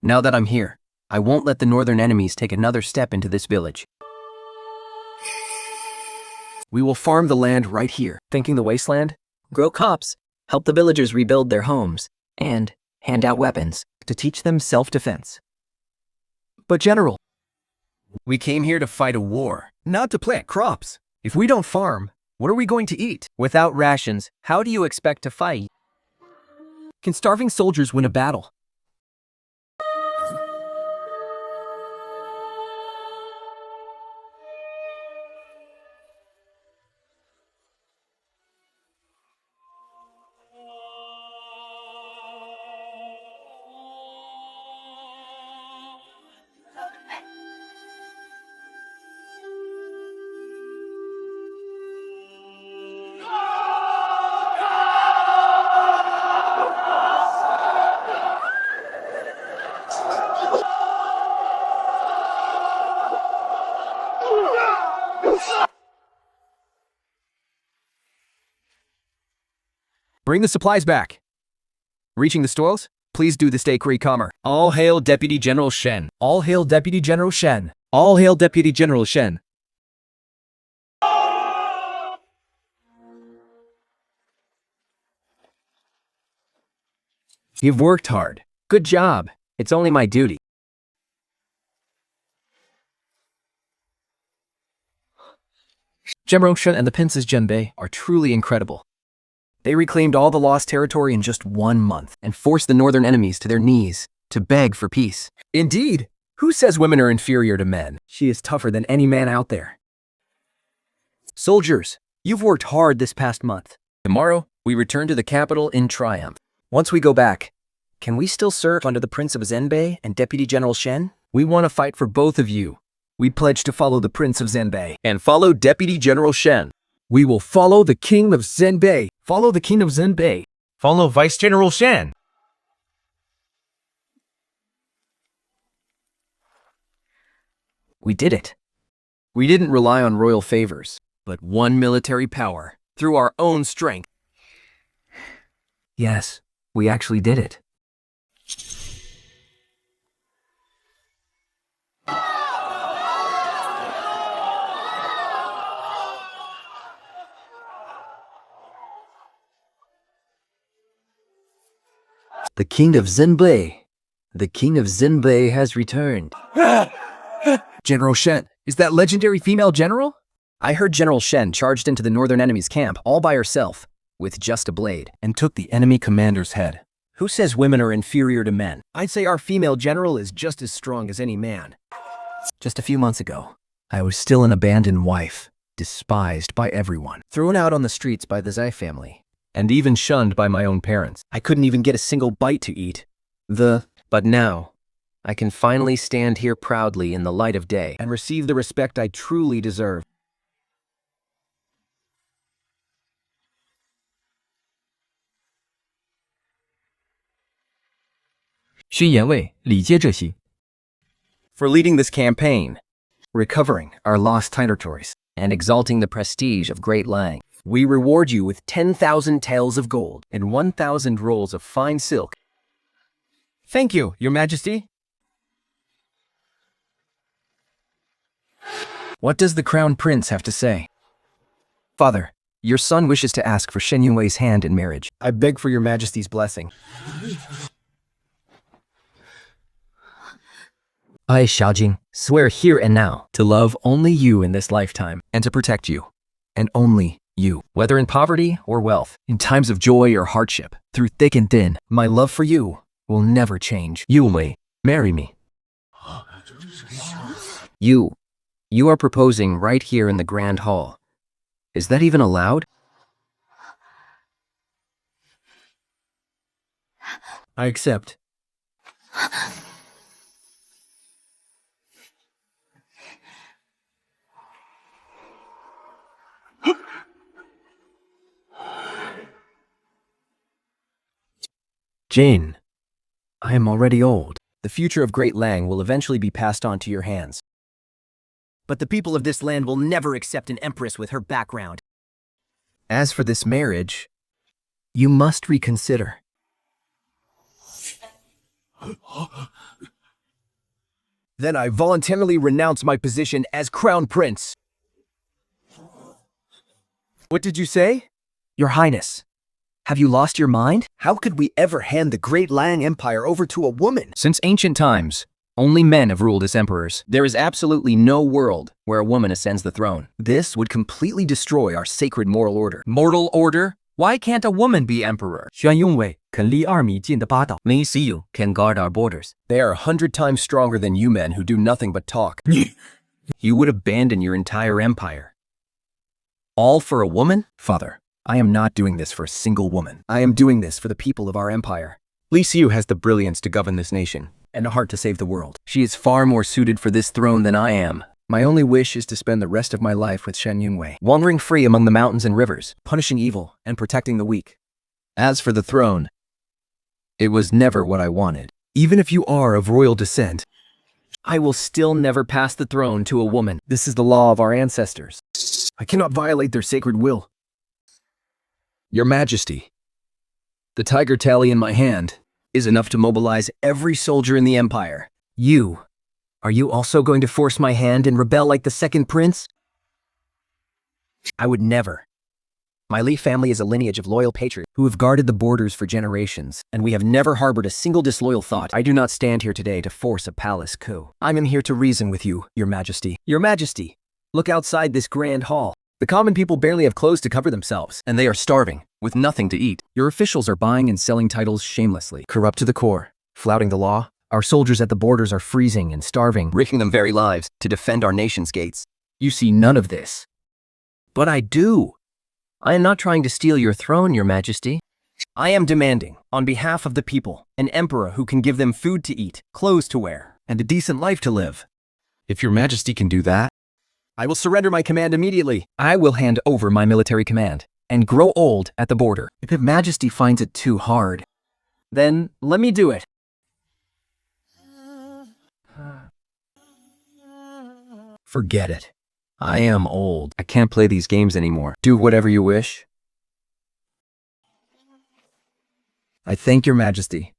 Now that I'm here, I won't let the northern enemies take another step into this village. We will farm the land right here. Thinking the wasteland? Grow crops, help the villagers rebuild their homes, and hand out weapons To teach them self-defense. But General, we came here to fight a war, not to plant crops. If we don't farm, what are we going to eat? Without rations, how do you expect to fight? Can starving soldiers win a battle? Bring the supplies back. Reaching the stores, please do the stake recomer. All hail Deputy General Shen. All hail Deputy General Shen. All hail Deputy General Shen. You've worked hard. Good job. It's only my duty. General Shen and the Princess Zenbei are truly incredible. They reclaimed all the lost territory in just 1 month and forced the northern enemies to their knees to beg for peace. Indeed, who says women are inferior to men? She is tougher than any man out there. Soldiers, you've worked hard this past month. Tomorrow, we return to the capital in triumph. Once we go back, can we still serve under the Prince of Zenbei and Deputy General Shen? We want to fight for both of you. We pledge to follow the Prince of Zenbei and follow Deputy General Shen. We will follow the King of Zenbei. Follow the King of Zenbei. Follow Vice General Shen. We did it. We didn't rely on royal favors, but won military power through our own strength. Yes, we actually did it. The king of Zenbei. The king of Zenbei has returned. General Shen, is that legendary female general? I heard General Shen charged into the northern enemy's camp all by herself, with just a blade. And took the enemy commander's head. Who says women are inferior to men? I'd say our female general is just as strong as any man. Just a few months ago, I was still an abandoned wife, despised by everyone, thrown out on the streets by the Zai family, and even shunned by my own parents. I couldn't even get a single bite to eat. But now, I can finally stand here proudly in the light of day and receive the respect I truly deserve. 需言位礼接这席。 For leading this campaign, recovering our lost territories, and exalting the prestige of Great Lang. we reward you with 10,000 taels of gold and 1,000 rolls of fine silk. Thank you, Your Majesty. What does the Crown Prince have to say? Father, your son wishes to ask for Shen Yunwei's hand in marriage. I beg for Your Majesty's blessing. I, Xiaojing, swear here and now To love only you in this lifetime, and to protect you, and only you. whether in poverty or wealth. In times of joy or hardship, through thick and thin, my love for you will never change. Yunwei, Marry me. You are proposing right here in the Grand Hall. Is that even allowed? I accept. Jane, I am already old. The future of Great Lang will eventually be passed on to your hands. But the people of this land will never accept an empress with her background. As for this marriage, you must reconsider. Then I voluntarily renounce my position as Crown Prince. What did you say? Your Highness, have you lost your mind? How could we ever hand the Great Lang Empire over to a woman? Since ancient times, only men have ruled as emperors. There is absolutely no world where a woman ascends the throne. This would completely destroy our sacred moral order. Mortal order? Why can't a woman be emperor? 宣雍伟肯立2米近的八岛。 Li Siyu can guard our borders. They are 100 times stronger than you men who do nothing but talk. You would abandon your entire empire. All for a woman? Father, I am not doing this for a single woman. I am doing this for the people of our empire. Li Siyu has the brilliance to govern this nation, and a heart to save the world. She is far more suited for this throne than I am. My only wish is to spend the rest of my life with Shen Yunwei, wandering free among the mountains and rivers, punishing evil and protecting the weak. As for the throne, it was never what I wanted. Even if you are of royal descent, I will still never pass the throne to a woman. this is the law of our ancestors. I cannot violate their sacred will. Your Majesty, the tiger tally in my hand is enough to mobilize every soldier in the empire. Are you also going to force my hand and rebel like the second prince? I would never. My Li family is a lineage of loyal patriots who have guarded the borders for generations, and we have never harbored a single disloyal thought. I do not stand here today to force a palace coup. I am here to reason with you, Your Majesty. Your Majesty, look outside this grand hall. The common people barely have clothes to cover themselves, and they are starving, with nothing to eat. Your officials are buying and selling titles shamelessly, corrupt to the core, flouting the law. Our soldiers at the borders are freezing and starving, risking their very lives to defend our nation's gates. You see none of this. But I do. I am not trying to steal your throne, Your Majesty. I am demanding, on behalf of the people, an emperor who can give them food to eat, clothes to wear, and a decent life to live. If Your Majesty can do that, I will surrender my command immediately. I will hand over my military command and grow old at the border. If Your Majesty finds it too hard, then let me do it. Forget it. I am old. I can't play these games anymore. Do whatever you wish. I thank Your Majesty.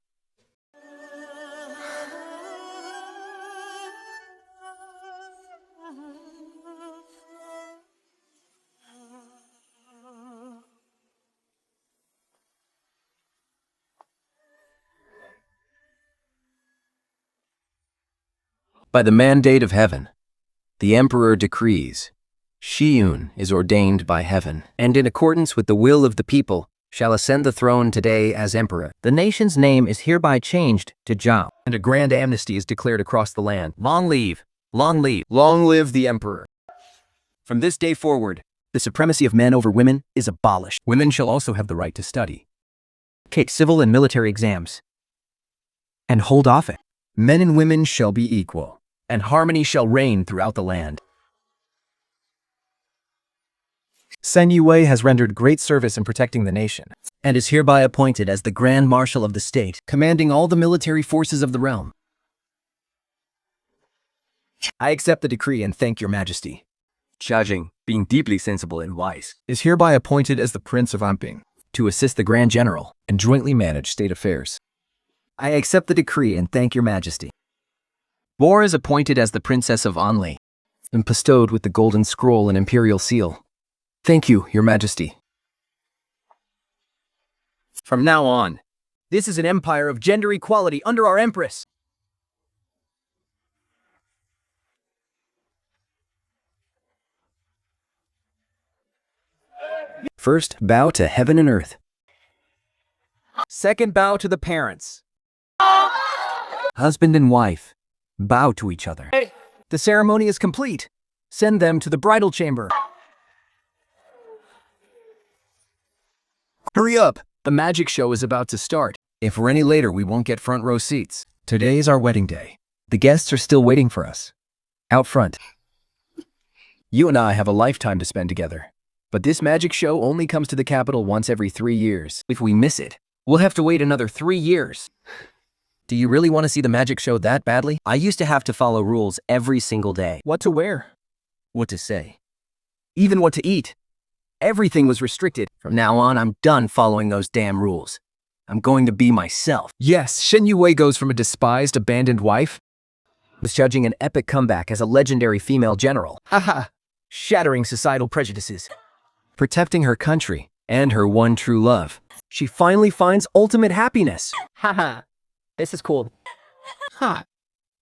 By the mandate of heaven, the emperor decrees, Shiyun is ordained by heaven, and in accordance with the will of the people, shall ascend the throne today as emperor. The nation's name is hereby changed to Zhao, and a grand amnesty is declared across the land. Long live, long live. Long live the emperor. From this day forward, the supremacy of men over women is abolished. Women shall also have the right to study. Take civil and military exams. And hold office. Men and women shall be equal. And harmony shall reign throughout the land. Sen Yue has rendered great service in protecting the nation, and is hereby appointed as the Grand Marshal of the state, commanding all the military forces of the realm. I accept the decree and thank your majesty. Judging, being deeply sensible and wise, is hereby appointed as the Prince of Amping, to assist the Grand General, and jointly manage state affairs. I accept the decree and thank your majesty. War is appointed as the Princess of Anli, and bestowed with the golden scroll and imperial seal. Thank you, your majesty. From now on, this is an empire of gender equality under our empress. First, bow to heaven and earth. Second, bow to the parents. husband and wife, bow to each other. The ceremony is complete. Send them to the bridal chamber. Hurry up! The magic show is about to start. If we're any later, we won't get front row seats. Today is our wedding day. The guests are still waiting for us. Out front. You and I have a lifetime to spend together. But this magic show only comes to the capital once every 3 years. If we miss it, we'll have to wait another 3 years. Do you really want to see the magic show that badly? I used to have to follow rules every single day. What to wear? What to say? Even what to eat. Everything was restricted. From now on, I'm done following those damn rules. I'm going to be myself. Yes, Shen Yue goes from a despised, abandoned wife was judging an epic comeback as a legendary female general. Haha, shattering societal prejudices. Protecting her country and her one true love. She finally finds ultimate happiness. Haha, this is cool. Ha.